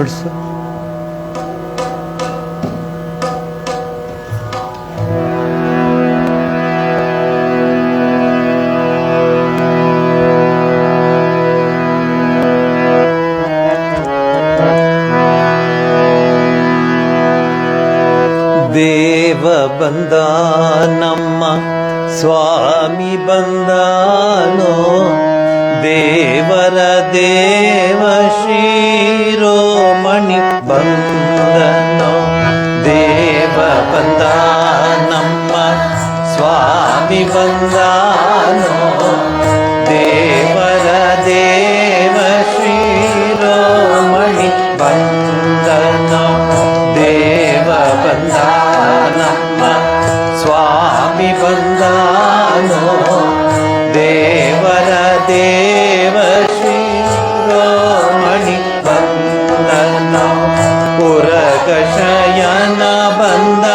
ಹೊಡ್ಸು. ದೇವ ಬಂದ ನಮ್ಮ ಸ್ವಾಮಿ ಬಂದಾನೋ, ದೇವರ ದೇವ ಶಿರೋಮಣಿ ಬಂದನೋ. ದೇವ ಬಂದ ನಮ್ಮ ಸ್ವಾಮಿ ಬಂದಾನೋ, ದೇವರ ದೇವ ಶಿರೋಮಣಿ ಬಂದನೋ. ದೇವ ಬಂದ ನಮ್ಮ ಸ್ವಾಮಿ ಬಂದಾನೋ, ದೇವರ ದೇವ ಶಿರೋಮಣಿ ಬಂದನೋ. ಪುರಗ ಶಯನ ಬಂದ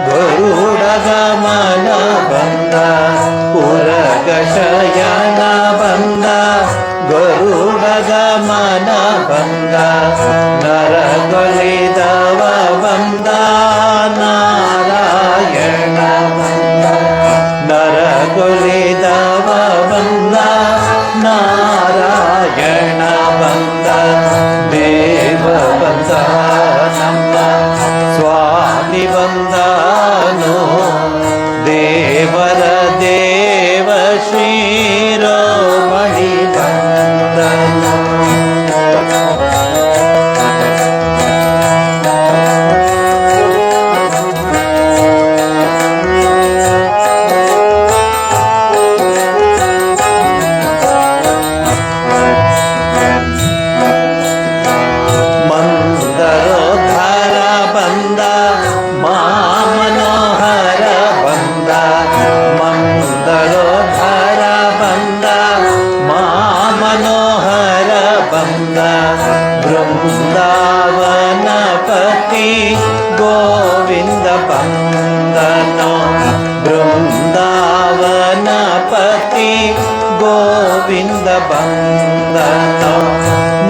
ಗರುಡ ಗಮನ ಬಂದ, ಪುರಗ ಶಯನ ಬಂದ ಗರುಡ ಗಮನ ಬಂದ. ನರಗೊಲಿದವ ಬಂದ ನಾರಾಯಣ ಬಂದ, ನರಗೊಲಿದವ ಬಂದ ನಾರಾಯಣ ಬಂದ. ದೇವ ಬಂದ ನಮ್ಮ ಸ್ವಾಮಿ ಬಂದನೋ, ದೇವರ ದೇವ ಶಿರೋಮಣಿ ಬಂದನೋ. ಮಂದರೋದ್ಧಾರ ಬಂದ ಮಾಮನೋಹರ ಬಂದ, ಮಂದರೋದ್ಧಾರ ಬಂದ ಮಾಮನೋಹರ ಬಂದ. ಬೃಂದಾವನ ಪತಿ ಗೋವಿಂದ ಬಂದನೋ, ಬೃಂದಾವನ ಪತಿ ಗೋವಿಂದ ಬಂದನೋ.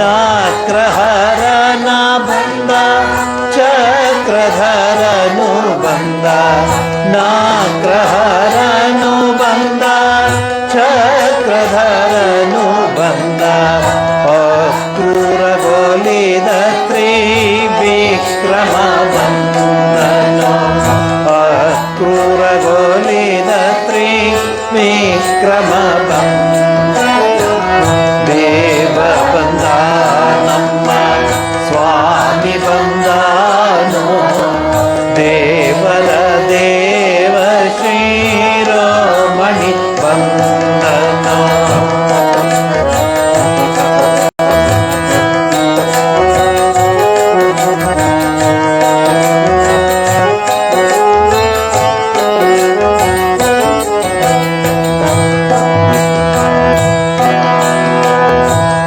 ನಾಕ್ರಹರನ ಬಂದ ಚಕ್ರಧರನು ಬಂದ, ನಾಕ್ರಹರನು ಬಂದ ಚಕ್ರಧರನು ಬಂದ. ಅಕ್ರೂರಗೊಲಿದ ತ್ರಿವಿಕ್ರಮ ಬಂದನೋ, ಅಕ್ರೂರಗೊಲಿದ ತ್ರಿವಿಕ್ರಮ ಬಂದ. ದೇವ ಬಂದ ನಮ್ಮ ಸ್ವಾಮಿ ಬಂದಾನೋ, ದೇವರ ದೇವ ಶಿರೋಮಣಿ ಬಂದನೋ.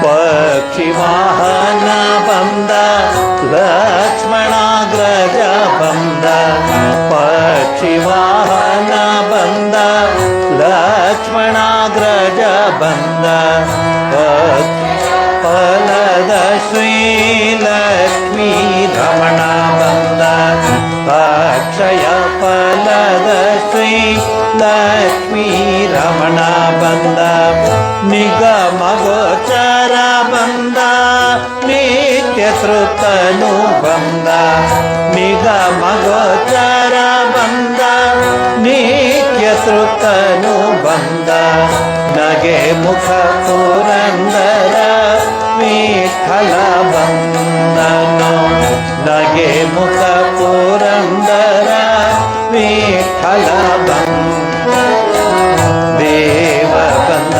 ಪಕ್ಷಿವಾಹನ ಬಂದ ಲಕ್ಷ್ಮಣಾಗ್ರಜ ಬಂದ, ಪಕ್ಷಿವಾಹನ ಬಂದ ಲಕ್ಷ್ಮಣಾಗ್ರಜ ಬಂದ. ಫಲದ ಶ್ರೀಲಕ್ಷ್ಮೀ ರಮಣ ಬಂದ, ಅಕ್ಷಯ ಫಲದ ಶ್ರೀ ಲಕ್ಷ್ಮೀ ರಮಣ ಬಂದ. ನಿಗಮ ಗೋಚರ ಬಂದ ನಿತ್ಯ ತೃಪ್ತನು ಬಂದ, ನಿಗಮ ಗೋಚರ ಬಂದ ನಿತ್ಯ ತೃಪ್ತನು ಬಂದ. ನಗೆ ಮುಖ ಪುರಂದರ ವಿಠಲ ಬಂದನೋ, ನಗೆ ಮುಖ ಪುರಂದರ ವಿಠಲ ಬಂದ. ದೇವ ಬಂದ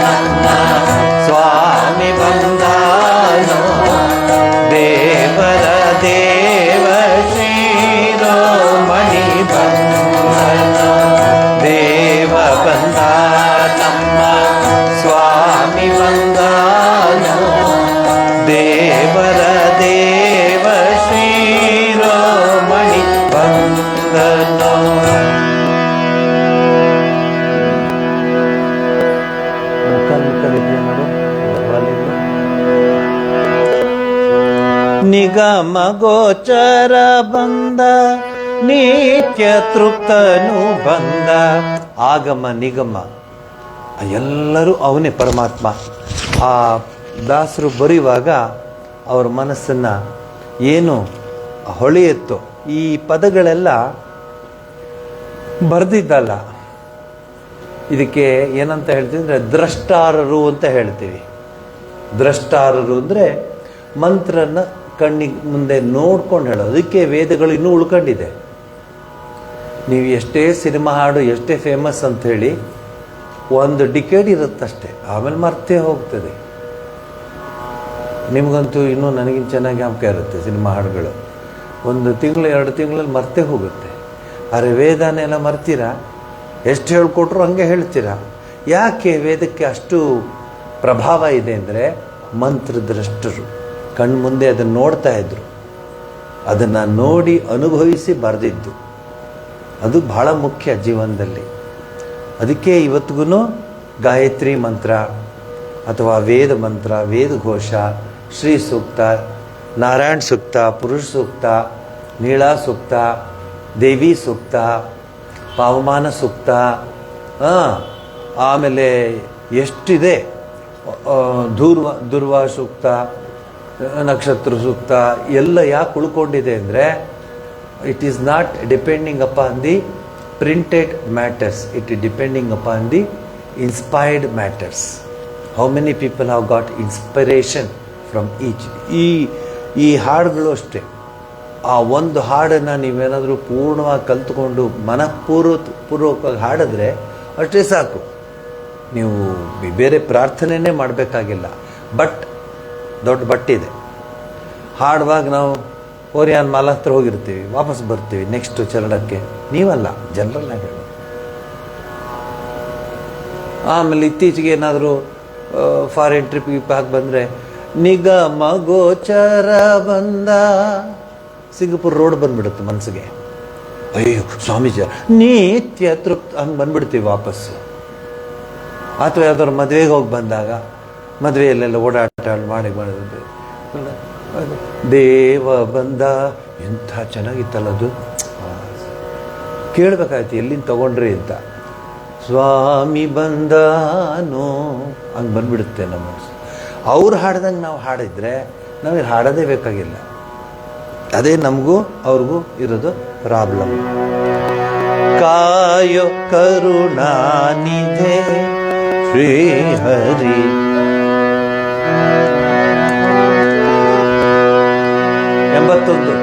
ನಮ್ಮ ಸ್ವಾಮಿ ಬಂದಾನೋ, ದೇವರ ದೇವ ಶಿರೋಮಣಿ ಬಂದನೋ. ದೇವ ಬಂದ ನಮ್ಮ ಸ್ವಾಮಿ ಬಂದಾನೋ, ದೇವರ ದೇವ ಶಿರೋ ನಿಗಮ ಗೋಚರ ಬಂದ ನಿತ್ಯ ತೃಪ್ತನು ಬಂದ. ಆಗಮ ನಿಗಮ ಎಲ್ಲರೂ ಅವನೇ ಪರಮಾತ್ಮ. ಆ ದಾಸರು ಬರೆಯುವಾಗ ಅವ್ರ ಮನಸ್ಸನ್ನು ಏನು ಹೊಳೆಯುತ್ತೋ, ಈ ಪದಗಳೆಲ್ಲ ಬರೆದಿದ್ದಲ್ಲ. ಇದಕ್ಕೆ ಏನಂತ ಹೇಳ್ತೀವಿ ಅಂದರೆ ದ್ರಷ್ಟಾರರು ಅಂತ ಹೇಳ್ತೀವಿ. ದ್ರಷ್ಟಾರರು ಅಂದರೆ ಮಂತ್ರನ ಕಣ್ಣಿಗೆ ಮುಂದೆ ನೋಡ್ಕೊಂಡು ಹೇಳೋದು. ಅದಕ್ಕೆ ವೇದಗಳು ಇನ್ನೂ ಉಳ್ಕೊಂಡಿದೆ. ನೀವು ಎಷ್ಟೇ ಸಿನಿಮಾ ಹಾಡು ಎಷ್ಟೇ ಫೇಮಸ್ ಅಂತ ಹೇಳಿ ಒಂದು ಡಿಕೇಡ್ ಇರುತ್ತಷ್ಟೇ, ಆಮೇಲೆ ಮರ್ತೇ ಹೋಗ್ತದೆ. ನಿಮಗಂತೂ ಇನ್ನೂ ನನಗಿಂತ ಚೆನ್ನಾಗಿ ಜ್ಞಾಪಕ ಇರುತ್ತೆ ಸಿನಿಮಾ ಹಾಡುಗಳು. ಒಂದು ತಿಂಗಳು 2 ತಿಂಗಳಲ್ಲಿ ಮರ್ತೇ ಹೋಗುತ್ತೆ. ಆದರೆ ವೇದನೆಲ್ಲ ಮರ್ತೀರಾ? ಎಷ್ಟು ಹೇಳ್ಕೊಟ್ರು ಹಂಗೆ ಹೇಳ್ತೀರಾ. ಯಾಕೆ ವೇದಕ್ಕೆ ಅಷ್ಟು ಪ್ರಭಾವ ಇದೆ ಅಂದರೆ ಮಂತ್ರದ್ರಷ್ಟರು ಕಣ್ಮುಂದೆ ಅದನ್ನು ನೋಡ್ತಾ ಇದ್ರು, ಅದನ್ನು ನೋಡಿ ಅನುಭವಿಸಿ ಬರೆದಿದ್ದು. ಅದು ಬಹಳ ಮುಖ್ಯ ಜೀವನದಲ್ಲಿ. ಅದಕ್ಕೆ ಇವತ್ತಿಗೂ ಗಾಯತ್ರಿ ಮಂತ್ರ ಅಥವಾ ವೇದ ಮಂತ್ರ, ವೇದಘೋಷ, ಶ್ರೀ ಸೂಕ್ತ, ನಾರಾಯಣ ಸೂಕ್ತ, ಪುರುಷ ಸೂಕ್ತ, ನೀಳಾ ಸೂಕ್ತ, ದೇವಿ ಸೂಕ್ತ, ಪಾವಮಾನ ಸೂಕ್ತ, ಆಮೇಲೆ ಎಷ್ಟಿದೆ, ದುರ್ವಾ ಸೂಕ್ತ, ನಕ್ಷತ್ರ ಸೂಕ್ತ ಎಲ್ಲ ಯಾಕೆ ಉಳ್ಕೊಂಡಿದೆ ಅಂದರೆ it is not depending upon the printed matters, it is depending upon the inspired matters. How many people have got inspiration from each. ಈ ಹಾಡುಗಳು ಅಷ್ಟೇ. ಆ ಒಂದು ಹಾಡನ್ನು ನೀವೇನಾದರೂ ಪೂರ್ಣವಾಗಿ ಕಲ್ತ್ಕೊಂಡು ಮನಪೂರ್ವಕವಾಗಿ ಹಾಡಿದ್ರೆ ಅಷ್ಟೇ ಸಾಕು. ನೀವು ಬೇರೆ ಪ್ರಾರ್ಥನೆಯೇ ಮಾಡಬೇಕಾಗಿಲ್ಲ. ಬಟ್ ದೊಡ್ಡ ಬಟ್ಟಿದೆ. ಹಾಡುವಾಗ ನಾವು ಓರಿಯಾನ್ ಮಾಲ ಹತ್ರ ಹೋಗಿರ್ತೀವಿ, ವಾಪಸ್ ಬರ್ತೀವಿ ನೆಕ್ಸ್ಟ್ ಚರಣಕ್ಕೆ. ನೀವಲ್ಲ, ಜನರಲ್ಲಾಗಿ ಹೇಳೋದು. ಆಮೇಲೆ ಇತ್ತೀಚೆಗೆ ಏನಾದರೂ ಫಾರಿನ್ ಟ್ರಿಪ್ ಹಾಕಿ ಬಂದರೆ ನಿಗಮ ಗೋಚರ ಬಂದ, ಸಿಂಗಪುರ್ ರೋಡ್ ಬಂದ್ಬಿಡುತ್ತೆ ಮನಸ್ಸಿಗೆ. ಅಯ್ಯೋ ಸ್ವಾಮೀಜಿ ನಿತ್ಯ ತೃಪ್ತ, ಹಂಗೆ ಬಂದ್ಬಿಡ್ತೀವಿ ವಾಪಸ್ಸು. ಅಥವಾ ಯಾವ್ದಾದ್ರು ಮದುವೆಗೆ ಹೋಗಿ ಬಂದಾಗ ಮದುವೆಯಲ್ಲೆಲ್ಲ ಓಡಾಟ ಮಾಡಿ ಮಾಡಿದ್ರೆ ದೇವ ಬಂದ, ಎಂಥ ಚೆನ್ನಾಗಿತ್ತಲ್ಲ ಅದು. ಕೇಳಬೇಕಾಯ್ತು ಎಲ್ಲಿಂದ ತಗೊಂಡ್ರಿ ಅಂತ. ಸ್ವಾಮಿ ಬಂದಾನೋ ಹಂಗೆ ಬಂದ್ಬಿಡುತ್ತೆ ನಮ್ಮ ಮನಸ್ಸು. ಅವ್ರು ಹಾಡ್ದಂಗೆ ನಾವು ಹಾಡಿದ್ರೆ ನಮಗೆ ಹಾಡೋದೇ ಬೇಕಾಗಿಲ್ಲ. ಅದೇ ನಮಗೂ ಅವ್ರಿಗೂ ಇರೋದು ಪ್ರಾಬ್ಲಮ್. ಕಾಯೋ ಕರುಣಾನಿಧೆ ಶ್ರೀ ಹರಿ. ಎಂಬತ್ತೊಂದು.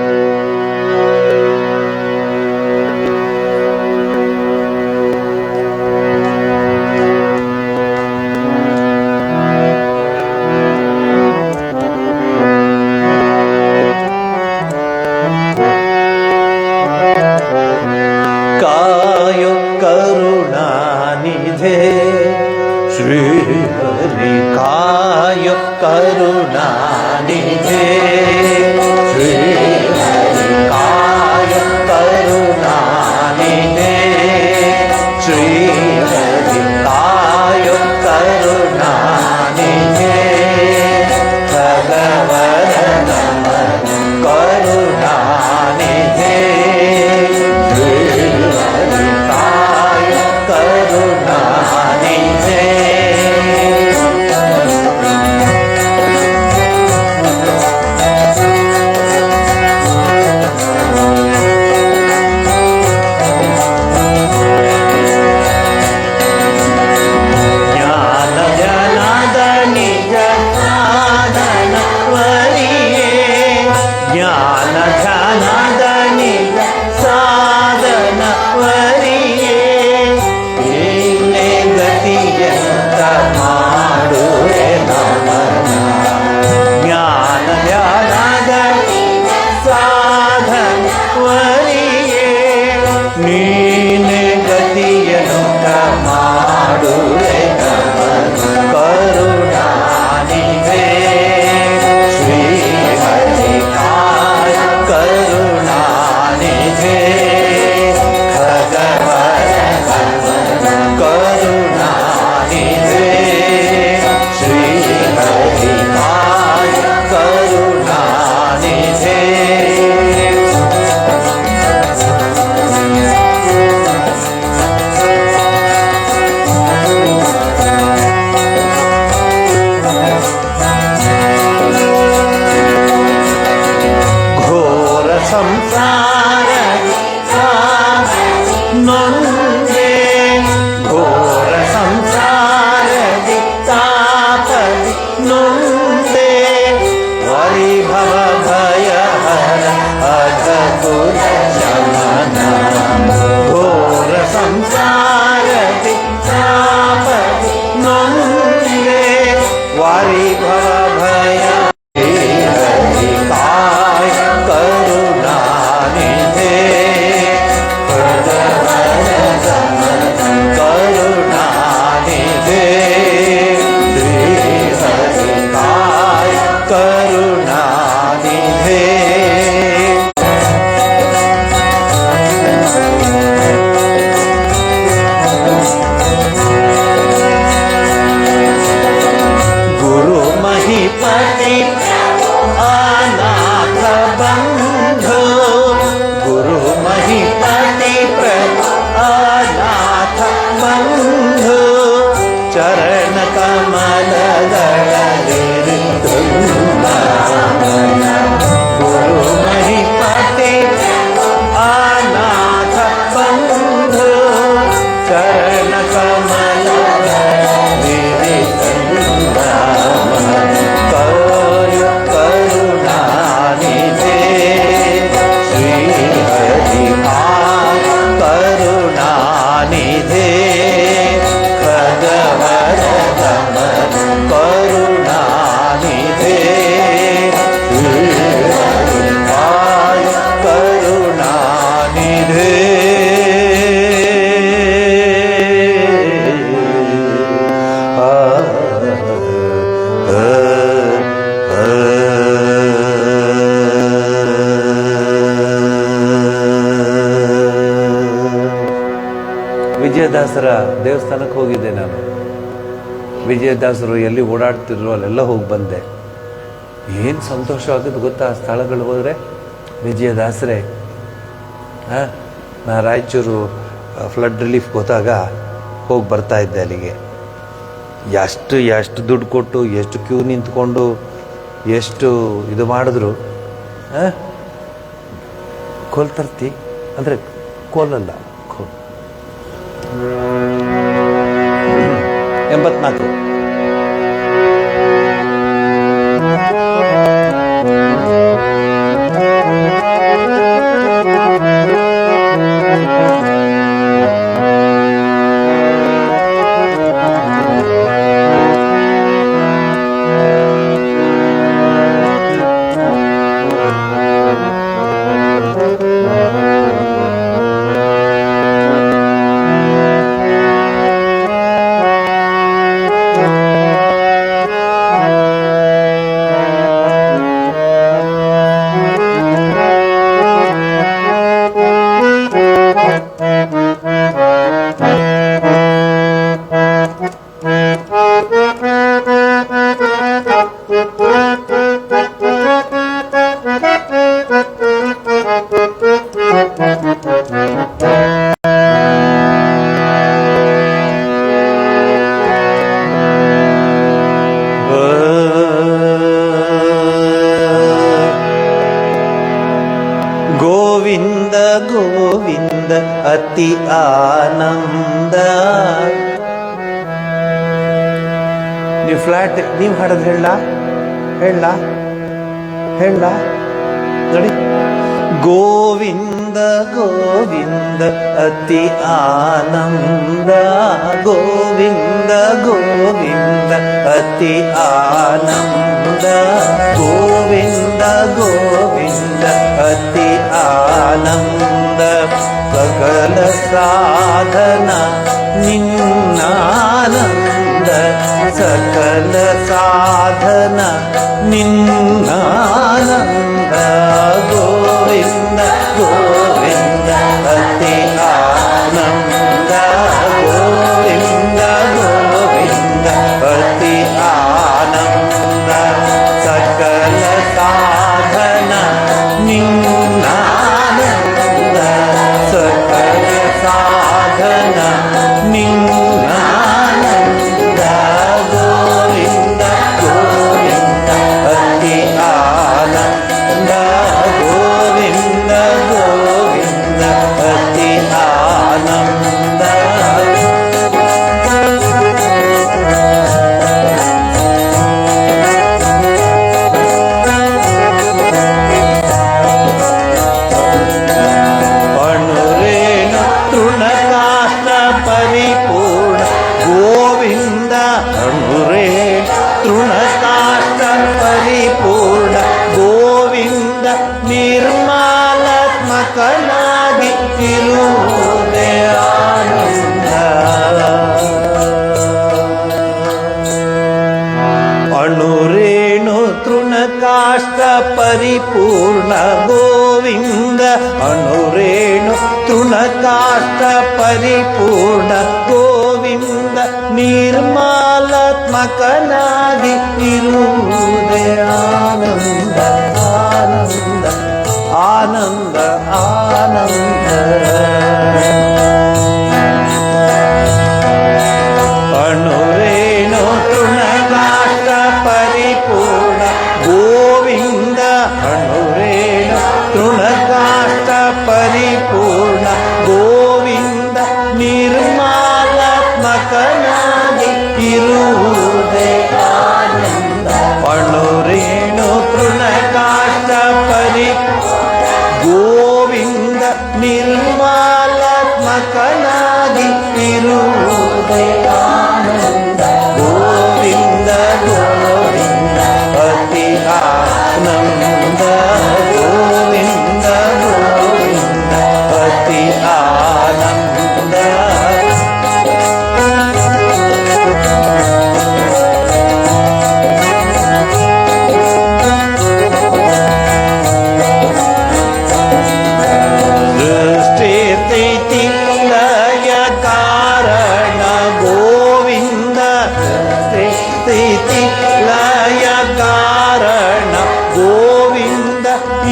ಕಾಯೋ ಕರುಣಾನಿಧೆ ಶ್ರೀ ಹರಿ, ಕಾಯೋ ಕರುಣಾನಿಧೆ ಶ್ರೀ ಹರಿ, ಕಾಯೋ ಕರುಣಾನಿಧೆ ಶ್ರೀ ಹರಿ, ಕಾಯೋ ಕರುಣಾನಿಧೆ ಭಗವನ ನಮ ಕರುಣಾನಿಧೆ ಶ್ರೀ ಹರಿ, ಕಾಯೋ ನೊಂದೆ ಘೋರ ಸಂಸಾರದಿ ತಾಪದಿ ನೊಂದೆ ವೈಭವ ಭಯ ಹರ ಅಘಕುಲ ಶಮನ ಘೋರ ಸಂಸಾರದಿ ತಾಪದಿ ನೊಂದೆ ವೈಭವ ಭಯ ಕಾಯ ಕರುಣಾನಿಧೆ ಕರುಣಾನಿಧೆ ಶ್ರೀ ಹರಿ ಕಾಯ ಕರುಣಾನಿಧೆ ಗುರು ಮಹಿಪತಿ ಅನಾಥ ಬಂಧು ಗುರು ಮಹಿಪತಿ ಅನಾಥ ಬಂಧು ಚರಣ ಕಮಲಗಳಲ್ಲಿ ಗುರು ಮಹಿಪತಿ ಅನಾಥ ಬಂಧು ಚರಣ ಕಮಲಗಳಲ್ಲಿ ಕರುಣಾನಿಧೆ ಶ್ರೀ ಹರಿ ಕರುಣಾನಿಧೆ ಖಗವರ ಗಮನ ಕರುಣಾನಿಧೆ ಶ್ರೀ ಹರಿ ಕರುಣಾನಿಧೆ ವಿಜಯದಾಸರ ದೇವಸ್ಥಾನಕ್ಕೆ ಹೋಗಿದ್ದೆ ನಾನು. ವಿಜಯದಾಸರು ಎಲ್ಲಿ ಓಡಾಡ್ತಿದ್ರು ಅಲ್ಲೆಲ್ಲ ಹೋಗಿ ಬಂದೆ. ಏನು ಸಂತೋಷ ಆಗೋದು ಗೊತ್ತಾ ಆ ಸ್ಥಳಗಳು ಹೋದರೆ. ವಿಜಯದಾಸರೇ ನಾ ರಾಯಚೂರು ಫ್ಲಡ್ ರಿಲೀಫ್ ಹೋದಾಗ ಹೋಗಿ ಬರ್ತಾ ಇದ್ದೆ ಅಲ್ಲಿಗೆ. ಎಷ್ಟು ದುಡ್ಡು ಕೊಟ್ಟು ಎಷ್ಟು ಕ್ಯೂ ನಿಂತ್ಕೊಂಡು ಎಷ್ಟು ಇದು ಮಾಡಿದ್ರು ಕೋಲ್ ತರ್ತಿ ಅಂದರೆ ಕೋಲಲ್ಲ 84 ಗೋವಿಂದ ಗೋವಿಂದ ಅತಿ ಆನಂದ. ನೀವು ಫ್ಲಾಟ್ ನೀವು ಹಾಡೋದು ಹೇಳ ನೋಡಿ. ಗೋವಿಂದ ಗೋವಿಂದ ಅತಿ ಆನಂದ ಗೋವಿಂದ ಗೋವಿಂದ ಅತಿ ಆನಂದ ಗೋವಿಂದ ಗೋವಿಂದ ಅತಿ ಆನಂದ ಸಕಲ ಸಾಧನ ನಿನ್ನಾನಂದ ಸಕಲ ಸಾಧನ ನಿನ್ನಾನಂದ ಗೋವಿಂದ ಗೋವಿಂದ ಅತಿ ಆನಂದ ಗೋವಿಂದ ಗೋವಿಂದ ಅತಿ ಆನಂದ ಸಕಲ ಸಾಧನ ನಿನ್ನಾನಂದ ಸಕಲ ಸಾಧನ ನಿನ್ನಾನಂದ ಗೋವಿಂದ ಗೋವಿಂದ ಅತಿ ಆನಂದ ಗೋವಿಂದ ಗೋವಿಂದ ಮಕನಾಗಿ ಇರುವುದೇ ಆನಂದ. ಅಣುರೇಣು ತೃಣಕಾಷ್ಟ ಪರಿಪೂರ್ಣ ಗೋವಿಂದ. ಅಣುರೇಣು ತೃಣಕಾಷ್ಟ ಪರಿಪೂರ್ಣ ಗೋವಿಂದ. ನಿರ್ಮಲಾತ್ಮಕನಾಗಿ ಇರುವುದೇ ಆನಂದ ಆನಂದ ಆನಂದ ಆನಂದ. ಅಣುರೇಣು ತೃಣಕಾಷ್ಟ ಪರಿಪೂರ್ಣ ಗೋವಿಂದ. ಅಣುರೇಣು ತೃಣಕಾಷ್ಟ ಪರಿಪೂರ್ಣ ಗೋವಿಂದ. ನಿರ್ಮಲಾತ್ಮಕನಾಗಿ ಇರುವುದೇ ಆನಂದ. ಅಣುರೇಣು ತೃಣಕಾಷ್ಟ ಗೋವಿಂದ. ನಿರ್ಮಲಾತ್ಮಕನಾಗಿ ಇರುವುದೇ ಆನಂದ. ಗೋವಿಂದ ಗೋವಿಂದ ಅತಿ ಆನಂದ. ಗೋವಿಂದ ಗೋವಿಂದ ಅತಿ ಆನಂದ. ಲಯ ಕಾರಣ ಗೋವಿಂದ. ಈ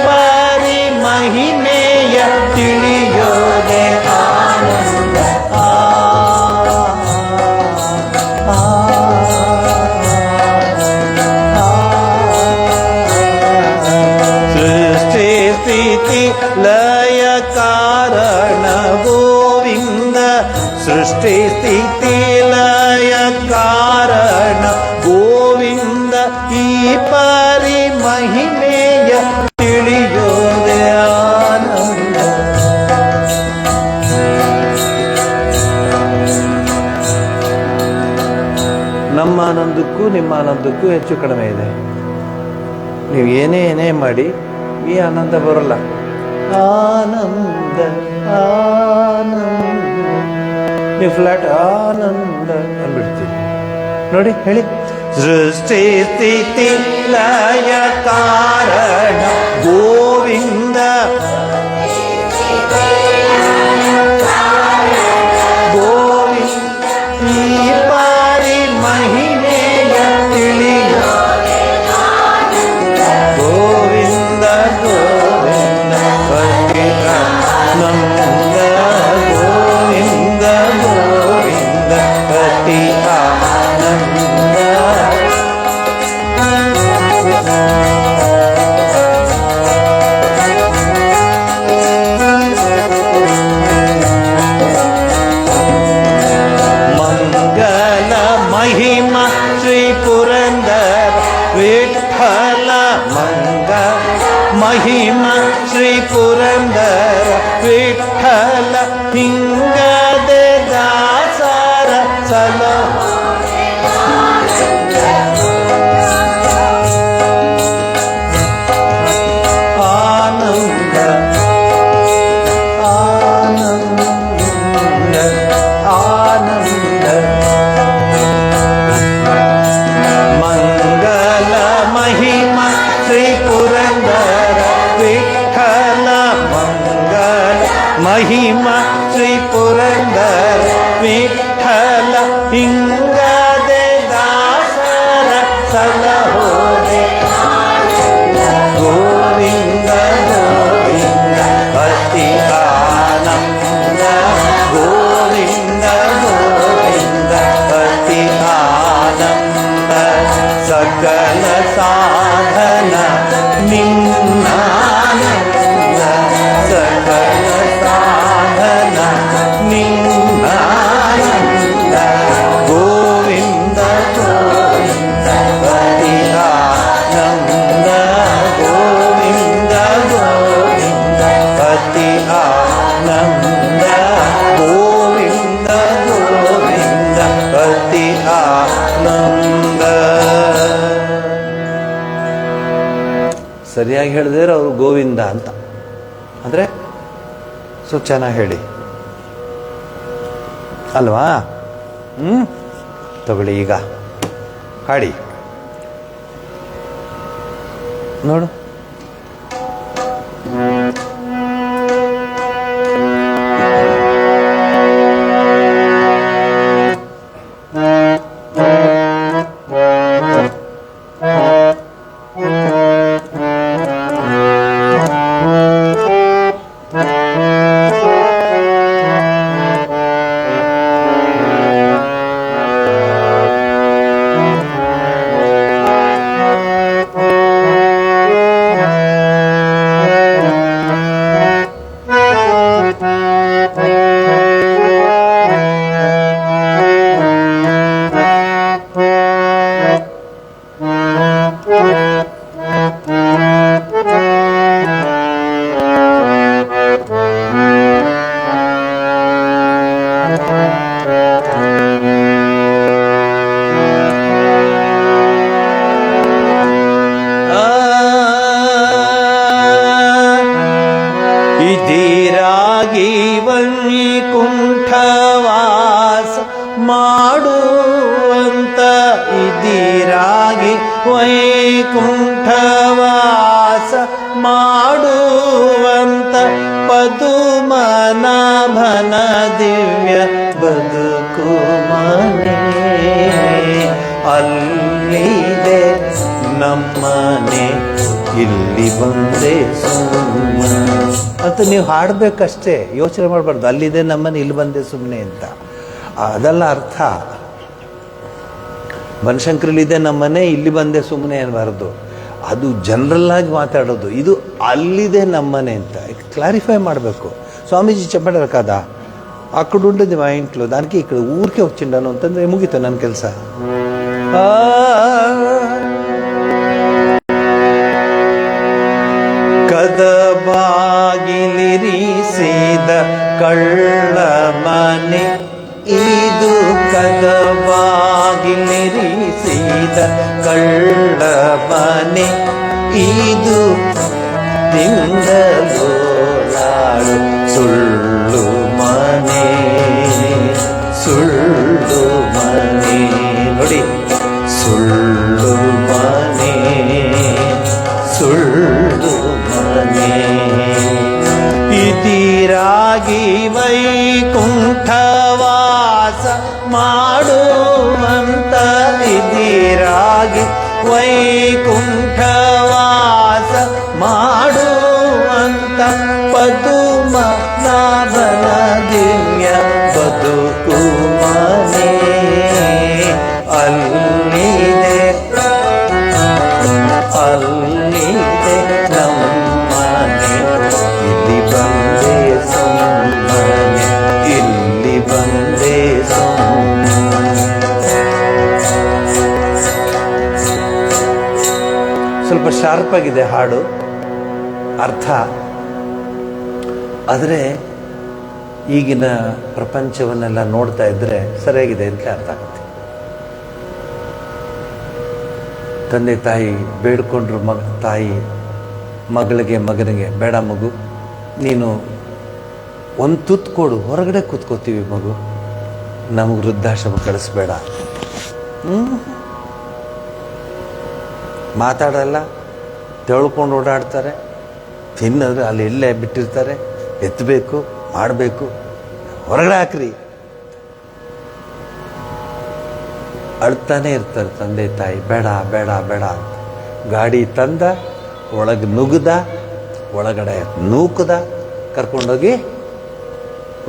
ಪರಿ ಮಹಿಮೆಯ ತಿಳಿಯೋದೆ ಆನಂದ. ಸೃಷ್ಟಿ ಸ್ಥಿತಿ ಲಯ ಕಾರಣ ಗೋವಿಂದ. ಸೃಷ್ಟಿ ಸ್ಥಿತಿ ಲಯ ಕಾರಣ ಗೋವಿಂದ. ಈ ಪರಿ ಮಹಿಮೆಯ ತಿಳಿಯೋದೆ ಆನಂದ. ನಮ್ಮ ಆನಂದಕ್ಕೂ ನಿಮ್ಮ ಆನಂದಕ್ಕೂ ಹೆಚ್ಚು ಕಡಿಮೆ ಇದೆ. ನೀವು ಏನೇ ಮಾಡಿ ಈ ಆನಂದ ಬರೋಲ್ಲ. ಆನಂದ ಆನಂದ. ನೀವು ಫ್ಲಾಟ್ ಆನಂದ ಅಂದ್ಬಿಡ್ತೀವಿ. ನೋಡಿ ಹೇಳಿ. ಸೃಷ್ಟಿ ಸ್ಥಿತಿ ಲಯ ಕಾರಣ ಗೋವಿಂದ. ಗೋವಿಂದ ಈ ಪರಿ ಮಹಿಮೆಯ ತಿಳಿಯ. ಗೋವಿಂದ ಗೋವಿಂದ ಅತಿ ಆನಂದ. ಗೋವಿಂದ ಗೋವಿಂದ ಅತಿ ಆನಂದ. ಮಂಗಲ ಮಹಿಮ ಶ್ರೀ ಪುರಂದರ ವಿಠಲ. ಮಂಗಲ ಮಹಿಮ ಶ್ರೀ ಪುರಂದರ ವಿಠಲ. ಹಿಂಗದೆ ದಾಸರ ಸಲಹೋ ಆನಂದ ಆನಂದ ಆನಂದ. ಮಂಗಲ ಮಹಿಮ ಶ್ರೀ ಪುರಂದರ ವಿಠಲ. ಮಂಗಲ ಮಹಿಮ ಶ್ರೀ ಪುರಂದರ ವಿಠಲ. ಹಿಂಗದೆ ದಾಸರ ಸಲಹೋದೆ ಗೋವಿಂದ ಗೋವಿಂದ ಅತಿ ಆನಂದ. ಗೋವಿಂದ ಗೋವಿಂದ ಅತಿ ಆನಂದ. ಸಕಲ ಸಾಧನ ನಿನ್ನಾನಂದ. ಸಕಲ ಸಾಧನ ನಿನ್ನಾನಂದ. ಗೋವಿಂದ ಗೋವಿಂದ ಅತಿ ಆನಂದ. ಗೋವಿಂದ ಗೋವಿಂದ ಅತಿ ಆನಂದ. ಗೋವಿಂದ ಗೋವಿಂದ ಅತಿ ಆನಂದ. ಸರಿಯಾಗಿ ಹೇಳಿದ್ರೆ ಅವರು ಗೋವಿಂದ ಅಂತ. ಅಂದರೆ ಸೊ ಚೆನ್ನಾಗಿ ಹೇಳಿ ಅಲ್ವಾ? ತಗೊಳ್ಳಿ, ಈಗ ಹಾಡಿ ನೋಡು. ಇದಿರಾಗಿ ವೈಕುಂಠವಾಸ ಮಾಡುವಂತ, ಇದಿರಾಗಿ ವೈಕುಂಠವಾಸ ಮಾಡುವಂತ ಪದುಮನಾಭನ ದಿವ್ಯ ಬದುಕು ಮನೆ, ಅಲ್ಲಿದೆ ನಮ್ಮನೆ ಇಲ್ಲಿ ಬಂದೆ ಸುಮ್ಮನೆ ಅಂತ ನೀವು ಹಾಡಬೇಕಷ್ಟೇ, ಯೋಚನೆ ಮಾಡಬಾರ್ದು ಅಲ್ಲಿದೆ ನಮ್ಮನೆ ಇಲ್ಲಿ ಬಂದೆ ಸುಮ್ಮನೆ ಅಂತ. ಅದಲ್ಲ ಅರ್ಥ. ಬನಶಂಕರಲ್ಲಿದೆ ನಮ್ಮನೆ ಇಲ್ಲಿ ಬಂದೆ ಸುಮ್ಮನೆ ಅನ್ನಬಾರ್ದು, ಅದು ಜನರಲ್ ಆಗಿ ಮಾತಾಡೋದು. ಇದು ಅಲ್ಲಿದೆ ನಮ್ಮನೆ ಅಂತ క్లారిఫై ಮಾಡಬೇಕು. స్వామీజీ చెప్పారు కదా, అక్కడ ఉండేది మా ఇంట్లో, దానికి ఇక్కడ ఊరికే వచ్చిండాను ಅಂತಂದ್ರೆ ಮುಗೀತು ನನ್ನ ಕೆಲಸ. ಕದಬಾಗಿಲಿರಿಸಿದ ಕಳ್ಳ ಮನೆ ಇದು, ಕದಬಾಗಿಲಿರಿಸಿದ ಕಳ್ಳ ಮನೆ ಇದು, ತಿಂದಲೋ ಲಾಳು ಸುಳ್ಳು ಮನೆ, ಸುಳ್ಳು ಮನೆ ನೋಡಿ, ಸುಳ್ಳು ಮನೆ, ಸುಳ್ಳು ಮನೆ. ಇದಿರಾಗಿ ವೈಕುಂಠವಾಸ ಮಾಡುವಂತ, ಇದಿರಾಗಿ ವೈಕುಂಠವಾಸ ಮಾಡುವಂತ ಪದುಮನಾಭನ ದಿವ್ಯ ಬದುಕು ಮನೆ, ಅಲ್ಲಿದೆ ಅಲ್ಲಿದೆ ನಮ್ಮನೆ ಇಲ್ಲಿ ಬಂದೆ ಸುಮ್ಮನೆ, ಇಲ್ಲಿ ಬಂದೆ ಸುಮ್ಮನೆ. ಸ್ವಲ್ಪ ಶಾರ್ಪ್ ಆಗಿದೆ ಹಾಡು, ಅರ್ಥ. ಆದರೆ ಈಗಿನ ಪ್ರಪಂಚವನ್ನೆಲ್ಲ ನೋಡ್ತಾ ಇದ್ರೆ ಸರಿಯಾಗಿದೆ ಅಂತ ಅರ್ಥ ಆಗುತ್ತೆ. ತಂದೆ ತಾಯಿ ಬೇಡ್ಕೊಂಡ್ರು, ತಾಯಿ ಮಗಳಿಗೆ ಮಗನಿಗೆ, ಬೇಡ ಮಗು ನೀನು ಒಂದು ತುತ್ತು ಕೊಡು, ಹೊರಗಡೆ ಕೂತ್ಕೋತೀವಿ ಮಗು, ನಮಗೆ ವೃದ್ಧಾಶ್ರಮ ಕಳಿಸ್ಬೇಡ. ಮಾತಾಡಲ್ಲ, ತೆಳ್ಕೊಂಡು ಓಡಾಡ್ತಾರೆ, ತಿನ್ನೋದು ಅಲ್ಲಿ ಎಲ್ಲೇ ಬಿಟ್ಟಿರ್ತಾರೆ, ಎತ್ತಬೇಕು ಮಾಡಬೇಕು, ಹೊರಗಡೆ ಹಾಕ್ರಿ. ಅಳ್ತಾನೆ ಇರ್ತಾರೆ ತಂದೆ ತಾಯಿ, ಬೇಡ ಬೇಡ ಬೇಡ ಅಂತ. ಗಾಡಿ ತಂದ, ಒಳಗೆ ನುಗ್ದ, ಒಳಗಡೆ ನೂಕದ, ಕರ್ಕೊಂಡೋಗಿ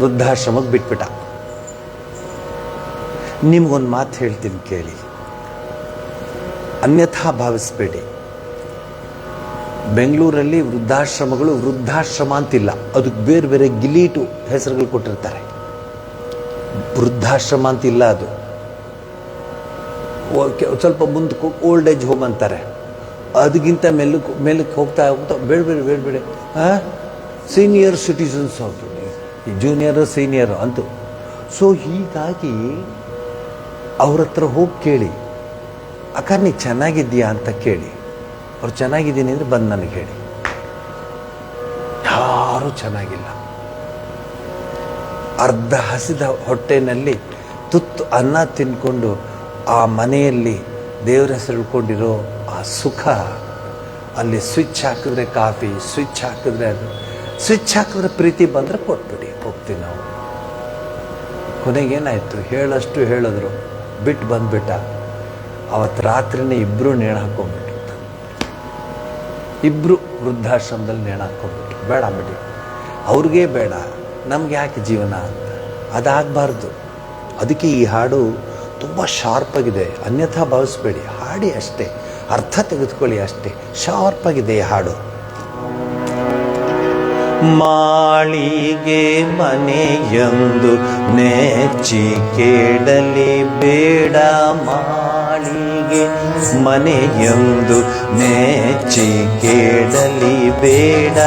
ವೃದ್ಧಾಶ್ರಮಕ್ಕೆ ಬಿಟ್ಬಿಟ್ಟ. ನಿಮ್ಗೊಂದು ಮಾತು ಹೇಳ್ತೀನಿ ಕೇಳಿ, ಅನ್ಯಥಾ ಭಾವಿಸ್ಬೇಡಿ. ಬೆಂಗಳೂರಲ್ಲಿ ವೃದ್ಧಾಶ್ರಮಗಳು ವೃದ್ಧಾಶ್ರಮ ಅಂತಿಲ್ಲ, ಅದಕ್ಕೆ ಬೇರೆ ಬೇರೆ ಗಿಲೀಟು ಹೆಸರುಗಳು ಕೊಟ್ಟಿರ್ತಾರೆ. ವೃದ್ಧಾಶ್ರಮ ಅಂತಿಲ್ಲ ಅದು. ಸ್ವಲ್ಪ ಮುಂದಕ್ಕೆ ಓಲ್ಡ್ ಏಜ್ ಹೋಮ್ ಅಂತಾರೆ, ಅದಕ್ಕಿಂತ ಮೇಲಕ್ಕೆ ಹೋಗ್ತಾ ಬೇಡ ಬೇಡ ಬೇಡ ಬೇಡ ಸೀನಿಯರ್ ಸಿಟಿಸನ್ಸ್ ಅವರು, ಜೂನಿಯರು ಸೀನಿಯರು ಅಂತೂ. ಸೊ ಹೀಗಾಗಿ ಅವ್ರ ಹತ್ರ ಹೋಗಿ ಕೇಳಿ, ಅಕ್ಕ ನೀ ಚೆನ್ನಾಗಿದ್ದೀಯಾ ಅಂತ ಕೇಳಿ. ಅವ್ರು ಚೆನ್ನಾಗಿದ್ದೀನಿ ಅಂದರೆ ಬಂದು ನನಗೆ ಹೇಳಿ. ಯಾರು ಯಾರೂ ಚೆನ್ನಾಗಿಲ್ಲ. ಅರ್ಧ ಹಸಿದ ಹೊಟ್ಟೆನಲ್ಲಿ ತುತ್ತು ಅನ್ನ ತಿನ್ಕೊಂಡು ಆ ಮನೆಯಲ್ಲಿ ದೇವರ ಹೆಸರು ಇಟ್ಕೊಂಡಿರೋ ಆ ಸುಖ, ಅಲ್ಲಿ ಸ್ವಿಚ್ ಹಾಕಿದ್ರೆ ಕಾಫಿ, ಸ್ವಿಚ್ ಹಾಕಿದ್ರೆ ಅದು, ಸ್ವಿಚ್ ಹಾಕಿದ್ರೆ ಪ್ರೀತಿ ಬಂದರೆ ಕೊಟ್ಬಿಡಿ, ಹೋಗ್ತೀವಿ ನಾವು. ಕೊನೆಗೇನಾಯಿತು, ಹೇಳಷ್ಟು ಹೇಳಿದ್ರು, ಬಿಟ್ಟು ಬಂದುಬಿಟ್ಟ. ಅವತ್ತು ರಾತ್ರಿನೇ ಇಬ್ಬರು ನೇಣು ಹಾಕ್ಕೊಂಬಿಟ್ರು. ಇಬ್ಬರು ವೃದ್ಧಾಶ್ರಮದಲ್ಲಿ ನೇಣು ಹಾಕ್ಕೊಂಬಿಟ್ರು. ಬೇಡ ಬಿಡಿ, ಅವ್ರಿಗೇ ಬೇಡ, ನಮ್ಗೆ ಯಾಕೆ ಜೀವನ ಅಂತ. ಅದಾಗಬಾರ್ದು. ಅದಕ್ಕೆ ಈ ಹಾಡು ತುಂಬ ಶಾರ್ಪಾಗಿದೆ, ಅನ್ಯಥಾ ಭಾವಿಸ್ಬೇಡಿ. ಹಾಡಿ ಅಷ್ಟೇ, ಅರ್ಥ ತೆಗೆದುಕೊಳ್ಳಿ ಅಷ್ಟೇ. ಶಾರ್ಪಾಗಿದೆ ಈ ಹಾಡು. ಮಾಳಿಗೆ ಮನೆಯೊಂದು ನೆಚ್ಚಿ ಕೇಳಲಿ ಬೇಡ, ಮಾಳಿಗೆ ಮನೆಯೊಂದು ನೆಚ್ಚಿ ಕೇಳಲಿ ಬೇಡ,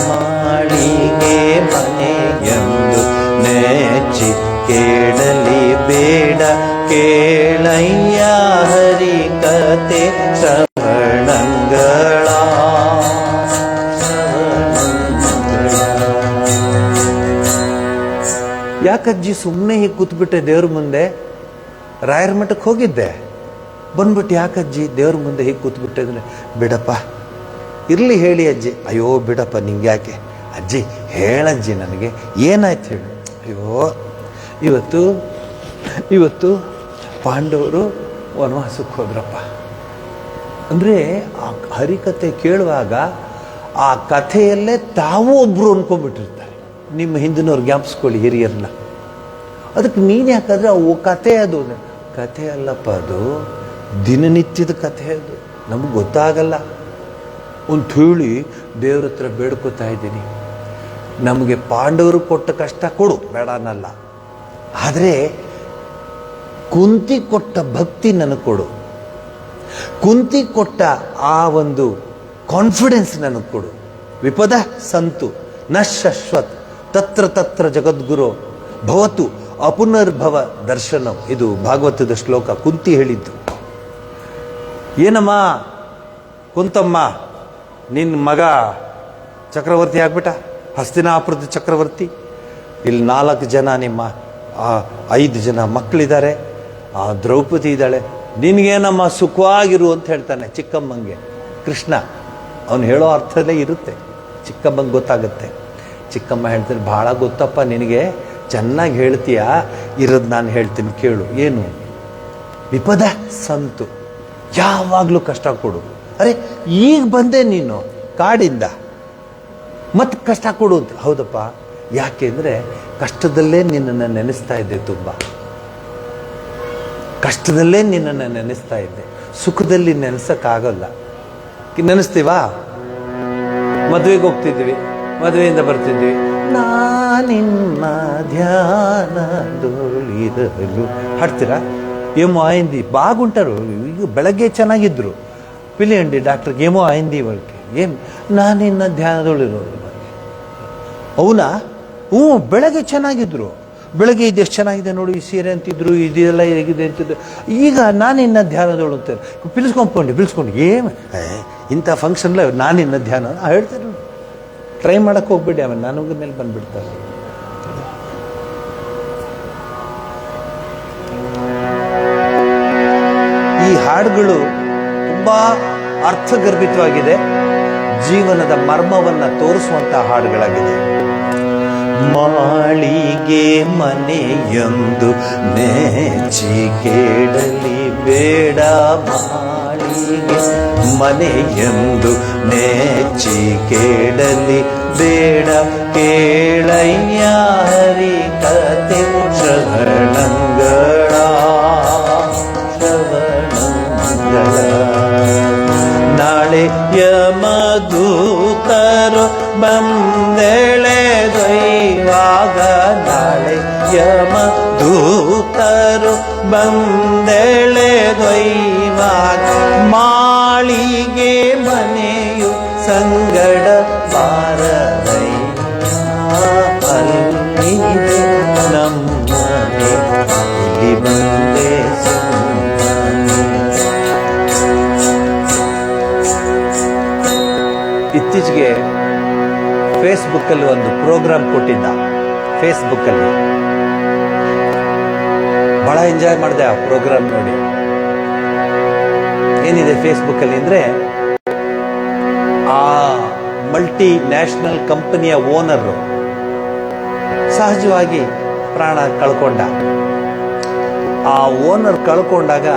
ಮಾಳಿಗೆ ಮನೆಯೊಂದು ನೆಚ್ಚಿ ಕೇಳಲಿ ಬೇಡ, ಕೇಳಯ್ಯ ಹರಿ ಕತೆ ಶ್ರವಣಂಗಳ. ಯಾಕಜ್ಜಿ ಸುಮ್ಮನೆ ಹೀಗೆ ಕೂತ್ಬಿಟ್ಟೆ ದೇವ್ರ ಮುಂದೆ? ರಾಯರ ಮಠಕ್ಕೆ ಹೋಗಿದ್ದೆ, ಬಂದ್ಬಿಟ್ಟು ಯಾಕಜ್ಜಿ ದೇವ್ರ ಮುಂದೆ ಹೀಗೆ ಕೂತ್ಬಿಟ್ಟೆ ಅಂದರೆ, ಬಿಡಪ್ಪ ಇರಲಿ ಹೇಳಿ ಅಜ್ಜಿ. ಅಯ್ಯೋ ಬಿಡಪ್ಪ, ನಿಂಗೆ ಯಾಕೆ ಅಜ್ಜಿ, ಹೇಳಜ್ಜಿ ನನಗೆ ಏನಾಯ್ತು ಹೇಳಿ. ಅಯ್ಯೋ ಇವತ್ತು ಪಾಂಡವರು ವನವಾಸಕ್ಕೆ ಹೋದ್ರಪ್ಪ ಅಂದರೆ ಆ ಹರಿಕತೆ ಕೇಳುವಾಗ ಆ ಕಥೆಯಲ್ಲೇ ತಾವೂ ಒಬ್ಬರು ಅನ್ಕೊಂಡ್ಬಿಟ್ಟಿರ್ತಾರೆ. ನಿಮ್ಮ ಹಿಂದಿನವ್ರು ಜ್ಞಾಪಿಸ್ಕೊಳ್ಳಿ ಹಿರಿಯರನ್ನ. ಅದಕ್ಕೆ ನೀನು ಯಾಕಂದರೆ ಅವು ಕಥೆ, ಅದು ಕಥೆ ಅಲ್ಲಪ್ಪ, ಅದು ದಿನನಿತ್ಯದ ಕಥೆ. ಅದು ನಮಗೆ ಗೊತ್ತಾಗಲ್ಲ ಅಂತ ಹೇಳಿ ದೇವ್ರ ಹತ್ರ ಬೇಡ್ಕೋತಾ ಇದ್ದೀನಿ, ನಮಗೆ ಪಾಂಡವರು ಕೊಟ್ಟ ಕಷ್ಟ ಕೊಡು, ಬೇಡ ಅನ್ನಲ್ಲ. ಆದರೆ ಕುಂತಿ ಕೊಟ್ಟ ಭಕ್ತಿ ನನಗೆ ಕೊಡು, ಕುಂತಿ ಕೊಟ್ಟ ಆ ಒಂದು ಕಾನ್ಫಿಡೆನ್ಸ್ ನನಗೆ ಕೊಡು. ವಿಪದ ಸಂತು ನ ಶಶ್ವತ್ ತತ್ರ ತತ್ರ ಜಗದ್ಗುರು ಭವತು ಅಪುನರ್ಭವ ದರ್ಶನಂ. ಇದು ಭಾಗವತದ ಶ್ಲೋಕ, ಕುಂತಿ ಹೇಳಿದ್ದು. ಏನಮ್ಮ ಕುಂತಮ್ಮ, ನಿನ್ನ ಮಗ ಚಕ್ರವರ್ತಿ ಆಗ್ಬಿಟ್ಟ, ಹಸ್ತಿನಾಪುರದ ಚಕ್ರವರ್ತಿ. ಇಲ್ಲಿ 4 ಜನ ನಿಮ್ಮ 5 ಜನ ಮಕ್ಕಳಿದ್ದಾರೆ, ಆ ದ್ರೌಪದಿ ಇದ್ದಾಳೆ, ನಿನಗೇನಮ್ಮ ಸುಖವಾಗಿರು ಅಂತ ಹೇಳ್ತಾನೆ ಚಿಕ್ಕಮ್ಮಂಗೆ ಕೃಷ್ಣ. ಅವನು ಹೇಳೋ ಅರ್ಥದಲ್ಲೇ ಇರುತ್ತೆ, ಚಿಕ್ಕಮ್ಮಂಗೆ ಗೊತ್ತಾಗುತ್ತೆ. ಚಿಕ್ಕಮ್ಮ ಹೇಳ್ತಾರೆ, ಭಾಳ ಗೊತ್ತಪ್ಪ ನಿನಗೆ, ಚೆನ್ನಾಗಿ ಹೇಳ್ತೀಯ, ಇರೋದು ನಾನು ಹೇಳ್ತೀನಿ ಕೇಳು. ಏನು? ವಿಪದ ಸಂತು, ಯಾವಾಗಲೂ ಕಷ್ಟ ಕೊಡು. ಅರೆ ಈಗ ಬಂದೆ ನೀನು ಕಾಡಿಂದ, ಮತ್ತೆ ಕಷ್ಟ ಕೊಡು ಅಂತ. ಹೌದಪ್ಪ, ಯಾಕೆ ಅಂದರೆ ಕಷ್ಟದಲ್ಲೇ ನಿನ್ನನ್ನು ನೆನೆಸ್ತಾ ಇದ್ದೆ, ತುಂಬ ಕಷ್ಟದಲ್ಲೇ ನಿನ್ನನ್ನು ನೆನೆಸ್ತಾ ಇದ್ದೆ. ಸುಖದಲ್ಲಿ ನೆನೆಸೋಕ್ಕಾಗಲ್ಲ. ನೆನೆಸ್ತೀವಾ? ಮದುವೆಗೆ ಹೋಗ್ತಿದ್ವಿ, ಮದುವೆಯಿಂದ ಬರ್ತಿದ್ವಿ, ನಾನಿನ್ನ ಧ್ಯಾನದೊಳಿರಲು ಹಾಡ್ತೀರಾ? ಏಮೋ ಆಯಿಂದಿ ಬಾಗುಂಟರು. ಈಗ ಬೆಳಗ್ಗೆ ಚೆನ್ನಾಗಿದ್ರು, ಪಿಲಿಯಂಡಿ ಡಾಕ್ಟರ್ಗೆ ಏಮೋ ಆಯಿಂದಿ ಇವಳಿಗೆ, ಏನು ನಾನಿನ್ನ ಧ್ಯಾನದೊಳಿರೋರು. ಅವನಾ? ಬೆಳಗ್ಗೆ ಚೆನ್ನಾಗಿದ್ರು, ಬೆಳಗ್ಗೆ ಇದೆಷ್ಟು ಚೆನ್ನಾಗಿದೆ ನೋಡಿ, ಈ ಸೀರೆ ಅಂತಿದ್ರು, ಇದೆಲ್ಲ ಹೇಗಿದೆ ಅಂತಿದ್ರು. ಈಗ ನಾನಿನ್ನ ಧ್ಯಾನದೊಳು ಅಂತಾರೆ, ಬಿಳಿಸ್ಕೊಂಡು ಏನು ಇಂಥ ಫಂಕ್ಷನ್ಲ ನಾನಿನ್ನ ಧ್ಯಾನ ಹೇಳ್ತಾರೆ. ಟ್ರೈ ಮಾಡಕ್ಕೆ ಹೋಗ್ಬಿಡಿ, ಆಮೇಲೆ ನನಗೆ ಮೇಲೆ ಬಂದುಬಿಡ್ತಾರೆ. ಈ ಹಾಡುಗಳು ತುಂಬ ಅರ್ಥಗರ್ಭಿತವಾಗಿದೆ, ಜೀವನದ ಮರ್ಮವನ್ನು ತೋರಿಸುವಂತಹ ಹಾಡುಗಳಾಗಿದೆ. ಮಾಳಿಗೆ ಮನೆಯೊಂದು ನೆಚ್ಚಿ ಕೇಳಲಿ ಬೇಡ, ಮಾಳಿಗೆ ಮನೆಯೊಂದು ನೆಚ್ಚಿ ಕೇಳಲಿ ಬೇಡ, ಕೇಳಯ್ಯ ಹರಿ ಕತೆ ಶ್ರವಣಂಗಳ. ನಾಳೆ ಯಮದೂತರು ಬಂದೆಳೆದೊಯ್ವಾಗ, ನಾಳೆ ಯಮದೂತರು ಬಂದೆಳೆದೊಯ್ವಾಗ, ಮಾಳಿಗೆ ಮನೆಯು ಸಂಗಡ ಬಾರದೈ, ಅಲ್ಲಿದೆ ನಮ್ಮನೆ ಇಲ್ಲಿ ಬಂದೆ ಇತ್ತೀಚೆಗೆ ಫೇಸ್ಬುಕ್ ಫೇಸ್ಬುಕ್ಕಲ್ಲಿ ಒಂದು ಪ್ರೋಗ್ರಾಮ್ ಕೊಟ್ಟಿದ್ದ. ಫೇಸ್ಬುಕ್ಕಲ್ಲಿ ಭಾಳ ಎಂಜಾಯ್ ಮಾಡಿದೆ ಆ ಪ್ರೋಗ್ರಾಮ್ ನೋಡಿ. ಏನಿದೆ ಫೇಸ್ಬುಕ್ಕಲ್ಲಿ ಅಂದರೆ, ಆ ಮಲ್ಟಿ ನ್ಯಾಷನಲ್ ಕಂಪನಿಯ ಓನರು ಸಹಜವಾಗಿ ಪ್ರಾಣ ಕಳ್ಕೊಂಡ. ಆ ಓನರ್ ಕಳ್ಕೊಂಡಾಗ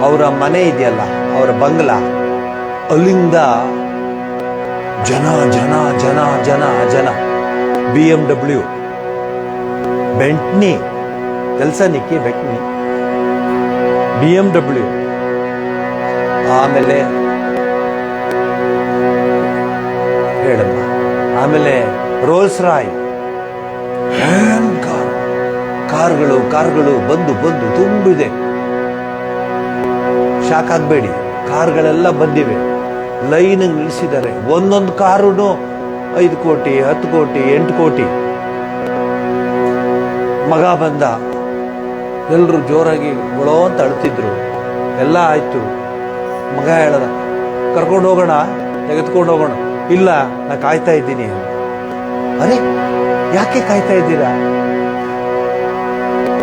ಅವರ ಮನೆ ಇದೆಯಲ್ಲ, ಅವರ ಬಂಗ್ಲಾ, ಅಲ್ಲಿಂದ ಜನ ಜನ ಜನ ಜನ ಜನ BMW, ಬೆಂಟ್ನಿ, ಕೆಲಸ ನಿಕ್ಕಿ ಬೆಂಟ್ನಿ, BMW, ಆಮೇಲೆ ಹೇಳಮ್ಮ, ಆಮೇಲೆ ರೋಲ್ಸ್ ರಾಯ್, ಕಾರ್ಗಳು ಬಂದು ತುಂಬಿದೆ. ಶಾಕ್ ಆಗಬೇಡಿ, ಕಾರ್ಗಳೆಲ್ಲ ಬಂದಿವೆ, ಲೈನ್ ನಿಲ್ಲಿಸಿದ್ದಾರೆ. ಒಂದೊಂದು ಕಾರು 5 ಕೋಟಿ 10 ಕೋಟಿ 8 ಕೋಟಿ. ಮಗ ಬಂದ, ಎಲ್ಲರೂ ಜೋರಾಗಿ ಗೊಳೋ ಅಂತ ಅಳ್ತಿದ್ರು. ಎಲ್ಲ ಆಯ್ತು. ಮಗ ಹೇಳದ, ಕರ್ಕೊಂಡು ಹೋಗೋಣ, ತೆಗೆದುಕೊಂಡು ಹೋಗೋಣ. ಇಲ್ಲ, ನಾ ಕಾಯ್ತಾ ಇದ್ದೀನಿ. ಅರೆ, ಯಾಕೆ ಕಾಯ್ತಾ ಇದ್ದೀರಾ?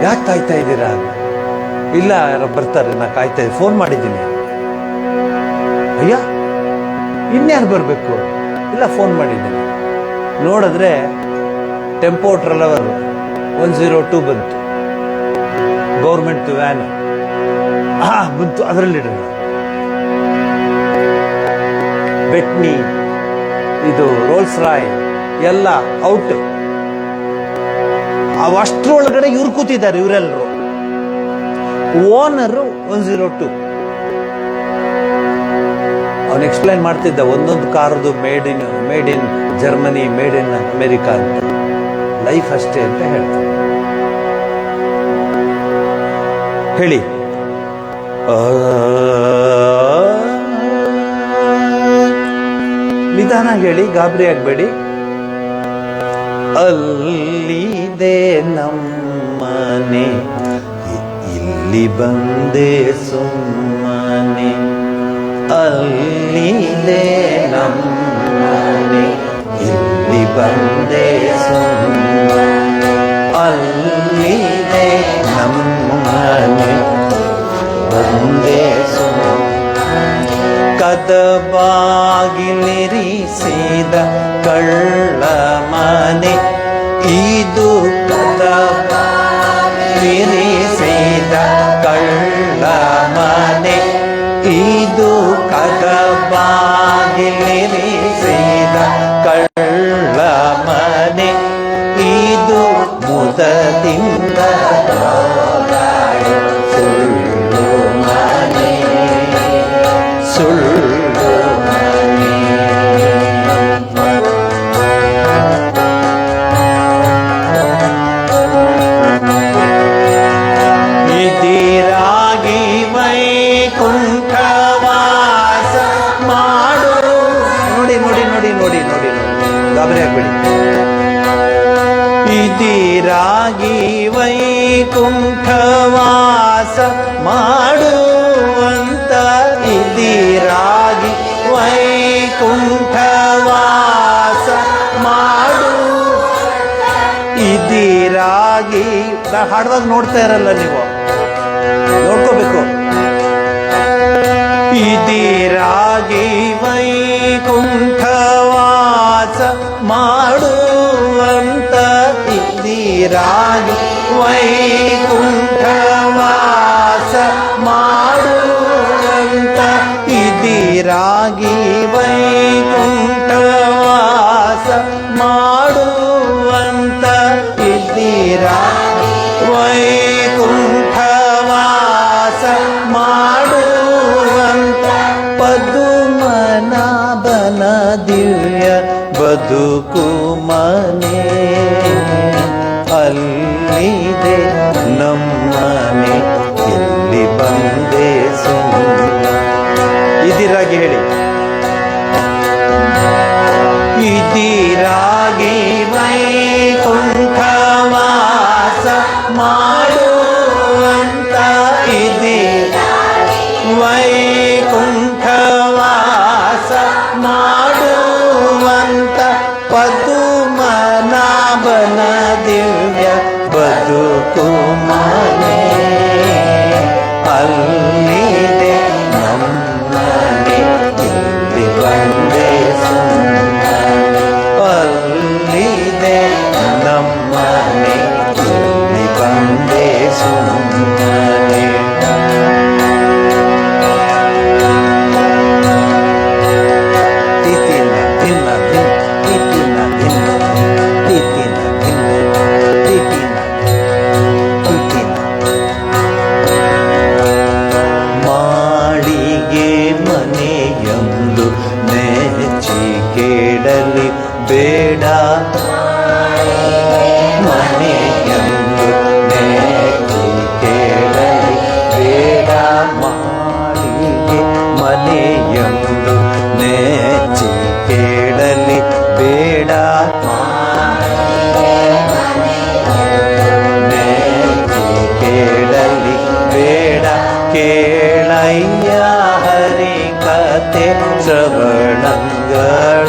ಯಾಕೆ ಕಾಯ್ತಾ ಇದ್ದೀರಾ? ಇಲ್ಲ, ಯಾರು ಬರ್ತಾರೆ, ನಾ ಕಾಯ್ತಾ ಇದ್ದೀನಿ, ಫೋನ್ ಮಾಡಿದ್ದೀನಿ. ಅಯ್ಯ, ಇನ್ಯಾರು ಬರಬೇಕು? ಇಲ್ಲ, ಫೋನ್ ಮಾಡಿದ್ದೀನಿ. ನೋಡಿದ್ರೆ ಟೆಂಪೋ ಟ್ರಾವೆಲರ್ 102 ಬಂತು, ಗೌರ್ಮೆಂಟ್ ವ್ಯಾನ್ ಬಂತು. ಅದರಲ್ಲಿ ಬೆಟ್ನಿ, ಇದು ರೋಲ್ಸ್ ರಾಯ್ ಎಲ್ಲ ಔಟ್. ಅಷ್ಟರೊಳಗಡೆ ಇವ್ರು ಕೂತಿದ್ದಾರೆ, ಇವರೆಲ್ಲರೂ. ಓನರು 102. ಅವನು ಎಕ್ಸ್ಪ್ಲೈನ್ ಮಾಡ್ತಿದ್ದ ಒಂದೊಂದು ಕಾರ್ದು made in Germany, made in America ಅಂತ. ಲೈಫ್ ಅಷ್ಟೇ ಅಂತ ಹೇಳ್ತಾರೆ. ಹೇಳಿ, ನಿಧಾನ ಹೇಳಿ, ಗಾಬರಿ ಆಗಬೇಡಿ. ಅಲ್ಲಿದೆ ನಮ್ಮನೆ, ಇಲ್ಲಿ ಬಂದೆ ಸುಮ್ಮನೆ. ಅಲ್ಲಿದೆ ನಮ್ಮನೆ, ಇಲ್ಲಿ ಬಂದೆ ಸುಮ್ಮನೆ. ಅಲ್ಲಿದೆ ನಮ್ಮನೆ, ಬಂದೆ ಸುಮ್ಮನೆ. ಕದಬಾಗಿಲಿರಿಸಿದ ಕಳ್ಳ ಮನೆ ಇದು, ಕದಬಾಗಿಲಿರಿಸಿದ ಕಳ್ಳ ಮನೆ ಇದು, ಕದಬಾಗಿಲಿರಿಸಿದ ಕಳ್ಳ ಮನೆ ಇದು. ಮುದದಿಂದ ಸುಳ್ಳು ಮನೆ, ಸುಳ್ಳು ಮನೆ. ಇದಿರಾಗಿ ವೈಕುಂಠವಾಸ ಮಾಡು. ನೋಡಿ ನೋಡಿ ನೋಡಿ ನೋಡಿ ನೋಡಿ ನೋಡಿ, ಗಾಬರಿ ಆಗ್ಬೇಡಿ. ಇದಿರಾಗಿ ವೈಕುಂಠವಾಸ ಮಾಡುವಂತ, ಇದಿರಾಗಿ ವೈಕುಂಠವಾಸ ಮಾಡು. ಇದಿರಾಗಿ ಹಾಡುವಾಗ ನೋಡ್ತಾ ಇರಲ್ಲ ನೀವು, ನೋಡ್ಕೋಬೇಕು. ಇದಿರಾಗಿ ವೈಕುಂಠವಾಸ ಮಾಡುವಂತ, ಇದಿರಾಗಿ ವೈಕುಂಠವಾಸ ಮಾಡುವಂತ, ಇದಿರಾಗಿ ವೈಕುಂಠವಾಸ ಮಾಡುವಂತ, ಇದಿರಾಗಿ ವೈಕುಂಠವಾಸ ಮಾಡುವಂತ. ಪದುಮನಾಭನ ದಿವ್ಯ ಬದುಕು ಮನೆ, ಅಲ್ಲಿದೆ ನಮ್ಮನೆ, ಇಲ್ಲಿ ಬಂದೆ ಸುಮ್ಮನೆ. ಇದಿರಾಗಿ ಹೇಳಿ, ಇದಿರಾಗಿ ವೈಕುಂಠವಾಸ ಮಾಡುವಂತ, ಇದಿರಾಗಿ ವೈಕುಂಠವಾಸ ಮಾಡುವಂತ. ಪದು ಜೀವನ ದಿವ್ಯ ಬದುಕು ಮನೆ ಅಲ್ಲಿದೆ ನಮ್ಮನೆ ಇಲ್ಲಿ ಬಂದೆ ಸುಮ್ಮನೆ ಅಲ್ಲಿದೆ ನಮ್ಮನೆ ಇಲ್ಲಿ ಬಂದೆ ಸುಮ್ಮನೆ ಬೇಡ ಮನೆಯಂದು ನೆಚ್ಚಿ ಕೇಳಲಿ ಬೇಡ ಮಾಳಿಗೆ ಮನೆಯಂದು ನೆಚ್ಚಿ ಕೇಳಲಿ ಬೇಡ ನೆಚ್ಚಿ ಕೇಳಲಿ ಬೇಡ ಕೇಳಯ್ಯ ಹರಿ ಕತೆ ಶ್ರವಣಂಗಳ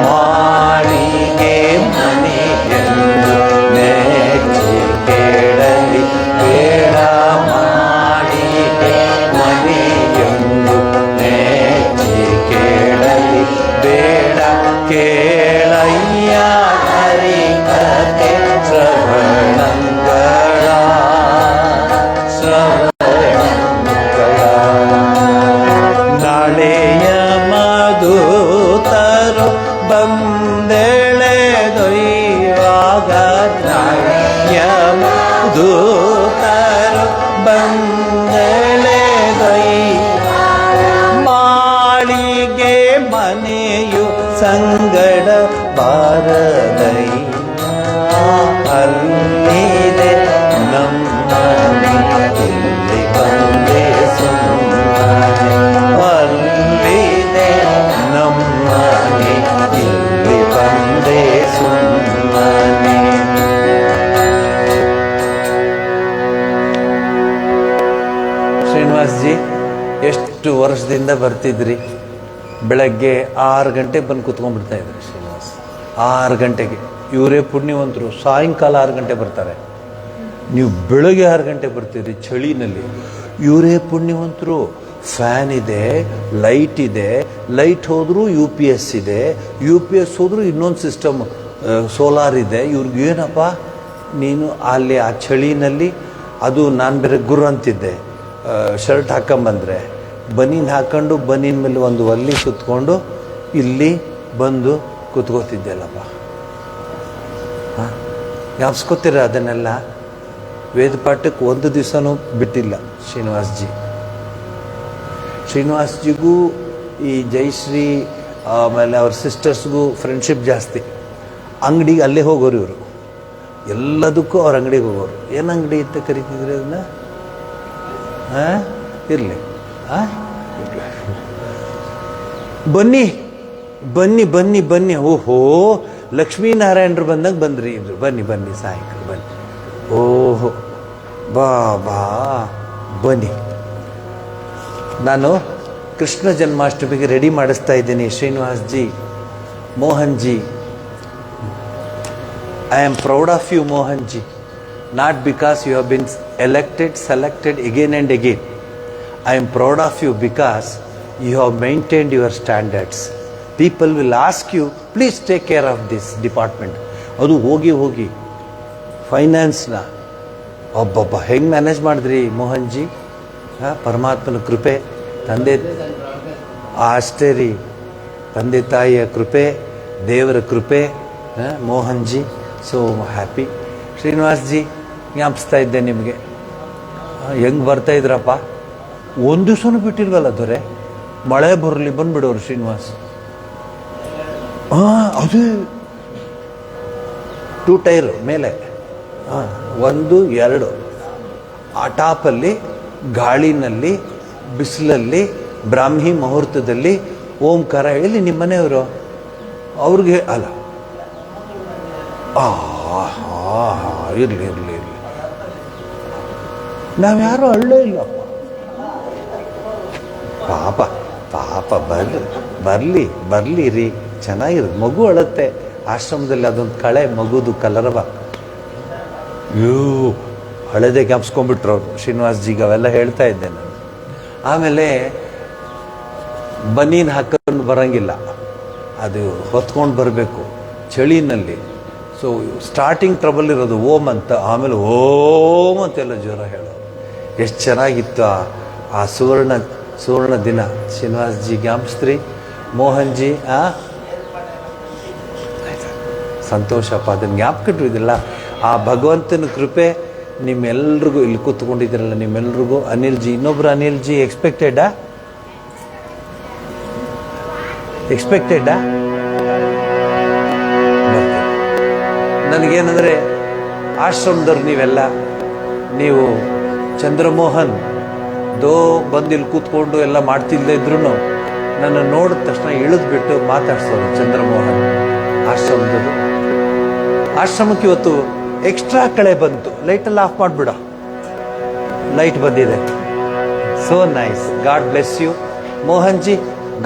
ಮಾಳಿಗೆ ಮನೆಯಂದು ನೆಚ್ಚಿ ಕೇಳಲಿ ಬೇಡ ಮಾಳಿಗೆ ಮನೆಯಂದು ನೆಚ್ಚಿ ಕೇಳಲಿ ಬೇಡ ಕೇಳಯ್ಯ ಹರಿ ಕತೆ ಶ್ರವಣಂಗಳ ನಾಳೆಯ ಮಧುತರು ಬಂದೆಳೆದೊಯ್ಯುವಾಗ ನಾಳೆಯ ಮಧುತರು ಬಂದೆಳೆದೊಯ್ಯುವಾಗ ಮಾಳಿಗೆ ಮನೆಯು ಸಂಗಡ ಬಾರದಯ್ಯ ಅಲ್ಲಿದೆ ನಮ್ಮನೆ ಇಲ್ಲಿ ಬಂದೆ ಸುಮ್ಮನೆ ಅಲ್ಲಿದೆ ನಮ್ಮನೆ ಇಲ್ಲಿ ಬಂದೆ ಸುಮ್ಮನೆ ಶ್ರೀನಿವಾಸ್ ಜಿ ಎಷ್ಟು ವರ್ಷದಿಂದ ಬರ್ತಿದ್ರಿ ಬೆಳಗ್ಗೆ 6 ಗಂಟೆಗೆ ಬಂದು ಕೂತ್ಕೊಂಡ್ಬಿಡ್ತಾ ಇದ್ರಿ ಶ್ರೀನಿವಾಸ್ 6 ಗಂಟೆಗೆ ಇವರೇ ಪುಣ್ಯವಂತರು ಸಾಯಂಕಾಲ 6 ಗಂಟೆ ಬರ್ತಾರೆ ನೀವು ಬೆಳಗ್ಗೆ 6 ಗಂಟೆ ಬರ್ತೀರಿ ಚಳಿನಲ್ಲಿ ಇವರೇ ಪುಣ್ಯವಂತರು ಫ್ಯಾನ್ ಇದೆ ಲೈಟ್ ಹೋದರೂ UPS ಇದೆ UPS ಹೋದರೂ ಇನ್ನೊಂದು ಸಿಸ್ಟಮ್ ಸೋಲಾರ್ ಇದೆ ಇವ್ರಿಗೆ ಏನಪ್ಪ ನೀನು ಅಲ್ಲಿ ಆ ಚಳಿನಲ್ಲಿ ಅದು ನಾನು ಬೇರೆ ಗುರು ಅಂತಿದ್ದೆ ಶರ್ಟ್ ಹಾಕೊಂಬಂದ್ರೆ ಬನೀನ್ ಹಾಕೊಂಡು ಬನೀನ್ ಮೇಲೆ ಒಂದು ಒಲ್ಲಿ ಸುತ್ಕೊಂಡು ಇಲ್ಲಿ ಬಂದು ಕೂತ್ಕೋತಿದ್ದೆಲ್ಲಪ್ಪ ಹಾಂ ಜ್ಞಾಪಿಸ್ಕೋತೀರ ಅದನ್ನೆಲ್ಲ ವೇದ ಪಾಠಕ್ಕೆ ಒಂದು ದಿವಸನೂ ಬಿಟ್ಟಿಲ್ಲ ಶ್ರೀನಿವಾಸ್ ಜಿಗೂ ಈ ಜಯಶ್ರೀ ಆಮೇಲೆ ಅವ್ರ ಸಿಸ್ಟರ್ಸ್ಗೂ ಫ್ರೆಂಡ್ಶಿಪ್ ಜಾಸ್ತಿ ಅಂಗಡಿಗೆ ಅಲ್ಲೇ ಹೋಗೋರು ಇವರು ಎಲ್ಲದಕ್ಕೂ ಅವ್ರ ಅಂಗಡಿಗೆ ಹೋಗೋರು ಏನು ಅಂಗಡಿ ಅಂತ ಕರಿತಿದ್ರಿ ಅದನ್ನ ಹಾಂ ಇರಲಿ ಬನ್ನಿ ಬನ್ನಿ ಬನ್ನಿ ಬನ್ನಿ ಓಹೋ ಲಕ್ಷ್ಮೀನಾರಾಯಣರು ಬಂದಾಗ ಬಂದ್ರಿ ಇದ್ರು ಬನ್ನಿ ಸಾಯಂಕಾಲ ಬನ್ನಿ ಓಹೋ ಬಾ ಬನ್ನಿ ನಾನು ಕೃಷ್ಣ ಜನ್ಮಾಷ್ಟಮಿಗೆ ರೆಡಿ ಮಾಡಿಸ್ತಾ ಇದ್ದೀನಿ Srinivas ji Mohan ji I am proud of you Mohan ji not because you have been selected again and again. I am proud of you because you have maintained your standards. People will ask you, please take care of this department. ಅದು ಹೋಗಿ ಫೈನಾನ್ಸ್ನ ಒಬ್ಬೊಬ್ಬ ಹೆಂಗೆ manage ಮಾಡಿದ್ರಿ Mohan G ಪರಮಾತ್ಮನ ಕೃಪೆ ತಂದೆ ಅಷ್ಟೇ ರೀ ತಂದೆ ತಾಯಿಯ ಕೃಪೆ ದೇವರ ಕೃಪೆ ಮೋಹನ್ ಜಿ ಸೋ ಹ್ಯಾಪಿ ಶ್ರೀನಿವಾಸ್ ಜಿ ಜ್ಞಾಪಿಸ್ತಾ ಇದ್ದೆ ನಿಮಗೆ ಹೆಂಗೆ ಬರ್ತಾ ಇದ್ರಪ್ಪ ಒಂದು ದಿವಸನೂ ಬಿಟ್ಟಿಲ್ವಲ್ಲ ದೊರೆ ಮಳೆ ಬರಲಿ ಬಂದ್ಬಿಡೋರು ಶ್ರೀನಿವಾಸ್ ಅದೇ 2 ಟೈರ್ ಮೇಲೆ 1 2 ಆ ಟಾಪಲ್ಲಿ ಗಾಳಿನಲ್ಲಿ ಬಿಸಿಲಲ್ಲಿ ಬ್ರಾಹ್ಮಿ ಮುಹೂರ್ತದಲ್ಲಿ ಓಂಕಾರ ಹೇಳಿ ನಿಮ್ಮ ಮನೆಯವರು ಅವ್ರಿಗೆ ಅಲ್ಲ ಇರಲಿ ನಾವ್ಯಾರೂ ಅಳ್ಳೇ ಇಲ್ಲಪ್ಪ ಪಾಪ ಬರಲಿ ರೀ, ಚೆನ್ನಾಗಿರುತ್ತೆ. ಮಗು ಅಳುತ್ತೆ ಆಶ್ರಮದಲ್ಲಿ, ಅದೊಂದು ಕಳೆ ಮಗುದು ಕಲರವ. ಹಳೆದೇ ಜ್ಞಾಪಿಸ್ಕೊಂಡ್ಬಿಟ್ರು ಅವರು ಶ್ರೀನಿವಾಸ್ಜಿಗೆ. ಅವೆಲ್ಲ ಹೇಳ್ತಾ ಇದ್ದೆ ನಾನು. ಆಮೇಲೆ ಬನೀನ್ ಹಾಕೊಂಡು ಬರೋಂಗಿಲ್ಲ, ಅದು ಹೊತ್ಕೊಂಡು ಬರಬೇಕು ಚಳಿನಲ್ಲಿ. ಸೊ ಸ್ಟಾರ್ಟಿಂಗ್ ಟ್ರಬಲ್ ಇರೋದು ಓಮ್ ಅಂತ, ಆಮೇಲೆ ಓಮ್ ಅಂತೆಲ್ಲ ಜ್ವರ ಹೇಳೋದು. ಎಷ್ಟು ಚೆನ್ನಾಗಿತ್ತು ಆ ಸುವರ್ಣ ದಿನ. ಶ್ರೀನಿವಾಸ್ಜಿ ಜ್ಞಾಪಿಸ್ತ್ರಿ, ಮೋಹನ್ಜಿ ಸಂತೋಷಪ್ಪ, ಅದನ್ನು ಜ್ಞಾಪಕಟ್ಟು ಇದಿಲ್ಲ. ಆ ಭಗವಂತನ ಕೃಪೆ ನಿಮ್ಮೆಲ್ರಿಗೂ, ಇಲ್ಲಿ ಕೂತ್ಕೊಂಡಿದ್ದೀರಲ್ಲ ನಿಮ್ಮೆಲ್ರಿಗೂ. ಅನಿಲ್ಜಿ, ಇನ್ನೊಬ್ರು ಅನಿಲ್ಜಿ ಎಕ್ಸ್ಪೆಕ್ಟೆಡ್ಡಾ? ನನಗೇನಂದರೆ ಆಶ್ರಮದವ್ರು ನೀವೆಲ್ಲ, ನೀವು ಚಂದ್ರಮೋಹನ್ ಬಂದು ಇಲ್ಲಿ ಕೂತ್ಕೊಂಡು ಎಲ್ಲ ಮಾಡ್ತಿಲ್ಲದೆ ಇದ್ರು ನನ್ನ ನೋಡಿದ ತಕ್ಷಣ ಇಳಿದ್ಬಿಟ್ಟು ಮಾತಾಡ್ಸೋರು ಚಂದ್ರಮೋಹನ್. ಆಶ್ರಮಕ್ಕೆ ಇವತ್ತು ಎಕ್ಸ್ಟ್ರಾ ಕಳೆ ಬಂತು. ಲೈಟೆಲ್ಲ ಆಫ್ ಮಾಡಿಬಿಡ, ಲೈಟ್ ಬಂದಿದೆ. So nice. God bless you Mohan ji,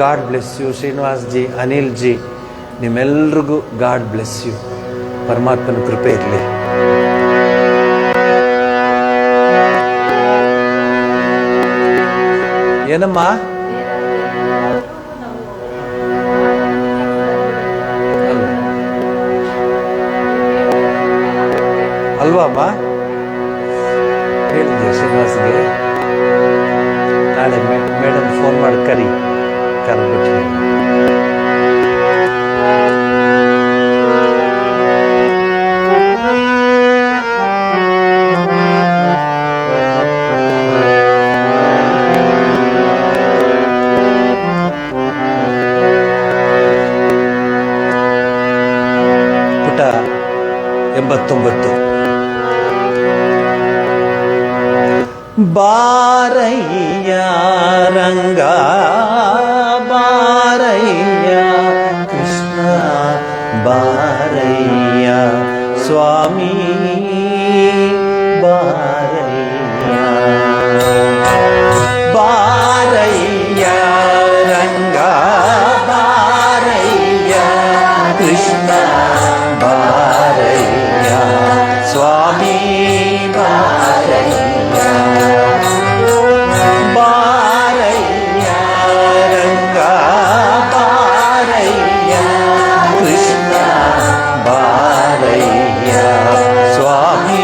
God bless you Srinivas ji, Anil ji, ನಿಮ್ಮೆಲ್ರಿಗೂ ಗಾಡ್ ಬ್ಲೆಸ್ ಯು. ಪರಮಾತ್ಮನ ಕೃಪೆ ಇರಲಿ. ಏನಮ್ಮ? ಅಲ್ವಾ ಅಮ್ಮ? ಹೇಳಿದ್ದೆ ಶ್ರೀನಿವಾಸ್ಗೆ, ನಾಳೆ ಮೇಡಮ್ ಫೋನ್ ಮಾಡಿ ಕರೆದ್ಬಿಟ್ಟು ಪುಟ 89. ಬಾರಯ್ಯ ರಂಗ ಬಾರಯ್ಯ ಕೃಷ್ಣ ಬಾರಯ್ಯ ಸ್ವಾಮಿ ಬಾರಯ್ಯ. ಬಾರಯ್ಯ ರಂಗ ಬಾರಯ್ಯ ಕೃಷ್ಣ ಬಾರಯ್ಯ ಸ್ವಾಮಿ ಬಾರಯ್ಯ. ಬಾರಯ್ಯ ರಂಗ ಬಾರಯ್ಯ ಕೃಷ್ಣ ಬಾರಯ್ಯ ಸ್ವಾಮಿ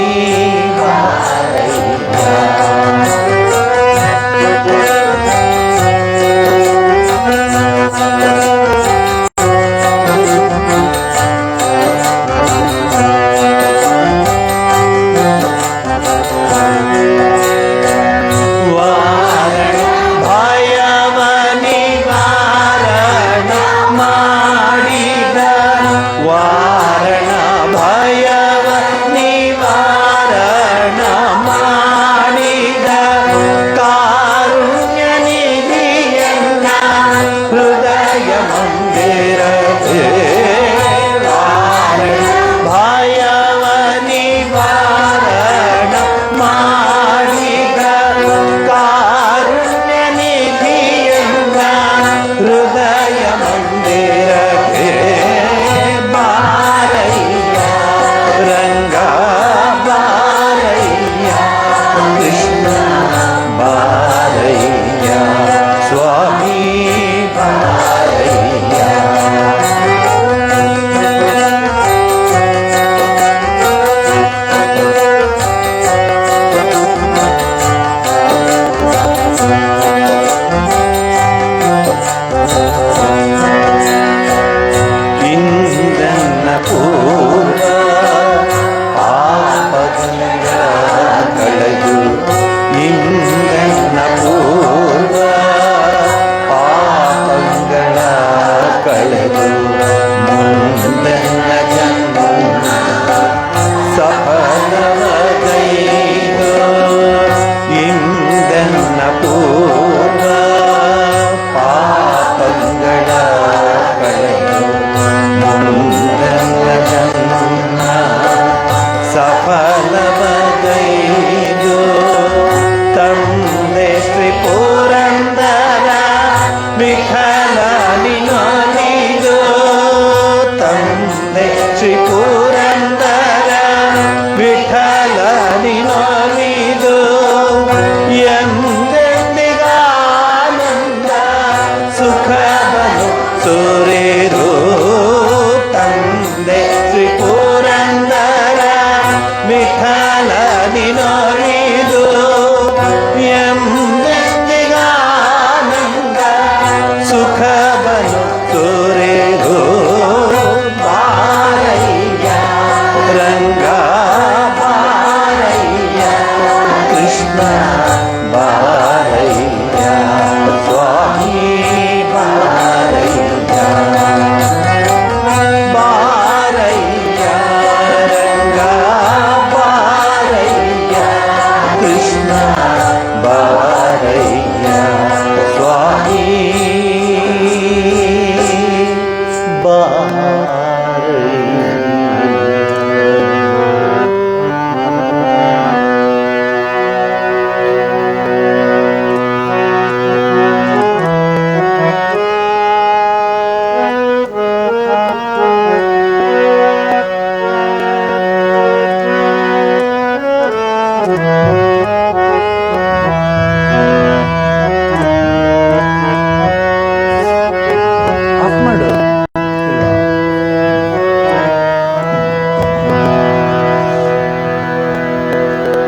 ಬಾರಯ್ಯ. ಸ್ವಾಮಿ ಬಾರಯ್ಯ. ತೋರೇರೋ ತಂದೆ ಶ್ರೀ ಪುರಂದರ ವಿಠಲ ನಿನೊಲಿದು ಎಂದೆಂದಿಗಾನಂದ ಸುಖವನ್ನು ತೋರೇರೋ ಬಾರಯ್ಯ ರಂಗ ಬಾರಯ್ಯ ಕೃಷ್ಣ ಬಾರಯ್ಯ ಸ್ವಾಮಿ ಬಾರಯ್ಯ ಬಾರಯ್ಯ ರಂಗ ಬಾರಯ್ಯ ಕೃಷ್ಣ ಬಾರಯ್ಯ ಸ್ವಾಮಿ ಆಫ್ ಮಾಡು.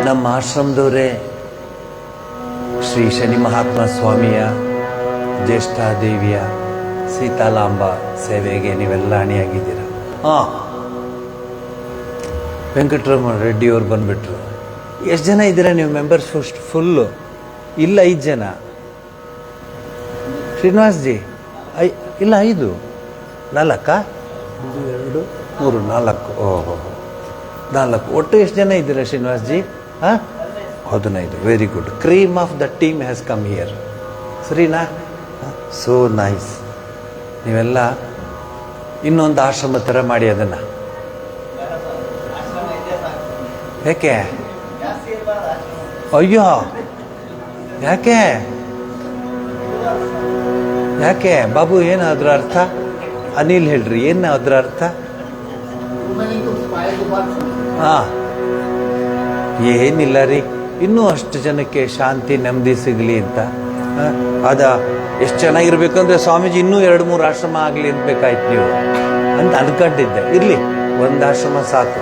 ನಮ್ಮ ಆಶ್ರಮದವರೇ ಶ್ರೀ ಶನಿ ಮಹಾತ್ಮ ಸ್ವಾಮಿಯ ಜ್ಯೇಷ್ಠಾದೇವಿಯ ಸೀತಾಲಾಂಬ ಸೇವೆಗೆ ನೀವೆಲ್ಲ ಅಣಿಯಾಗಿದ್ದೀರ. ವೆಂಕಟರಮಣ ರೆಡ್ಡಿ ಅವ್ರು ಬಂದ್ಬಿಟ್ರು. ಎಷ್ಟು ಜನ ಇದ್ದೀರಾ ನೀವು ಮೆಂಬರ್ಸ್? ಫುಲ್ಲು ಇಲ್ಲ 5 ಜನ. ಶ್ರೀನಿವಾಸ್ ಜಿ ಇಲ್ಲ 5 4 1 2 3 4 ಓಹೋ 4 ಒಟ್ಟು ಎಷ್ಟು ಜನ ಇದ್ದೀರಾ Srinivas ji? 15. Very good. Cream of the team has come here. ಸರಿನಾ? So nice. ನೀವೆಲ್ಲ ಇನ್ನೊಂದು ಆಶ್ರಮ ಥರ ಮಾಡಿ ಅದನ್ನು. ಯಾಕೆ? ಅಯ್ಯೋ ಯಾಕೆ ಯಾಕೆ ಬಾಬು, ಏನು ಅದ್ರ ಅರ್ಥ? ಅನಿಲ್ ಹೇಳ್ರಿ, ಏನು ಅದ್ರ ಅರ್ಥ? ಏನಿಲ್ಲ ರೀ, ಇನ್ನೂ ಅಷ್ಟು ಜನಕ್ಕೆ ಶಾಂತಿ ನೆಮ್ಮದಿ ಸಿಗಲಿ ಅಂತ. ಅದ ಎಷ್ಟು ಚೆನ್ನಾಗಿರ್ಬೇಕಂದ್ರೆ ಸ್ವಾಮೀಜಿ ಇನ್ನೂ 2-3 ಆಶ್ರಮ ಆಗಲಿ ಅನ್ಬೇಕಾಯ್ತು ನೀವು ಅಂತ ಅನ್ಕೊಂಡಿದ್ದೆ. ಇರಲಿ, ಒಂದು ಆಶ್ರಮ ಸಾಕು.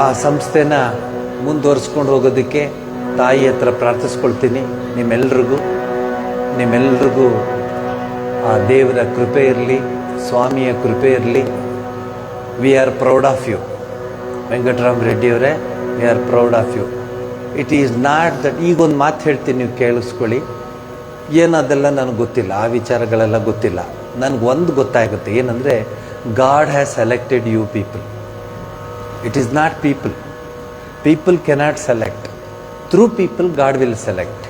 ಆ ಸಂಸ್ಥೆನ ಮುಂದುವರಿಸ್ಕೊಂಡು ಹೋಗೋದಕ್ಕೆ ತಾಯಿ ಹತ್ರ ಪ್ರಾರ್ಥಿಸ್ಕೊಳ್ತೀನಿ. ನಿಮ್ಮೆಲ್ರಿಗೂ ಆ ದೇವರ ಕೃಪೆ ಇರಲಿ, ಸ್ವಾಮಿಯ ಕೃಪೆ ಇರಲಿ. We are proud of you Venkataram Reddy ಅವರೇ, we are proud of you. It is not that. ಈಗೊಂದು ಮಾತು ಹೇಳ್ತೀನಿ, ನೀವು ಕೇಳಿಸ್ಕೊಳ್ಳಿ. ಏನದೆಲ್ಲ ನನಗೆ ಗೊತ್ತಿಲ್ಲ, ಆ ವಿಚಾರಗಳೆಲ್ಲ ಗೊತ್ತಿಲ್ಲ. ನನಗೊಂದು ಗೊತ್ತಾಗುತ್ತೆ, ಏನಂದರೆ God has selected you people. It is not people. People cannot select. Through people, God will select.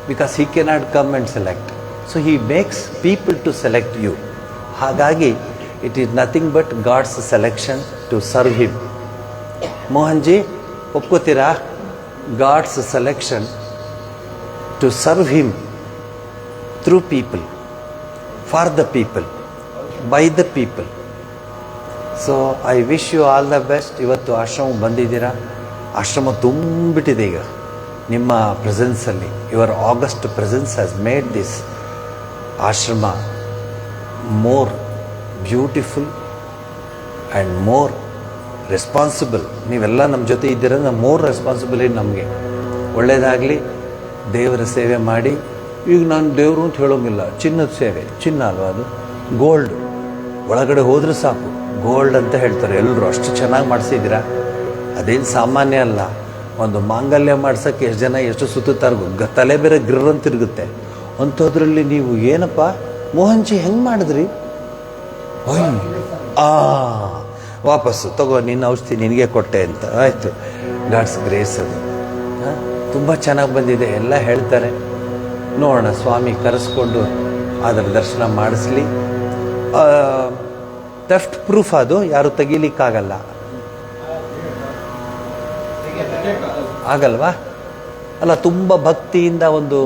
Because He cannot come and select. So He makes people to select you. Hagagi, it is nothing but God's selection to serve Him. Mohanji, ಒಪ್ಕೋತೀರಾ? God's selection to serve Him through people, for the people, by the people. So I wish you all the best. ಇವತ್ತು ಆಶ್ರಮ ಬಂದಿದ್ದೀರಾ, ಆಶ್ರಮ ತುಂಬಿಟ್ಟಿದೆ ಈಗ ನಿಮ್ಮ ಪ್ರೆಸೆನ್ಸಲ್ಲಿ. Your august presence has made this ashram more beautiful and more responsible. ನೀವೆಲ್ಲ ನಮ್ಮ ಜೊತೆ ಇದ್ದೀರ, ಮೋರ್ ರೆಸ್ಪಾನ್ಸಿಬಿಲಿಟಿ ನಮಗೆ. ಒಳ್ಳೆಯದಾಗಲಿ, ದೇವರ ಸೇವೆ ಮಾಡಿ. ಈಗ ನಾನು ದೇವರು ಅಂತ ಹೇಳೋಂಗಿಲ್ಲ, ಚಿನ್ನದ ಸೇವೆ. ಚಿನ್ನ ಅಲ್ವಾ ಅದು? ಗೋಲ್ಡ್. ಒಳಗಡೆ ಹೋದ್ರೆ ಸಾಕು ಗೋಲ್ಡ್ ಅಂತ ಹೇಳ್ತಾರೆ ಎಲ್ಲರೂ. ಅಷ್ಟು ಚೆನ್ನಾಗಿ ಮಾಡಿಸಿದ್ದೀರಾ. ಅದೇನು ಸಾಮಾನ್ಯ ಅಲ್ಲ. ಒಂದು ಮಾಂಗಲ್ಯ ಮಾಡ್ಸೋಕ್ಕೆ ಎಷ್ಟು ಜನ ಎಷ್ಟು ಸುತ್ತುತ್ತಾರೆ, ತಲೆ ಬೇರೆ ಗ್ರರ್ ಅಂತ ತಿರುಗುತ್ತೆ. ಅಂಥದ್ರಲ್ಲಿ ನೀವು ಏನಪ್ಪ ಮೋಹನ್ಜಿ ಹೆಂಗೆ ಮಾಡಿದ್ರಿ? ವಾಪಸ್ಸು ತಗೋ, ನಿನ್ನ ಔಷಧಿ ನಿನಗೆ ಕೊಟ್ಟೆ ಅಂತ. ಆಯಿತು, ಗಾಡ್ಸ್ ಗ್ರೇಸ್ ಅದು. ತುಂಬ ಚೆನ್ನಾಗಿ ಬಂದಿದೆ ಎಲ್ಲ ಹೇಳ್ತಾರೆ. ನೋಡೋಣ, ಸ್ವಾಮಿ ಕರೆಸ್ಕೊಂಡು ಅದರ ದರ್ಶನ ಮಾಡಿಸ್ಲಿ. ಥೆಫ್ಟ್ ಪ್ರೂಫ್ ಅದು, ಯಾರು ತೆಗೀಲಿಕ್ಕಾಗಲ್ಲ. ಆಗಲ್ವಾ? ಅಲ್ಲ, ತುಂಬ ಭಕ್ತಿಯಿಂದ ಒಂದು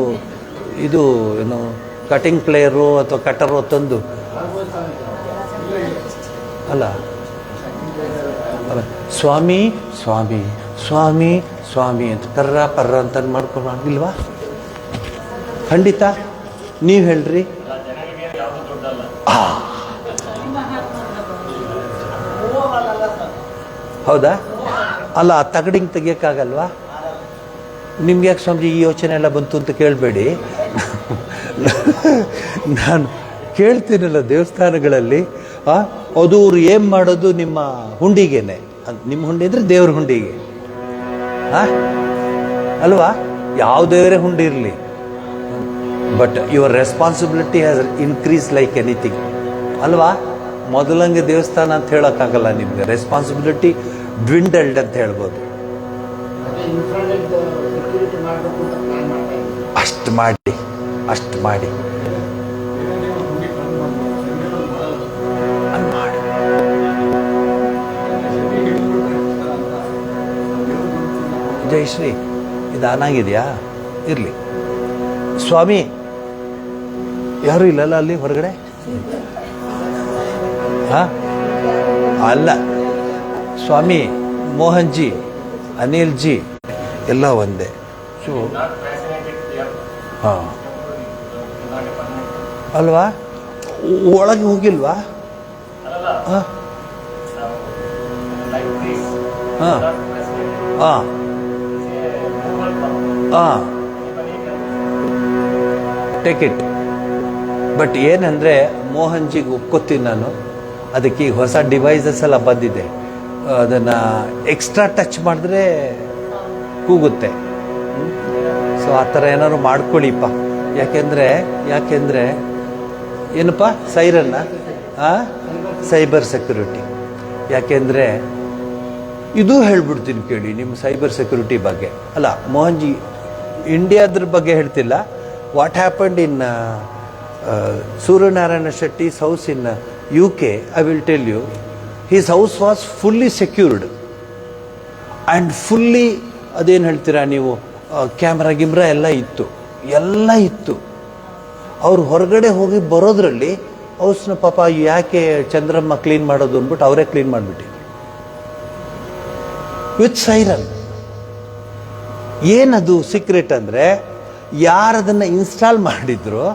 ಇದು ಏನು ಕಟಿಂಗ್ ಪ್ಲೇಯರು ಅಥವಾ ಕಟರು ತಂದು ಅಲ್ಲ ಸ್ವಾಮಿ ಸ್ವಾಮಿ ಸ್ವಾಮಿ ಸ್ವಾಮಿ ಅಂತ ಕರ್ರ ಪರ್ರ ಅಂತ ಮಾಡ್ಕೊಂಡು ಆಗಿಲ್ವಾ? ಖಂಡಿತ ನೀವು ಹೇಳ್ರಿ. ಹೌದಾ? ಅಲ್ಲ, ಆ ತಗಡಿಂಗ್ ತೆಗಿಯೋಕ್ಕಾಗಲ್ವಾ? ನಿಮ್ಗೆ ಯಾಕೆ ಸ್ವಾಮೀಜಿ ಈ ಯೋಚನೆ ಎಲ್ಲ ಬಂತು ಅಂತ ಕೇಳಬೇಡಿ. ನಾನು ಕೇಳ್ತೀನಲ್ಲ ದೇವಸ್ಥಾನಗಳಲ್ಲಿ, ಅದು ಅವ್ರು ಏನು ಮಾಡೋದು ನಿಮ್ಮ ಹುಂಡಿಗೆನೆ. ನಿಮ್ಮ ಹುಂಡಿ ಅಂದರೆ ದೇವ್ರ ಹುಂಡಿಗೆ ಅಲ್ವಾ? ಯಾವ ದೇವರೇ ಹುಂಡಿ ಇರಲಿ, but your responsibility has increase like anything ಅಲ್ವಾ? ಮೊದಲಂಗೆ ದೇವಸ್ಥಾನ ಅಂತ ಹೇಳೋಕ್ಕಾಗಲ್ಲ ನಿಮಗೆ. ರೆಸ್ಪಾನ್ಸಿಬಿಲಿಟಿ ಡ್ವಿಂಡಲ್ಡ್ ಅಂತ ಹೇಳ್ಬೋದು. ಅಷ್ಟು ಮಾಡಿ ಜಯಶ್ರೀ, ಇದು ಆನ್ ಆಗಿದೆಯಾ? ಇರಲಿ. ಸ್ವಾಮಿ ಯಾರು ಇಲ್ಲಲ್ಲ ಅಲ್ಲಿ ಹೊರಗಡೆ? ಅಲ್ಲ ಸ್ವಾಮಿ, ಮೋಹನ್ ಜಿ, ಅನಿಲ್ ಜಿ ಎಲ್ಲ ಒಂದೇ. ಸೊ ಹಾಂ ಅಲ್ವಾ? ಒಳಗೆ ಹೋಗಿಲ್ವಾ? ಹಾಂ ಹಾಂ ಹಾಂ ಹಾಂ ಟೇಕ್ ಇಟ್. ಬಟ್ ಏನಂದರೆ ಮೋಹನ್ ಜಿಗೆ ಒಪ್ಕೋತೀನಿ ನಾನು. ಅದಕ್ಕೆ ಈಗ ಹೊಸ ಡಿವೈಸಸ್ ಎಲ್ಲ ಬಂದಿದೆ. ಅದನ್ನು ಎಕ್ಸ್ಟ್ರಾ ಟಚ್ ಮಾಡಿದ್ರೆ ಕೂಗುತ್ತೆ. ಸೊ ಆ ಥರ ಏನಾದ್ರು ಮಾಡ್ಕೊಳ್ಳಿಪ್ಪ. ಯಾಕೆಂದರೆ ಏನಪ್ಪ ಸೈರನ್ನ ಸೈಬರ್ ಸೆಕ್ಯೂರಿಟಿ. ಯಾಕೆಂದರೆ ಇದು ಹೇಳ್ಬಿಡ್ತೀನಿ ಕೇಳಿ ನಿಮ್ಮ ಸೈಬರ್ ಸೆಕ್ಯೂರಿಟಿ ಬಗ್ಗೆ. ಅಲ್ಲ ಮೋಹನ್ ಜಿ, ಇಂಡಿಯಾದ್ರ ಬಗ್ಗೆ ಹೇಳ್ತಿಲ್ಲ. What happened in Suryanarayana Shetty's house in UK, I will tell you, his house was fully secured and fully, ಅದೇನು ಹೇಳ್ತೀರಾ ನೀವು, ಕ್ಯಾಮ್ರಾ ಗಿಮ್ರಾ ಎಲ್ಲ ಇತ್ತು. ಅವ್ರು ಹೊರಗಡೆ ಹೋಗಿ ಬರೋದ್ರಲ್ಲಿ ಹೌಸ್ನ ಪಾಪ ಯಾಕೆ ಚಂದ್ರಮ್ಮ ಕ್ಲೀನ್ ಮಾಡೋದು ಅಂದ್ಬಿಟ್ಟು ಅವರೇ ಕ್ಲೀನ್ ಮಾಡಿಬಿಟ್ಟಿದ್ರು ವಿತ್ ಸೈರನ್. ಏನದು ಸೀಕ್ರೆಟ್ ಅಂದರೆ, ಯಾರದನ್ನ ಇನ್ಸ್ಟಾಲ್ ಮಾಡಿದ್ರು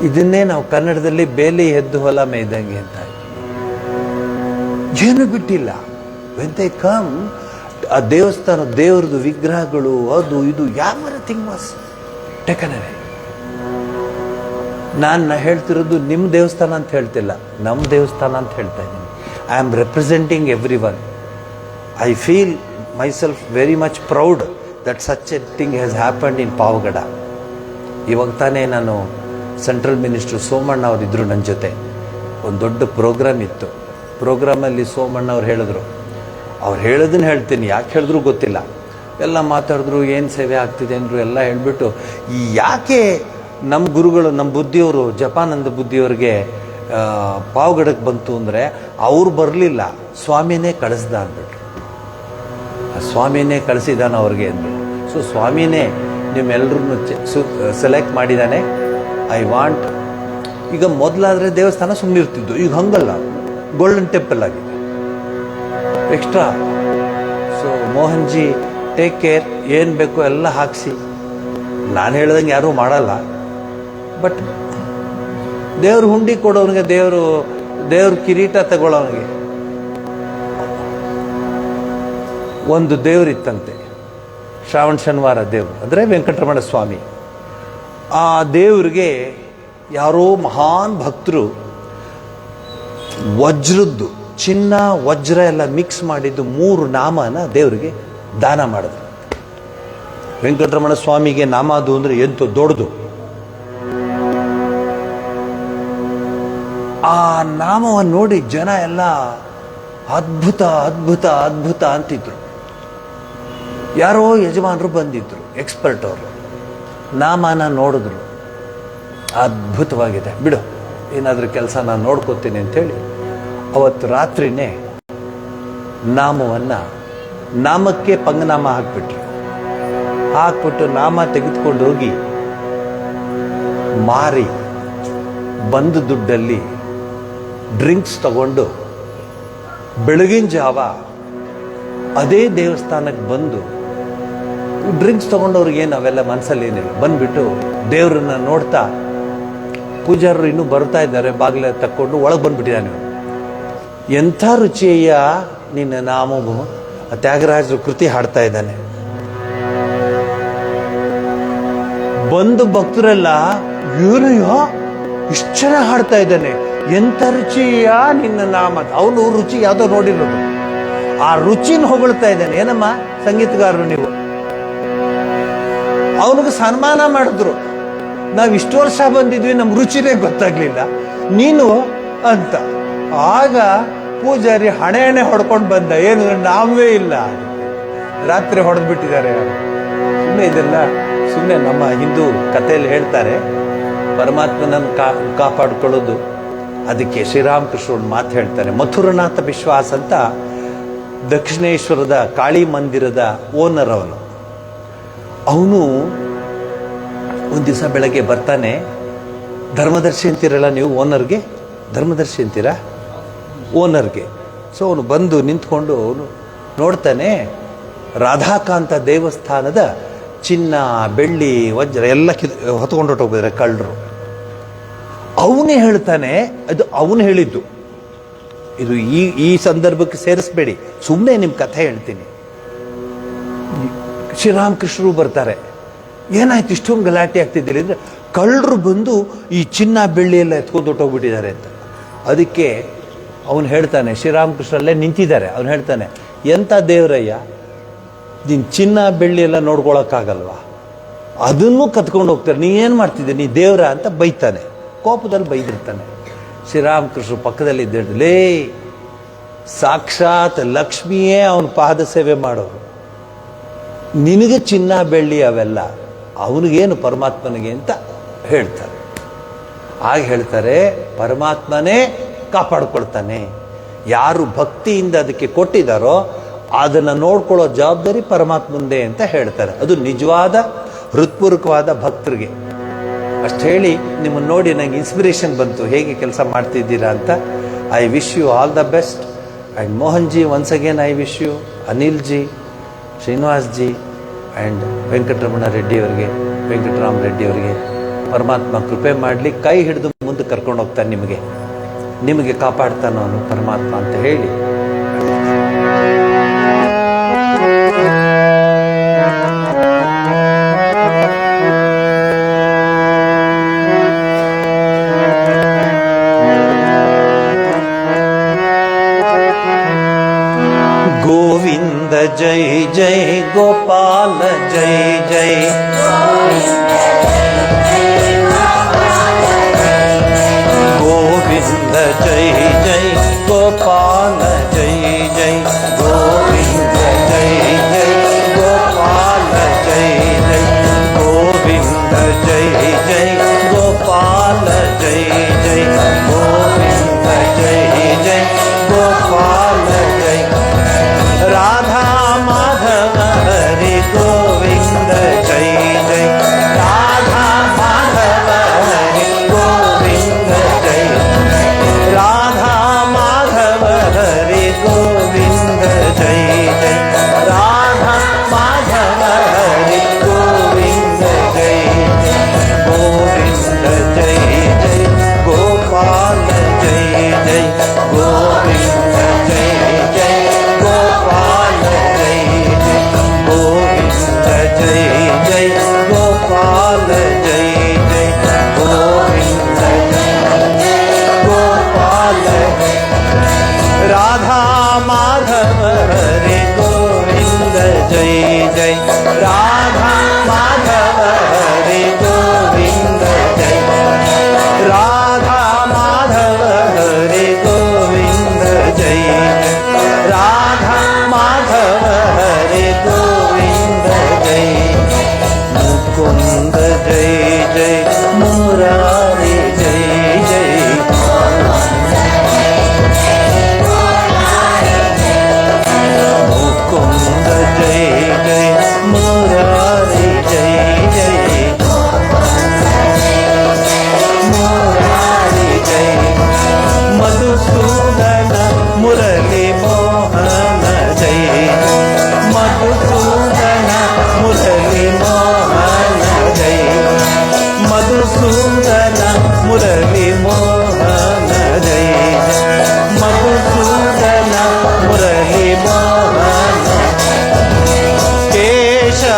ಇದನ್ನೇ ನಾವು ಕನ್ನಡದಲ್ಲಿ ಬೇಲಿ ಎದ್ದು ಹೊಲ ಮೇಯ್ದಂಗೆ ಅಂತ ಏನು ಬಿಟ್ಟಿಲ್ಲ. ವೆನ್ ದೇ ಕಮ್, ಆ ದೇವಸ್ಥಾನ ದೇವ್ರದ್ದು ವಿಗ್ರಹಗಳು ಅದು ಇದು ಎವ್ರಿಥಿಂಗ್ ವಾಸ್ ಟೇಕನ್ ಅವೇ. ನಾನು ಹೇಳ್ತಿರೋದು ನಿಮ್ಮ ದೇವಸ್ಥಾನ ಅಂತ ಹೇಳ್ತಿಲ್ಲ, ನಮ್ಮ ದೇವಸ್ಥಾನ ಅಂತ ಹೇಳ್ತಾ ಇದ್ದೀನಿ. I am representing every one. I feel myself very much proud that such A thing has happened ಇನ್ ಪಾವಗಡ. ಇವಾಗ ತಾನೇ ನಾನು ಸೆಂಟ್ರಲ್ ಮಿನಿಸ್ಟರ್ ಸೋಮಣ್ಣ ಅವರಿದ್ದರು ನನ್ನ ಜೊತೆ. ಒಂದು ದೊಡ್ಡ ಪ್ರೋಗ್ರಾಮ್ ಇತ್ತು. ಪ್ರೋಗ್ರಾಮಲ್ಲಿ ಸೋಮಣ್ಣ ಅವ್ರು ಹೇಳಿದ್ರು, ಅವ್ರು ಹೇಳೋದನ್ನ ಹೇಳ್ತೀನಿ, ಯಾಕೆ ಹೇಳಿದ್ರು ಗೊತ್ತಿಲ್ಲ. ಎಲ್ಲ ಮಾತಾಡಿದ್ರು, ಏನು ಸೇವೆ ಆಗ್ತಿದೆ ಅಂದರು, ಎಲ್ಲ ಹೇಳಿಬಿಟ್ಟು ಯಾಕೆ ನಮ್ಮ ಗುರುಗಳು, ನಮ್ಮ ಬುದ್ಧಿಯವರು, ಜಪಾನಂದ ಬುದ್ಧಿಯವ್ರಿಗೆ ಪಾವಗಡಕ್ಕೆ ಬಂತು ಅಂದರೆ ಅವ್ರು ಬರಲಿಲ್ಲ, ಸ್ವಾಮಿನೇ ಕಳಿಸ್ದ ಅಂದ್ಬಿಟ್ರು. ಸ್ವಾಮಿನೇ ಕಳಿಸಿದಾನ ಅವ್ರಿಗೆ ಅಂದರು. ಸೊ ಸ್ವಾಮಿನೇ ನಿಮ್ಮೆಲ್ಲರನ್ನು ಸೆಲೆಕ್ಟ್ ಮಾಡಿದ್ದಾನೆ. ಐ ವಾಂಟ್, ಈಗ ಮೊದಲಾದರೆ ದೇವಸ್ಥಾನ ಸುಮ್ಮನಿರ್ತಿದ್ದು, ಈಗ ಹಂಗಲ್ಲ, ಗೋಲ್ಡನ್ ಟೆಂಪಲ್ ಆಗಿದೆ extra. So Mohan G take care, ಏನು ಬೇಕೋ ಎಲ್ಲ ಹಾಕಿಸಿ. ನಾನು ಹೇಳ್ದಂಗೆ ಯಾರೂ ಮಾಡಲ್ಲ, ಬಟ್ ದೇವ್ರ ಹುಂಡಿ ಕೊಡೋನಿಗೆ, ದೇವ್ರ ಕಿರೀಟ ತಗೊಳ್ಳೋನಿಗೆ ಒಂದು ದೇವರಿತ್ತಂತೆ, ಶ್ರಾವಣ ಶನಿವಾರ ದೇವರು ಅಂದರೆ ವೆಂಕಟರಮಣ ಸ್ವಾಮಿ. ಆ ದೇವ್ರಿಗೆ ಯಾರೋ ಮಹಾನ್ ಭಕ್ತರು ವಜ್ರದ್ದು, ಚಿನ್ನ ವಜ್ರ ಎಲ್ಲ ಮಿಕ್ಸ್ ಮಾಡಿದ್ದು 3 ನಾಮನ ದೇವರಿಗೆ ದಾನ ಮಾಡಿದ್ರು. ವೆಂಕಟರಮಣ ಸ್ವಾಮಿಗೆ ನಾಮ ಅದು ಅಂದರೆ ಎಂತ ದೊಡ್ಡದು. ಆ ನಾಮವನ್ನು ನೋಡಿ ಜನ ಎಲ್ಲ ಅದ್ಭುತ ಅದ್ಭುತ ಅದ್ಭುತ ಅಂತಿದ್ರು. ಯಾರೋ ಯಜಮಾನರು ಬಂದಿದ್ರು, ಎಕ್ಸ್ಪರ್ಟ್ ಅವರು, ನಾಮನ ನೋಡಿದ್ರು, ಅದ್ಭುತವಾಗಿದೆ ಬಿಡು, ಏನಾದರೂ ಕೆಲಸ ನಾನು ನೋಡ್ಕೋತೀನಿ ಅಂಥೇಳಿ ಅವತ್ತು ರಾತ್ರಿನೇ ನಾಮಕ್ಕೆ ಪಂಗನಾಮ ಹಾಕ್ಬಿಟ್ಟು ನಾಮ ತೆಗೆದುಕೊಂಡು ಹೋಗಿ ಮಾರಿ ಬಂದ ದುಡ್ಡಲ್ಲಿ ಡ್ರಿಂಕ್ಸ್ ತಗೊಂಡು ಬೆಳಗಿನ ಜಾವ ಅದೇ ದೇವಸ್ಥಾನಕ್ಕೆ ಬಂದು ಡ್ರಿಂಕ್ಸ್ ತೊಗೊಂಡವ್ರಿಗೆ ಏನು ಅವೆಲ್ಲ ಮನಸ್ಸಲ್ಲಿ ಏನಿಲ್ಲ. ಬಂದುಬಿಟ್ಟು ದೇವ್ರನ್ನ ನೋಡ್ತಾ ಪೂಜಾರರು ಇನ್ನೂ ಬರ್ತಾ ಇದ್ದಾರೆ, ಬಾಗಿಲ ತಕ್ಕೊಂಡು ಒಳಗೆ ಬಂದುಬಿಟ್ಟಿದ್ದಾನೆ. ಎಂಥ ರುಚಿಯ ನಿನ್ನ ನಾಮವು, ತ್ಯಾಗರಾಜರು ಕೃತಿ ಹಾಡ್ತಾ ಇದ್ದಾನೆ. ಬಂದು ಭಕ್ತರೆಲ್ಲ ಏನಯ್ಯ ಇಷ್ಟು ಚೆನ್ನಾಗಿ ಹಾಡ್ತಾ ಇದ್ದಾನೆ, ಎಂಥ ರುಚಿಯ ನಿನ್ನ ನಾಮ. ಅವನು ರುಚಿ ಯಾವುದೋ ನೋಡಿರೋದು, ಆ ರುಚಿನ ಹೊಗಳ್ತಾ ಇದ್ದಾನೆ. ಏನಮ್ಮ ಸಂಗೀತಗಾರರು ನೀವು? ಅವನಿಗೆ ಸನ್ಮಾನ ಮಾಡಿದ್ರು. ನಾವು ಇಷ್ಟು ವರ್ಷ ಬಂದಿದ್ವಿ, ನಮ್ಗೆ ರುಚಿನೇ ಗೊತ್ತಾಗ್ಲಿಲ್ಲ, ನೀನು ಅಂತ. ಆಗ ಪೂಜಾರಿ ಹಣೆ ಹೊಡ್ಕೊಂಡು ಬಂದ. ಏನು ನಾವೇ ಇಲ್ಲ, ರಾತ್ರಿ ಹೊಡೆದ್ಬಿಟ್ಟಿದ್ದಾರೆ. ಸುಮ್ಮನೆ ಇದೆಲ್ಲ ಸುಮ್ಮನೆ ನಮ್ಮ ಹಿಂದೂ ಕಥೆಯಲ್ಲಿ ಹೇಳ್ತಾರೆ, ಪರಮಾತ್ಮನನ್ನು ಕಾಪಾಡ್ಕೊಳ್ಳೋದು. ಅದಕ್ಕೆ ಶ್ರೀರಾಮಕೃಷ್ಣ ಒಂದು ಮಾತು ಹೇಳ್ತಾರೆ. ಮಥುರನಾಥ ವಿಶ್ವಾಸ್ ಅಂತ ದಕ್ಷಿಣೇಶ್ವರದ ಕಾಳಿ ಮಂದಿರದ ಓನರ್ ಅವನು ಒಂದು ದಿವಸ ಬೆಳಗ್ಗೆ ಬರ್ತಾನೆ. ಧರ್ಮದರ್ಶಿ ಅಂತೀರಲ್ಲ ನೀವು ಓನರ್ಗೆ, ಧರ್ಮದರ್ಶಿ ಅಂತೀರಾ ಓನರ್ಗೆ. ಸೊ ಅವನು ಬಂದು ನಿಂತ್ಕೊಂಡು ಅವನು ನೋಡ್ತಾನೆ, ರಾಧಾಕಾಂತ ದೇವಸ್ಥಾನದ ಚಿನ್ನ ಬೆಳ್ಳಿ ವಜ್ರ ಎಲ್ಲ ಹೊತ್ಕೊಂಡು ಹೊಟ್ಟೋಗಿದ್ದಾರೆ ಕಳ್ಳರು. ಅವನೇ ಹೇಳ್ತಾನೆ, ಅದು ಅವನು ಹೇಳಿದ್ದು, ಇದು ಈ ಸಂದರ್ಭಕ್ಕೆ ಸೇರಿಸ್ಬೇಡಿ, ಸುಮ್ಮನೆ ನಿಮ್ಮ ಕಥೆ ಹೇಳ್ತೀನಿ. ಶ್ರೀರಾಮಕೃಷ್ಣರು ಬರ್ತಾರೆ. ಏನಾಯ್ತು ಇಷ್ಟೊಂದು ಗಲಾಟೆ ಆಗ್ತಿದ್ದೀರಿ ಅಂದರೆ, ಕಳ್ಳರು ಬಂದು ಈ ಚಿನ್ನ ಬೆಳ್ಳಿ ಎಲ್ಲ ಎತ್ಕೊಂಡು ಹೊಟ್ಟೋಗ್ಬಿಟ್ಟಿದ್ದಾರೆ ಅಂತ. ಅದಕ್ಕೆ ಅವನು ಹೇಳ್ತಾನೆ, ಶ್ರೀರಾಮಕೃಷ್ಣಲ್ಲೇ ನಿಂತಿದ್ದಾರೆ, ಅವನು ಹೇಳ್ತಾನೆ, ಎಂಥ ದೇವರಯ್ಯ, ನೀನು ಚಿನ್ನ ಬೆಳ್ಳಿ ಎಲ್ಲ ನೋಡ್ಕೊಳಕ್ಕಾಗಲ್ವಾ, ಅದನ್ನು ಕತ್ಕೊಂಡು ಹೋಗ್ತಾರೆ, ನೀ ಏನು ಮಾಡ್ತಿದ್ದೆ, ನೀ ದೇವರ ಅಂತ ಬೈತಾನೆ. ಕೋಪದಲ್ಲಿ ಬೈದಿರ್ತಾನೆ. ಶ್ರೀರಾಮಕೃಷ್ಣ ಪಕ್ಕದಲ್ಲಿ ಲೇ, ಸಾಕ್ಷಾತ್ ಲಕ್ಷ್ಮಿಯೇ ಅವನ ಪಾದ ಸೇವೆ ಮಾಡೋರು, ನಿನಗೆ ಚಿನ್ನ ಬೆಳ್ಳಿ ಅವೆಲ್ಲ, ಅವನಿಗೇನು ಪರಮಾತ್ಮನಿಗೆ ಅಂತ ಹೇಳ್ತಾರೆ. ಆಗ ಹೇಳ್ತಾರೆ, ಪರಮಾತ್ಮನೇ ಕಾಪಾಡ್ಕೊಳ್ತಾನೆ. ಯಾರು ಭಕ್ತಿಯಿಂದ ಅದಕ್ಕೆ ಕೊಟ್ಟಿದ್ದಾರೋ ಅದನ್ನು ನೋಡ್ಕೊಳ್ಳೋ ಜವಾಬ್ದಾರಿ ಪರಮಾತ್ಮಂದೇ ಅಂತ ಹೇಳ್ತಾರೆ. ಅದು ನಿಜವಾದ ಹೃತ್ಪೂರ್ವಕವಾದ ಭಕ್ತರಿಗೆ. ಅಷ್ಟು ಹೇಳಿ ನಿಮ್ಮನ್ನು ನೋಡಿ ನನಗೆ ಇನ್ಸ್ಪಿರೇಷನ್ ಬಂತು, ಹೇಗೆ ಕೆಲಸ ಮಾಡ್ತಿದ್ದೀರಾ ಅಂತ. I wish you all the best. And Mohan ji, once again I wish you, Anil ji, Srinivas ji and Venkataramana Reddy ಅವರಿಗೆ, ವೆಂಕಟರಾಮ ರೆಡ್ಡಿ ಅವರಿಗೆ ಪರಮಾತ್ಮ ಕೃಪೆ ಮಾಡಲಿ. ಕೈ ಹಿಡಿದು ಮುಂದೆ ಕರ್ಕೊಂಡು ಹೋಗ್ತಾನೆ, ನಿಮಗೆ ಕಾಪಾಡ್ತಾನೋ ಅವನು ಪರಮಾತ್ಮ ಅಂತ ಹೇಳಿ. ಗೋವಿಂದ ಜೈ ಜೈ ಗೋಪಾಲ ಜೈ ಜೈ, ಗೋವಿಂದ ಜೈ ಜೈ ಗೋಪಾಲ ಜೈ ಜೈ, ಗೋವಿಂದ ಜೈ ಜೈ ಗೋಪಾಲ ಜೈ ಜೈ, ಗೋವಿಂದ ಜೈ ಜೈ ಗೋಪಾಲ ಜೈ ಜೈ, ಗೋವಿಂದ ಜೈ ಜೈ ಗೋಪಾಲ ಜೈ. ರಾಧಾ ಮಾಧವ ಹರಿ ಗೋವಿಂದ ಜೈ ಜೈ, ರಾಧಾ ಮಾಧವ ಹರಿ ಗೋವಿಂದ ಜೈ, ರಾಧಾ ಮಾಧವ ಹರಿ ಗೋವಿಂದ ಜೈ ಜೈ, ರಾಧಾ ಮಾಧವ ಹರಿ ಗೋವಿಂದ ಜೈ ಜೈ, ಗೋವಿಂದ ಜೈ ಜೈ ಗೋಪಾಲ ಜೈ ಜೈ, ಗೋವಿಂದ ಜೈ ಜೈ ಗೋಪಾಲ ಜೈ ಜೈ, ಗೋವಿಂದ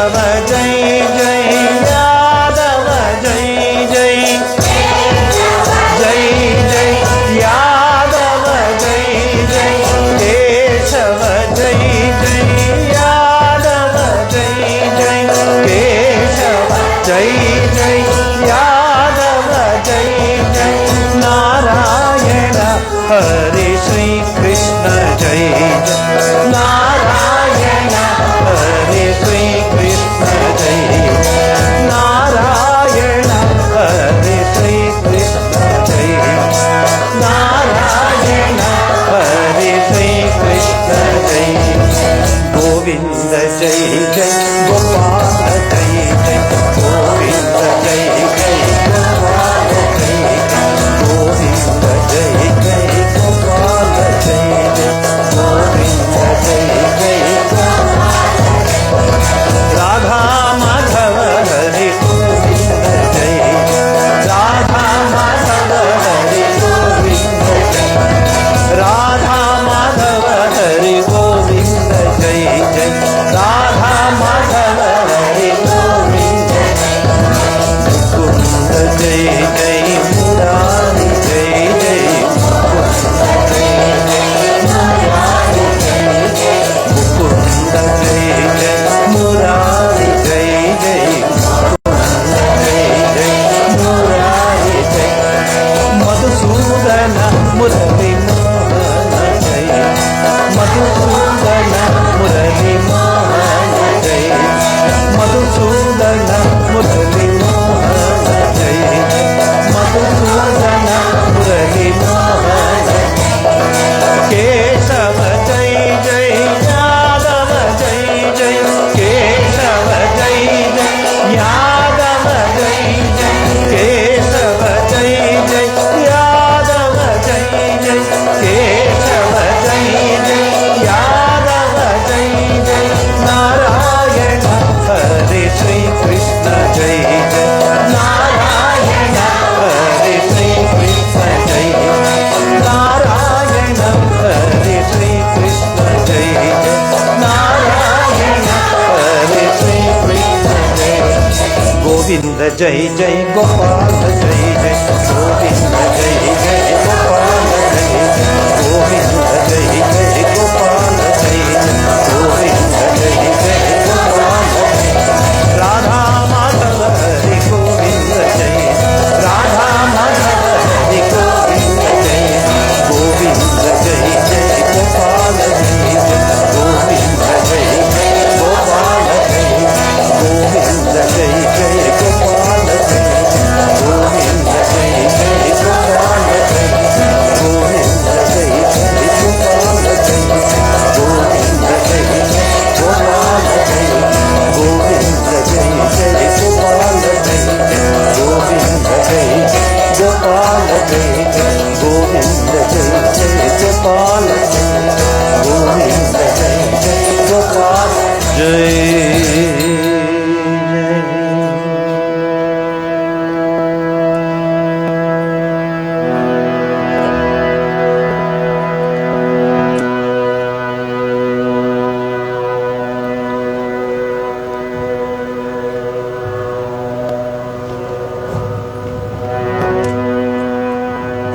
केशव जय जय यादव जय जय जय जय यादव जय जय केशव जय जय यादव जय जय केशव जय जय यादव जय जय नारायण हरे श्री कृष्ण जय जय नारायण हरे श्री कृष्ण जय नारायण हरे श्री कृष्ण जय नारायण हरे श्री कृष्ण जय गोविंद जय जय गोपाल जय जय गोविंद जय जय गोपाल जय गोविंद जय जय गोपाल जय जय गोविंद जय जय राधा माधव हरे गोविंद जय राधा माधव हरे गोविंद जय राधा माधव हरे गोविंद जय जय राधा माधव हरे गोविंद मुकुंद जय जय मुरारी जय जय मुकुंद जय जय मुरारी जय जय जय जय मुरारी जय मधुसूदन मुरली मोहन जय मधुसूदन मुरली मोहन जय मधुसूदन मुरली मोहन जय मधुसूदन मुरली मोहन केशव जय जय यादव जय जय केशव जय जय यादव जय जय केशव जय जय यादव जय जय केशव जय जय यादव जय जय नारायण हरे श्री कृष्ण जय जय नारायण हरे श्री कृष्ण जय नारायण हरे श्री कृष्ण जय जय नारायण हरे श्री कृष्ण जय गोविंद जय जय गोपाल जय जय गोविंद जय जय गोपाल जय जय गोविंद जय जय गोपाल जय जय गोविंद जय जय गोपाल जय राधा माधव हरे गोविंद जय राधा माधव हरे गोविंद जय गोविंद जय जय गोपाल जय जय गोविंद जय जय गोपाल जय गोविंद जय जय गोपाल जय गोविंद जय जय गोपाल जय गोविंद जय जय गोपाल जय गोविंद जय जय गोपाल जय गोविंद जय जय गोपाल जय गोविंद जय जय गोपाल जय गोविंद जय जय गोपाल जय गोविंद जय जय गोपाल जय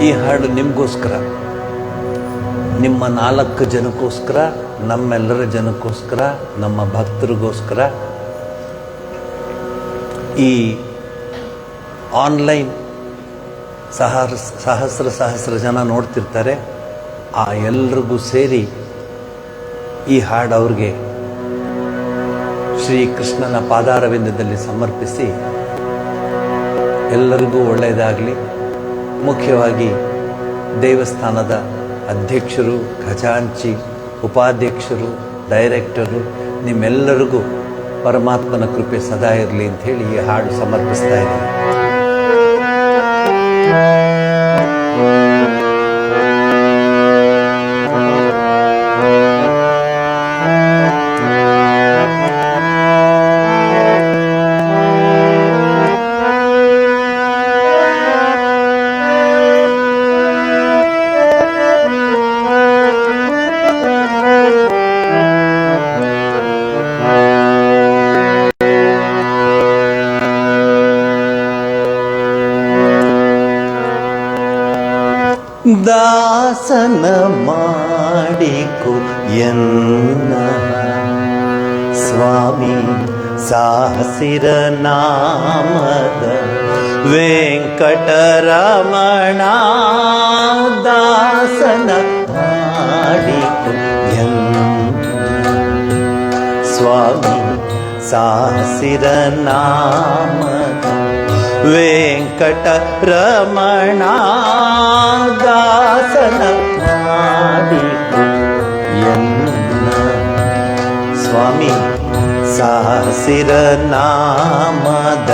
ಈ ಹಾಡು ನಿಮಗೋಸ್ಕರ, ನಿಮ್ಮ 4 ಜನಕ್ಕೋಸ್ಕರ, ನಮ್ಮೆಲ್ಲರ ಜನಕ್ಕೋಸ್ಕರ, ನಮ್ಮ ಭಕ್ತರಿಗೋಸ್ಕರ. ಈ ಆನ್ಲೈನ್ ಸಹಸ್ರ ಜನ ನೋಡ್ತಿರ್ತಾರೆ. ಆ ಎಲ್ರಿಗೂ ಸೇರಿ ಈ ಹಾಡು ಅವ್ರಿಗೆ ಶ್ರೀಕೃಷ್ಣನ ಪಾದಾರವಿಂದದಲ್ಲಿ ಸಮರ್ಪಿಸಿ ಎಲ್ಲರಿಗೂ ಒಳ್ಳೆಯದಾಗಲಿ. ಮುಖ್ಯವಾಗಿ ದೇವಸ್ಥಾನದ ಅಧ್ಯಕ್ಷರು, ಖಜಾಂಚಿ, ಉಪಾಧ್ಯಕ್ಷರು, ಡೈರೆಕ್ಟರು, ನಿಮ್ಮೆಲ್ಲರಿಗೂ ಪರಮಾತ್ಮನ ಕೃಪೆ ಸದಾ ಇರಲಿ ಅಂತ ಹೇಳಿ ಈ ಹಾಡು ಸಮರ್ಪಿಸ್ತಾ ಇದ್ದೀನಿ. ದಾಸನ ಮಾಡಿಕೊ ಎನ್ನ ಸ್ವಾಮಿ ಸಾಸಿರ ನಾಮದ ವೆಂಕಟರಮಣ ದಾಸನ ಮಾಡಿಕೊ ಎನ್ನ ಸ್ವಾಮಿ ಸಾಸಿರ ನಾಮದ ವೆಂಕಟರಮಣ ದಾಸನ ಮಾಡಿಕೊ ಎನ್ನ ಸ್ವಾಮಿ ಸಾಸಿರ ನಾಮದ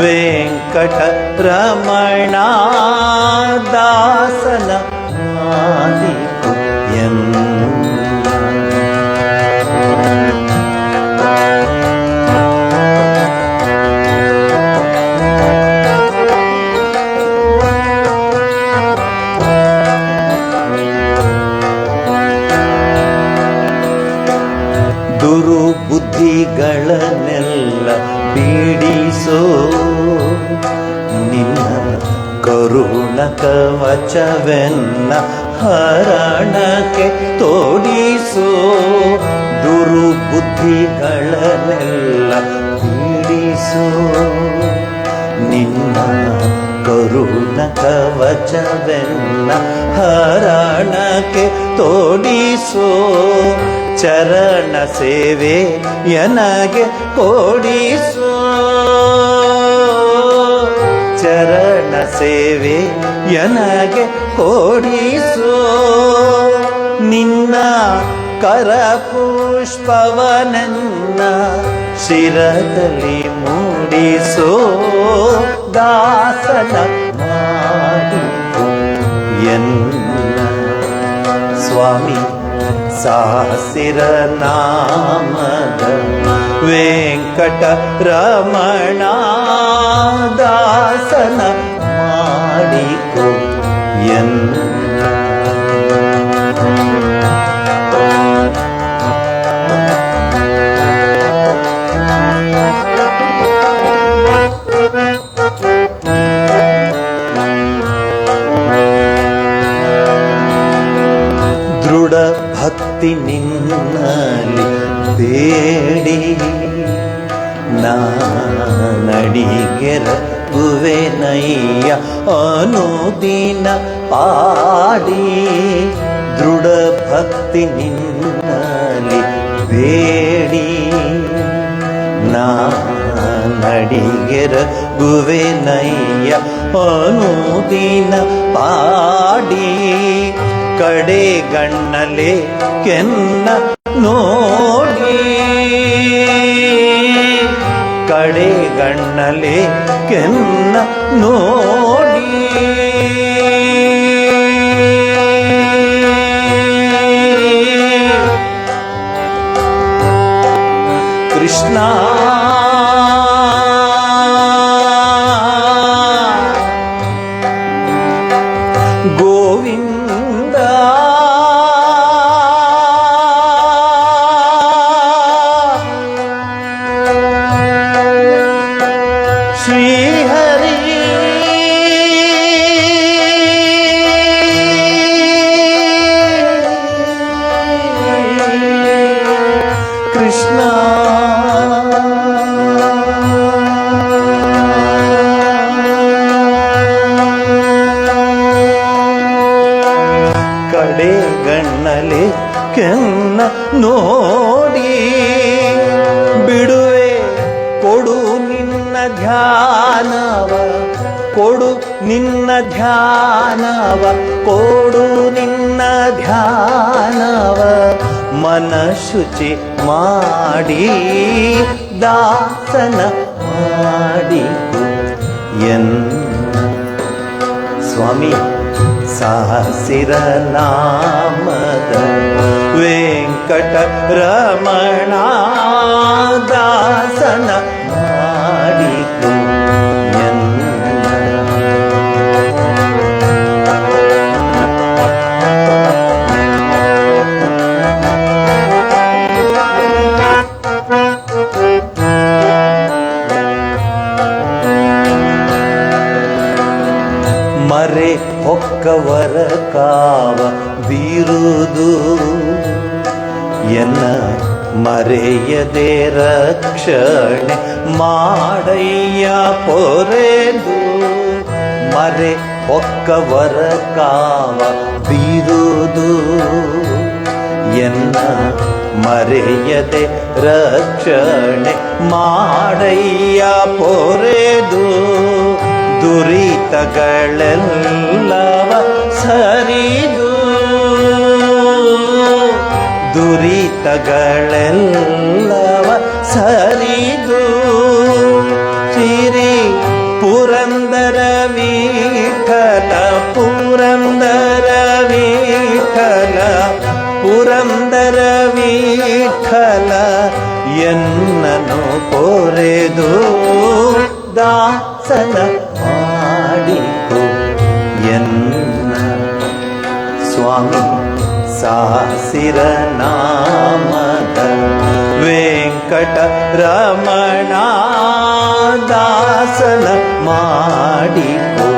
ವೆಂಕಟರಮಣ ದಾಸನ ಮಾಡಿಕೊ ಎನ್ನ ದುರ್ಬುದ್ಧಿಗಳನ್ನೆಲ್ಲ ಬೀಡಿಸೋ ನಿನ್ನ ಕರುಣ ಕವಚವೆನ್ನ ಹರಣಕ್ಕೆ ತೋಡಿಸೋ ದುರ್ಬುದ್ಧಿಗಳನ್ನೆಲ್ಲ ಬೀಡಿಸೋ ನಿನ್ನ ಕರುಣ ಕವಚವೆನ್ನ ಹರಣಕ್ಕೆ ತೋಡಿಸೋ ಚರಣ ಸೇವೆ ಎನಗೆ ಕೊಡಿಸೋ ಚರಣ ಸೇವೆ ಎನಗೆ ಕೊಡಿಸೋ ನಿನ್ನ ಕರಪುಷ್ಪವನನ್ನ ಶಿರದಲ್ಲಿ ಮೂಡಿಸೋ ದಾಸನ ಮಾಡಿಕೊ ಎನ್ನ ಸ್ವಾಮಿ ಸಾಸಿರ ನಾಮದ ವೆಂಕಟರಮಣ ದಾಸನ ಮಾಡಿಕೊ ಎನ್ನ ದೃಢ ಭಕ್ತಿ ನಿನ್ನಲ್ಲಿ ಬೇಡಿ ನಾನಡಿಗೆರಗುವೆನಯ್ಯ ಅನುದಿನ ಪಾಡಿ ದೃಢ ಭಕ್ತಿ ನಿನ್ನಲ್ಲಿ ಬೇಡಿ ನಾನಡಿಗೆರಗುವೆನಯ್ಯ ಅನುದಿನ ಪಾಡಿ ಕಡೆಗಣ್ಣಲೆ ಕೆನ್ನ ನೋಡಿ ಕಡೆಗಣ್ಣಲೆ ಕೆನ್ನ ನೋಡಿ ಕೃಷ್ಣ ಗೋವಿಂದ ಶ್ರೀಹರಿ ಕೃಷ್ಣ ಕಡೆಗಣ್ಣಲೆ ಕೆನ್ನ ನೋಡಿ ಬಿಡುವೆ ಕೊಡು ನಿನ್ನ ಧ್ಯಾನವ ಕೊಡು ನಿನ್ನ ಧ್ಯಾನವ ಕೊಡು ನಿನ್ನ ಧ್ಯಾನವ ಮನ ಶುಚಿ ಮಾಡಿ ದಾಸನ ಮಾಡಿಕೊ ಎನ್ನ ಸ್ವಾಮಿ ಸಾಸಿರ ನಾಮದ ವೆಂಕಟರಮಣ ದಾಸನ ಮಾಡಿಕೊ ಎನ್ನ ಮರೆ ಹೊಕ್ಕವರ ಕಾವ ಬೀರುವುದು ಎನ್ನ ಮರೆಯದೆ ರಕ್ಷಣೆ ಮಾಡಯ್ಯ ಪೊರೆದು ಮರೆ ಹೊಕ್ಕವರ ಕಾವ ಬೀರುವುದು ಎನ್ನ ಮರೆಯದೆ ರಕ್ಷಣೆ ಮಾಡಯ್ಯ ಪೊರೆದು ದುರಿತಗಳೆಲ್ಲವ ಸರಿದು ದುರಿತಗಳೆಲ್ಲವ ಸರಿದು ಸಿರಿ ಪುರಂದರ ವಿಠಲ ಪುರಂದರ ವಿಠಲ ಪುರಂದರ ವಿಠಲ ಎನ್ನನು ಪೊರೆದು ದಾಸನ ಮಾಡಿತು ಎನ್ನ ಸ್ವಾಮಿ ಸಾಸಿರ ನಾಮದ ವೆಂಕಟ ರಮಣ ದಾಸನ ಮಾಡಿಕೋ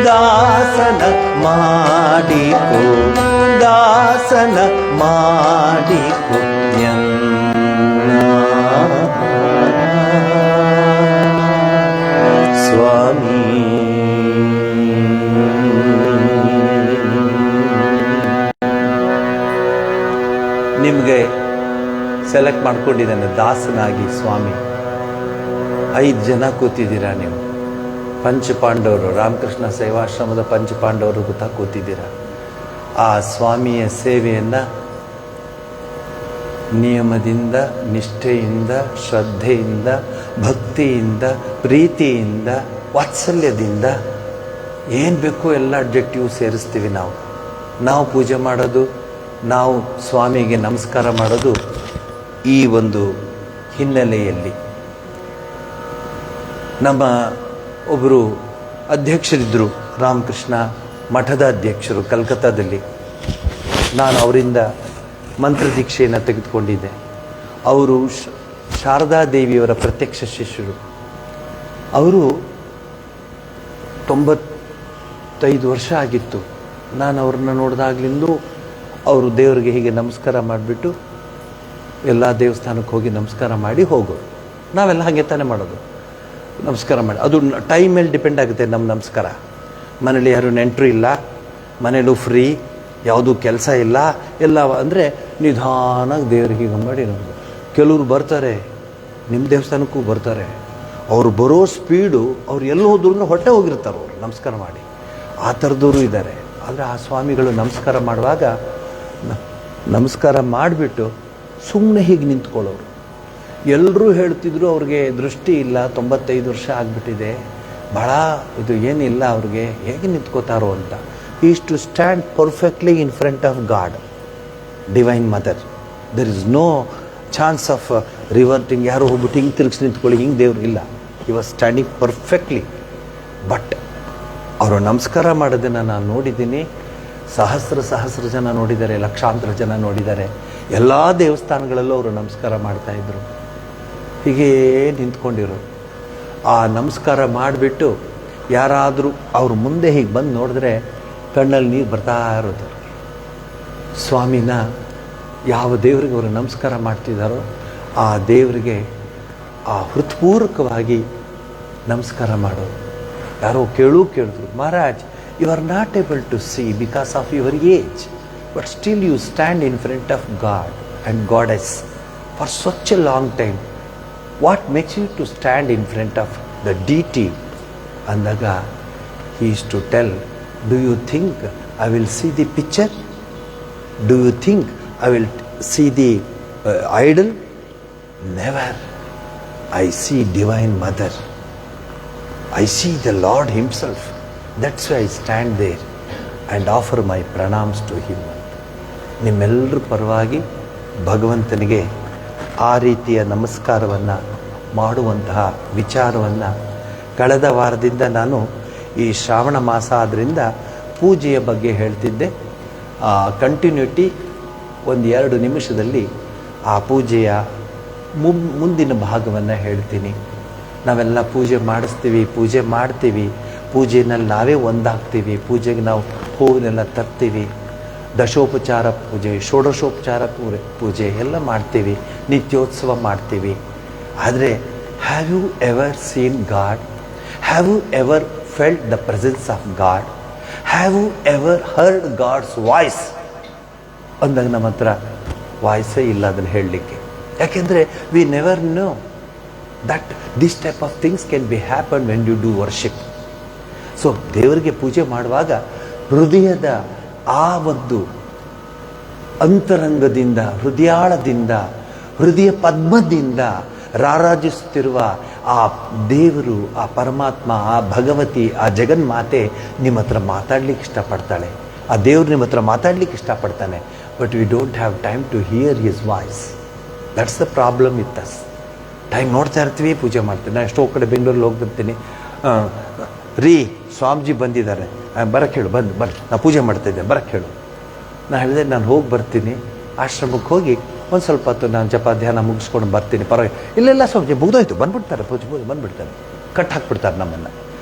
ದಾಸನ ಮಾಡಿಕೋ ದಾಸನ ಮಾಡಿಕೋ ಸ್ವಾಮಿ. ನಿಮಗೆ ಸೆಲೆಕ್ಟ್ ಮಾಡ್ಕೊಂಡಿದ್ದಾನೆ ದಾಸನಾಗಿ ಸ್ವಾಮಿ. 5 ಜನ ಕೂತಿದ್ದೀರಾ ನೀವು. ಪಂಚಪಾಂಡವರು, ರಾಮಕೃಷ್ಣ ಸೇವಾಶ್ರಮದ ಪಂಚಪಾಂಡವರು ಗೊತ್ತಾ ಕೂತಿದ್ದೀರಾ. ಆ ಸ್ವಾಮಿಯ ಸೇವೆಯನ್ನು ನಿಯಮದಿಂದ, ನಿಷ್ಠೆಯಿಂದ, ಶ್ರದ್ಧೆಯಿಂದ, ಭಕ್ತಿಯಿಂದ, ಪ್ರೀತಿಯಿಂದ, ವಾತ್ಸಲ್ಯದಿಂದ ಏನು ಬೇಕೋ ಎಲ್ಲ ಅಡ್ಜೆಕ್ಟಿವ್ ಸೇರಿಸ್ತೀವಿ ನಾವು ಪೂಜೆ ಮಾಡೋದು, ನಾವು ಸ್ವಾಮಿಗೆ ನಮಸ್ಕಾರ ಮಾಡೋದು ಈ ಒಂದು ಹಿನ್ನೆಲೆಯಲ್ಲಿ. ನಮ್ಮ ಒಬ್ಬರು ಅಧ್ಯಕ್ಷರಿದ್ದರು, ರಾಮಕೃಷ್ಣ ಮಠದ ಅಧ್ಯಕ್ಷರು ಕಲ್ಕತ್ತಾದಲ್ಲಿ. ನಾನು ಅವರಿಂದ ಮಂತ್ರದೀಕ್ಷೆಯನ್ನು ತೆಗೆದುಕೊಂಡಿದ್ದೆ. ಅವರು ಶಾರದಾದೇವಿಯವರ ಪ್ರತ್ಯಕ್ಷ ಶಿಷ್ಯರು. ಅವರು 95 ವರ್ಷ ಆಗಿತ್ತು. ನಾನು ಅವ್ರನ್ನ ನೋಡಿದಾಗ್ಲಿಂದ ಅವರು ದೇವರಿಗೆ ಹೀಗೆ ನಮಸ್ಕಾರ ಮಾಡಿಬಿಟ್ಟು ಎಲ್ಲ ದೇವಸ್ಥಾನಕ್ಕೆ ಹೋಗಿ ನಮಸ್ಕಾರ ಮಾಡಿ ಹೋಗೋರು. ನಾವೆಲ್ಲ ಹಾಗೆ ತಾನೇ ಮಾಡೋದು, ನಮಸ್ಕಾರ ಮಾಡಿ. ಅದು ಟೈಮ್ ಮೇಲೆ ಡಿಪೆಂಡ್ ಆಗುತ್ತೆ ನಮ್ಮ ನಮಸ್ಕಾರ. ಮನೇಲಿ ಯಾರು ನೆಂಟರು ಇಲ್ಲ, ಮನೇಲೂ ಫ್ರೀ, ಯಾವುದೂ ಕೆಲಸ ಇಲ್ಲ, ಎಲ್ಲ ಅಂದರೆ ನಿಧಾನಾಗಿ ದೇವ್ರಿಗೆ ಹೀಗೆ ಮಾಡಿ ನೋಡೋದು. ಕೆಲವರು ಬರ್ತಾರೆ, ನಿಮ್ಮ ದೇವಸ್ಥಾನಕ್ಕೂ ಬರ್ತಾರೆ. ಅವ್ರು ಬರೋ ಸ್ಪೀಡು, ಅವ್ರು ಎಲ್ಲಿ ಹೋದ್ರೂ ಹೊಟ್ಟೆ ಹೋಗಿರ್ತಾರೆ ಅವರು ನಮಸ್ಕಾರ ಮಾಡಿ. ಆ ಥರದವರು ಇದ್ದಾರೆ. ಆದರೆ ಆ ಸ್ವಾಮಿಗಳು ನಮಸ್ಕಾರ ಮಾಡುವಾಗ ನಮಸ್ಕಾರ ಮಾಡಿಬಿಟ್ಟು ಸುಮ್ಮನೆ ಹೀಗೆ ನಿಂತ್ಕೊಳ್ಳೋರು. ಎಲ್ಲರೂ ಹೇಳ್ತಿದ್ರು ಅವ್ರಿಗೆ ದೃಷ್ಟಿ ಇಲ್ಲ, 95 ವರ್ಷ ಆಗಿಬಿಟ್ಟಿದೆ, ಭಾಳ ಇದು ಏನಿಲ್ಲ ಅವ್ರಿಗೆ, ಹೇಗೆ ನಿಂತ್ಕೋತಾರೋ ಅಂತ. Is to stand perfectly in front of God, divine mother. There is no chance of reverting, ಯಾರು ಹೋಗ್ಬಿಟ್ಟು ಹಿಂಗೆ ತಿರುಗಿಸಿ ನಿಂತ್ಕೊಳ್ಳಿ, ಹಿಂಗೆ ದೇವ್ರಿಗಿಲ್ಲ. He was standing perfectly. But ಅವರು ನಮಸ್ಕಾರ ಮಾಡೋದನ್ನು ನಾನು ನೋಡಿದ್ದೀನಿ. ಸಹಸ್ರ ಜನ ನೋಡಿದ್ದಾರೆ, ಲಕ್ಷಾಂತರ ಜನ ನೋಡಿದ್ದಾರೆ. ಎಲ್ಲ ದೇವಸ್ಥಾನಗಳಲ್ಲೂ ಅವರು ನಮಸ್ಕಾರ ಮಾಡ್ತಾಯಿದ್ರು, ಹೀಗೇ ನಿಂತ್ಕೊಂಡಿರು. ಆ ನಮಸ್ಕಾರ ಮಾಡಿಬಿಟ್ಟು ಯಾರಾದರೂ ಅವ್ರ ಮುಂದೆ ಹೀಗೆ ಬಂದು ನೋಡಿದ್ರೆ ಕಣ್ಣಲ್ಲಿ ನೀರು ಬರ್ತಾ ಇರೋದು. ಸ್ವಾಮಿನ ಯಾವ ದೇವರಿಗೆ ಅವರು ನಮಸ್ಕಾರ ಮಾಡ್ತಿದ್ದಾರೋ ಆ ದೇವರಿಗೆ ಆ ಹೃತ್ಪೂರ್ವಕವಾಗಿ ನಮಸ್ಕಾರ ಮಾಡೋದು. ಯಾರೋ ಕೇಳಿದ್ರು, Maharaj, you are not able to see because of your age, but still you stand in front of God and goddess for such a long time. What makes you to stand in front of the deity ಅಂದಾಗ he is to tell, do you think I will see the picture? Do you think I will see the idol? Never. I see Divine Mother. I see the Lord Himself. That's why I stand there and offer my pranams to Him. ನಿಮ್ಮೆಲ್ಲರ ಪರವಾಗಿ ಭಗವಂತನಿಗೆ ಆ ರೀತಿಯ ನಮಸ್ಕಾರವನ್ನು ಮಾಡುವಂತಹ ವಿಚಾರವನ್ನು ಕಳೆದ ವಾರದಿಂದ ನಾನು ಈ ಶ್ರಾವಣ ಮಾಸ ಆದ್ದರಿಂದ ಪೂಜೆಯ ಬಗ್ಗೆ ಹೇಳ್ತಿದ್ದೆ. ಕಂಟಿನ್ಯೂಟಿ 1-2 ನಿಮಿಷದಲ್ಲಿ ಆ ಪೂಜೆಯ ಮುಂದಿನ ಭಾಗವನ್ನು ಹೇಳ್ತೀನಿ. ನಾವೆಲ್ಲ ಪೂಜೆ ಮಾಡಿಸ್ತೀವಿ, ಪೂಜೆ ಮಾಡ್ತೀವಿ. ಪೂಜೆನಲ್ಲಿ ನಾವೇ ಒಂದಾಗ್ತೀವಿ, ಪೂಜೆಗೆ ನಾವು ಹೂವನ್ನೆಲ್ಲ ತರ್ತೀವಿ, ದಶೋಪಚಾರ ಪೂಜೆ, ಷೋಡಶೋಪಚಾರ ಪೂಜೆ ಎಲ್ಲ ಮಾಡ್ತೀವಿ, ನಿತ್ಯೋತ್ಸವ ಮಾಡ್ತೀವಿ. ಆದರೆ have you ever seen God? Have you ever felt the presence of God? Have you ever heard God's voice? ಅಂದಾಗ ನಮ್ಮ ಹತ್ರ ವಾಯ್ಸೇ ಇಲ್ಲ ಅದನ್ನು ಹೇಳಲಿಕ್ಕೆ. ಯಾಕೆಂದರೆ we never know that this type of things can be happen when you do worship. So ದೇವರಿಗೆ ಪೂಜೆ ಮಾಡುವಾಗ ಹೃದಯದ ಆ ಒಂದು ಅಂತರಂಗದಿಂದ, ಹೃದಯಾಳದಿಂದ, ಹೃದಯ ಪದ್ಮದಿಂದ ರಾರಾಜಿಸುತ್ತಿರುವ ಆ ದೇವರು, ಆ ಪರಮಾತ್ಮ, ಆ ಭಗವತಿ, ಆ ಜಗನ್ಮಾತೆ ನಿಮ್ಮ ಹತ್ರ ಮಾತಾಡ್ಲಿಕ್ಕೆ ಇಷ್ಟಪಡ್ತಾಳೆ. ಆ ದೇವ್ರು ನಿಮ್ಮ ಹತ್ರ ಮಾತಾಡ್ಲಿಕ್ಕೆ ಇಷ್ಟಪಡ್ತಾನೆ. But we don't have time to hear his voice. That's the problem with us. Time ನೋಡ್ತಾ ಇರ್ತೀವಿ, ಪೂಜೆ ಮಾಡ್ತೀವಿ. ನಾನು ಎಷ್ಟೋ ಕಡೆ ಬೆಂಗಳೂರಲ್ಲಿ ಹೋಗ್ತಿರ್ತೀನಿ, ರೀ ಸ್ವಾಮೀಜಿ ಬಂದಿದ್ದಾರೆ, ಬರಕ್ಕೆ ಹೇಳು, ಬರ್ರಿ ನಾನು ಪೂಜೆ ಮಾಡ್ತಾಯಿದ್ದೆ, ಬರಕ್ಕೆ ಹೇಳು. ನಾನು ಹೇಳಿದೆ ನಾನು ಹೋಗಿ ಬರ್ತೀನಿ, ಆಶ್ರಮಕ್ಕೆ ಹೋಗಿ ಒಂದು ಸ್ವಲ್ಪ ಹೊತ್ತು ನಾನು ಜಪ ಧ್ಯಾನ ಮುಗಿಸ್ಕೊಂಡು ಬರ್ತೀನಿ, ಪರವಾಗಿಲ್ಲ. ಇಲ್ಲೆಲ್ಲ ಸ್ವಾಮೀಜಿ ಮುಗ್ದೋಯ್ತು, ಬಂದ್ಬಿಡ್ತಾರೆ, ಪೂಜೆ ಬಂದ್ಬಿಡ್ತಾರೆ, ಕಟ್ ಹಾಕ್ಬಿಡ್ತಾರೆ ನಮ್ಮನ್ನು.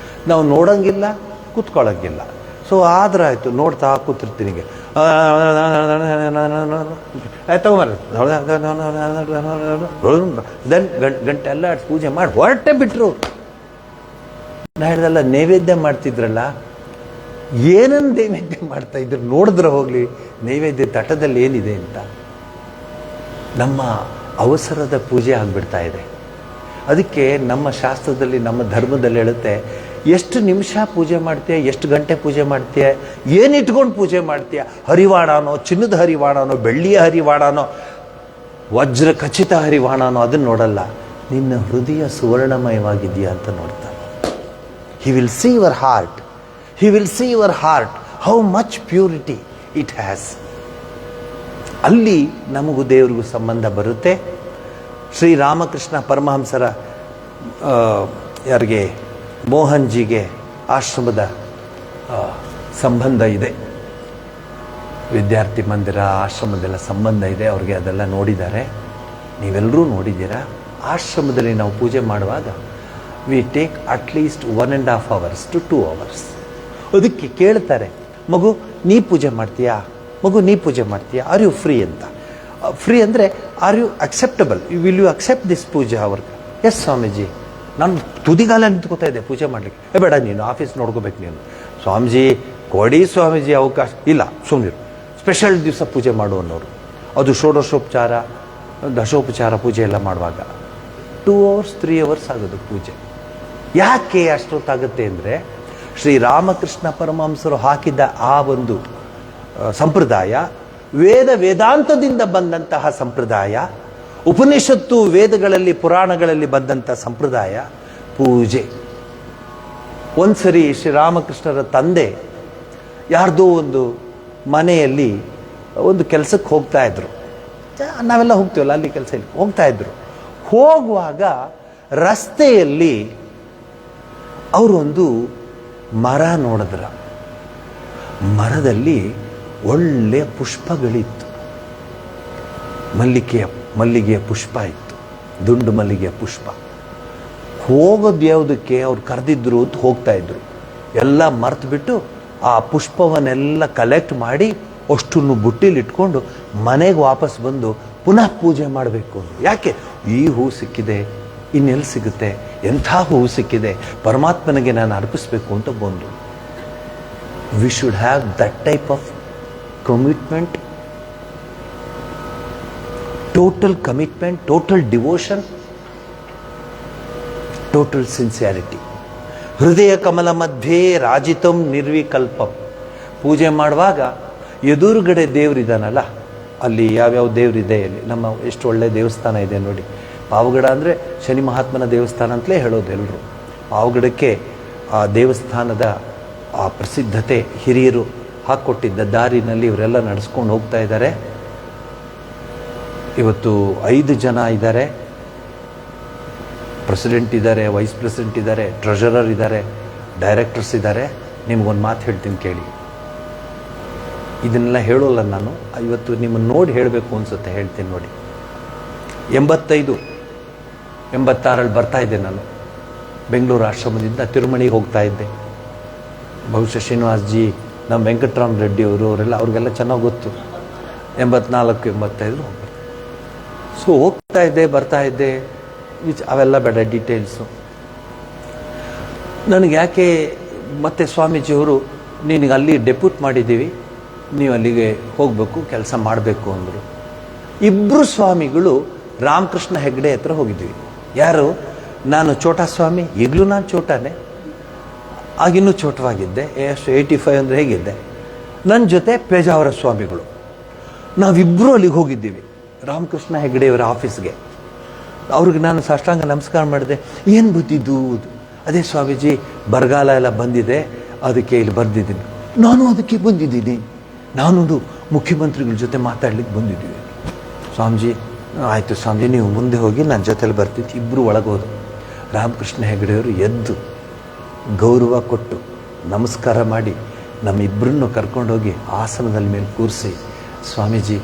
ನಾವು ನೋಡೋಂಗಿಲ್ಲ, ಕೂತ್ಕೊಳ್ಳೋಂಗಿಲ್ಲ. ಸೊ ಆದ್ರೆ ಆಯಿತು, ನೋಡ್ತಾ ಕೂತಿರ್ತೀನಿ. ತಗೊಂಬರ್ರಿ ದೆನ್ ಗಂಟೆ ಎಲ್ಲ ಪೂಜೆ ಮಾಡಿ ಹೊರಟೆ ಬಿಟ್ಟರು. ನಾ ಹೇಳ್ದಲ್ಲ, ನೈವೇದ್ಯ ಮಾಡ್ತಿದ್ರಲ್ಲ, ಏನನ್ನು ನೈವೇದ್ಯ ಮಾಡ್ತಾ ಇದ್ರು ನೋಡಿದ್ರೆ ಹೋಗಲಿ, ನೈವೇದ್ಯ ತಟದಲ್ಲಿ ಏನಿದೆ ಅಂತ. ನಮ್ಮ ಅವಸರದ ಪೂಜೆ ಆಗಿಬಿಡ್ತಾ ಇದೆ. ಅದಕ್ಕೆ ನಮ್ಮ ಶಾಸ್ತ್ರದಲ್ಲಿ, ನಮ್ಮ ಧರ್ಮದಲ್ಲಿ ಹೇಳುತ್ತೆ, ಎಷ್ಟು ನಿಮಿಷ ಪೂಜೆ ಮಾಡ್ತೀಯ, ಎಷ್ಟು ಗಂಟೆ ಪೂಜೆ ಮಾಡ್ತೀಯ, ಏನು ಇಟ್ಕೊಂಡು ಪೂಜೆ ಮಾಡ್ತೀಯ, ಹರಿವಾಣನೋ, ಚಿನ್ನದ ಹರಿವಾಣನೋ, ಬೆಳ್ಳಿಯ ಹರಿವಾಣನೋ, ವಜ್ರ ಖಚಿತ ಹರಿವಾಣನೋ, ಅದನ್ನು ನೋಡಲ್ಲ. ನಿನ್ನ ಹೃದಯ ಸುವರ್ಣಮಯವಾಗಿದೆಯಾ ಅಂತ ನೋಡ್ತಾನೆ. He will see your heart. He will see your heart, how much purity it has. ಅಲ್ಲಿ ನಮಗೂ ದೇವರಿಗೂ ಸಂಬಂಧ ಬರುತ್ತೆ. ಶ್ರೀರಾಮಕೃಷ್ಣ ಪರಮಹಂಸರ ಯಾರಿಗೆ, ಮೋಹನ್ಜಿಗೆ ಆಶ್ರಮದ ಸಂಬಂಧ ಇದೆ. ವಿದ್ಯಾರ್ಥಿ ಮಂದಿರ, ಆಶ್ರಮದೆಲ್ಲ ಸಂಬಂಧ ಇದೆ. ಅವ್ರಿಗೆ ಅದೆಲ್ಲ ನೋಡಿದ್ದಾರೆ, ನೀವೆಲ್ಲರೂ ನೋಡಿದ್ದೀರಾ. ಆಶ್ರಮದಲ್ಲಿ ನಾವು ಪೂಜೆ ಮಾಡುವಾಗ we take at least 1.5 hours to 2 hours. ಅದಕ್ಕೆ ಕೇಳ್ತಾರೆ, ಮಗು ನೀ ಪೂಜೆ ಮಾಡ್ತೀಯಾ, ಮಗು ನೀ ಪೂಜೆ ಮಾಡ್ತೀಯಾ, ಆರ್ ಯು ಫ್ರೀ ಅಂತ. ಫ್ರೀ ಅಂದರೆ are you acceptable, will you accept this ಪೂಜೆ ಅವ್ರಿಗೆ? ಎಸ್ ಸ್ವಾಮೀಜಿ, ನಾನು ತುದಿಗಾಲ ನಿಂತ್ಕೋತಾ ಇದ್ದೆ ಪೂಜೆ ಮಾಡಲಿಕ್ಕೆ. ಬೇಡ, ನೀನು ಆಫೀಸ್ ನೋಡ್ಕೋಬೇಕು ನೀನು. ಸ್ವಾಮೀಜಿ ಕೊಡಿ ಸ್ವಾಮೀಜಿ ಅವಕಾಶ. ಇಲ್ಲ ಸುಮ್ಮನಿರು, ಸ್ಪೆಷಲ್ ದಿವಸ ಪೂಜೆ ಮಾಡು ಅನ್ನೋರು. ಅದು ಷೋಡಶೋಪಚಾರ, ದಶೋಪಚಾರ ಪೂಜೆ ಎಲ್ಲ ಮಾಡುವಾಗ 2 hours 3 hours ಆಗೋದು ಪೂಜೆ. ಯಾಕೆ ಅಷ್ಟೊತ್ತಾಗುತ್ತೆ ಅಂದರೆ, ಶ್ರೀರಾಮಕೃಷ್ಣ ಪರಮಹಂಸರು ಹಾಕಿದ್ದ ಆ ಒಂದು ಸಂಪ್ರದಾಯ ವೇದಾಂತದಿಂದ ಬಂದಂತಹ ಸಂಪ್ರದಾಯ, ಉಪನಿಷತ್ತು ವೇದಗಳಲ್ಲಿ ಪುರಾಣಗಳಲ್ಲಿ ಬಂದಂಥ ಸಂಪ್ರದಾಯ ಪೂಜೆ. ಒಂದ್ಸರಿ ಶ್ರೀರಾಮಕೃಷ್ಣರ ತಂದೆ ಯಾರ್ದೋ ಒಂದು ಮನೆಯಲ್ಲಿ ಒಂದು ಕೆಲಸಕ್ಕೆ ಹೋಗ್ತಾ ಇದ್ರು. ನಾವೆಲ್ಲ ಹೋಗ್ತೀವಲ್ಲ, ಅಲ್ಲಿ ಕೆಲಸ ಇಲ್ಲಿ ಹೋಗ್ತಾ ಇದ್ರು. ಹೋಗುವಾಗ ರಸ್ತೆಯಲ್ಲಿ ಅವರೊಂದು ಮರ ನೋಡಿದ್ರ. ಮರದಲ್ಲಿ ಒಳ್ಳೆಯ ಪುಷ್ಪಗಳಿತ್ತು. ಮಲ್ಲಿಗೆಯ ಪುಷ್ಪ ಇತ್ತು, ದುಂಡು ಮಲ್ಲಿಗೆಯ ಪುಷ್ಪ. ಹೋಗೋದು ಯಾವುದಕ್ಕೆ, ಅವ್ರು ಕರೆದಿದ್ರು ಅಂತ ಹೋಗ್ತಾ ಇದ್ರು. ಎಲ್ಲ ಮರ್ತು ಬಿಟ್ಟು ಆ ಪುಷ್ಪವನ್ನೆಲ್ಲ ಕಲೆಕ್ಟ್ ಮಾಡಿ ಅಷ್ಟನ್ನು ಬುಟ್ಟಿಲಿ ಇಟ್ಕೊಂಡು ಮನೆಗೆ ವಾಪಸ್ ಬಂದು ಪುನಃ ಪೂಜೆ ಮಾಡಬೇಕು. ಯಾಕೆ, ಈ ಹೂ ಸಿಕ್ಕಿದೆ, ಇನ್ನೆಲ್ಲಿ ಸಿಗುತ್ತೆ, ಎಂಥ ಹೂವು ಸಿಕ್ಕಿದೆ, ಪರಮಾತ್ಮನಿಗೆ ನಾನು ಅರ್ಪಿಸಬೇಕು ಅಂತ ಬಂದು. We should have that type of commitment, total commitment, total devotion, total sincerity. ಹೃದಯ ಕಮಲ ಮಧ್ಯೆ ರಾಜಿತಂ ನಿರ್ವಿಕಲ್ಪಂ. ಪೂಜೆ ಮಾಡುವಾಗ ಎದುರುಗಡೆ ದೇವರಿದ್ದಾನಲ್ಲ, ಅಲ್ಲಿ ಯಾವ್ಯಾವ ದೇವರಿದೆ, ಅಲ್ಲಿ ನಮ್ಮ ಎಷ್ಟು ಒಳ್ಳೆಯ ದೇವಸ್ಥಾನ ಇದೆ ನೋಡಿ. ಪಾವಗಡ ಅಂದರೆ ಶನಿ ಮಹಾತ್ಮನ ದೇವಸ್ಥಾನ ಅಂತಲೇ ಹೇಳೋದು ಎಲ್ಲರೂ. ಪಾವಗಡಕ್ಕೆ ಆ ದೇವಸ್ಥಾನದ ಆ ಪ್ರಸಿದ್ಧತೆ ಹಿರಿಯರು ಹಾಕ್ಕೊಟ್ಟಿದ್ದ ದಾರಿನಲ್ಲಿ ಇವರೆಲ್ಲ ನಡೆಸ್ಕೊಂಡು ಹೋಗ್ತಾ ಇದ್ದಾರೆ. ಇವತ್ತು 5 ಜನ ಇದ್ದಾರೆ. ಪ್ರೆಸಿಡೆಂಟ್ ಇದ್ದಾರೆ, ವೈಸ್ ಪ್ರೆಸಿಡೆಂಟ್ ಇದ್ದಾರೆ, ಟ್ರೆಷರರ್ ಇದ್ದಾರೆ, ಡೈರೆಕ್ಟರ್ಸ್ ಇದ್ದಾರೆ. ನಿಮಗೊಂದು ಮಾತು ಹೇಳ್ತೀನಿ ಕೇಳಿ. ಇದನ್ನೆಲ್ಲ ಹೇಳೋಲ್ಲ ನಾನು, ಇವತ್ತು ನಿಮ್ಮನ್ನು ನೋಡಿ ಹೇಳಬೇಕು ಅನ್ಸುತ್ತೆ, ಹೇಳ್ತೀನಿ ನೋಡಿ. 85, 86 ಬರ್ತಾ ಇದ್ದೆ ನಾನು. ಬೆಂಗಳೂರು ಆಶ್ರಮದಿಂದ ತಿರುಮಣಿಗೆ ಹೋಗ್ತಾ ಇದ್ದೆ. ಬಹುಶಃ ಶ್ರೀನಿವಾಸ್ ನಮ್ಮ ವೆಂಕಟರಾಮ್ ರೆಡ್ಡಿ ಅವರು ಅವ್ರಿಗೆಲ್ಲ ಚೆನ್ನಾಗಿ ಗೊತ್ತು. 84, 85 ಹೋಗ್ಬೇಕು. ಸೊ ಹೋಗ್ತಾ ಇದ್ದೆ, ಬರ್ತಾ ಇದ್ದೆ, ಅವೆಲ್ಲ ಬೇಡ ಡೀಟೇಲ್ಸು. ನನಗೆ ಯಾಕೆ ಮತ್ತೆ ಸ್ವಾಮೀಜಿಯವರು ನಿನಗೆ ಅಲ್ಲಿ ಡೆಪ್ಯೂಟ್ ಮಾಡಿದ್ದೀವಿ, ನೀವು ಅಲ್ಲಿಗೆ ಹೋಗಬೇಕು, ಕೆಲಸ ಮಾಡಬೇಕು ಅಂದರು. ಇಬ್ಬರು ಸ್ವಾಮಿಗಳು ರಾಮಕೃಷ್ಣ ಹೆಗ್ಡೆ ಹತ್ರ ಹೋಗಿದ್ವಿ. ಯಾರು? ನಾನು ಚೋಟಾ ಸ್ವಾಮಿ, ಈಗಲೂ ನಾನು ಚೋಟಾನೆ, ಆಗಿನ್ನೂ ಚೋಟವಾಗಿದ್ದೆ. ಎಷ್ಟು 85 ಅಂದರೆ ಹೇಗಿದ್ದೆ. ನನ್ನ ಜೊತೆ ಪೇಜಾವರ ಸ್ವಾಮಿಗಳು, ನಾವಿಬ್ಬರು ಅಲ್ಲಿಗೆ ಹೋಗಿದ್ದೀವಿ ರಾಮಕೃಷ್ಣ ಹೆಗ್ಡೆಯವರ ಆಫೀಸ್ಗೆ. ಅವ್ರಿಗೆ ನಾನು ಸಾಷ್ಟಾಂಗ ನಮಸ್ಕಾರ ಮಾಡಿದೆ. ಏನು ಬಂದಿದ್ದು? ಅದೇ ಸ್ವಾಮೀಜಿ, ಬರಗಾಲ ಎಲ್ಲ ಬಂದಿದೆ, ಅದಕ್ಕೆ ಇಲ್ಲಿ ಬರೆದಿದ್ದೀನಿ. ನಾನು ಅದಕ್ಕೆ ಬಂದಿದ್ದೀನಿ, ನಾನೊಂದು ಮುಖ್ಯಮಂತ್ರಿಗಳ ಜೊತೆ ಮಾತಾಡ್ಲಿಕ್ಕೆ ಬಂದಿದ್ದೀವಿ. ಸ್ವಾಮೀಜಿ, ಆಯಿತು ಸ್ವಾಮೀಜಿ, ನೀವು ಮುಂದೆ ಹೋಗಿ, ನನ್ನ ಜೊತೆಲಿ ಬರ್ತಿತ್ತು. ಇಬ್ಬರು ಒಳಗೋದು. ರಾಮಕೃಷ್ಣ ಹೆಗ್ಡೆಯವರು ಎದ್ದು ಗೌರವ ಕೊಟ್ಟು ನಮಸ್ಕಾರ ಮಾಡಿ ನಮ್ಮಿಬ್ಬರನ್ನು ಕರ್ಕೊಂಡೋಗಿ ಆಸನದಲ್ಲಿ ಮೇಲೆ ಕೂರಿಸಿ, ಸ್ವಾಮೀಜಿ,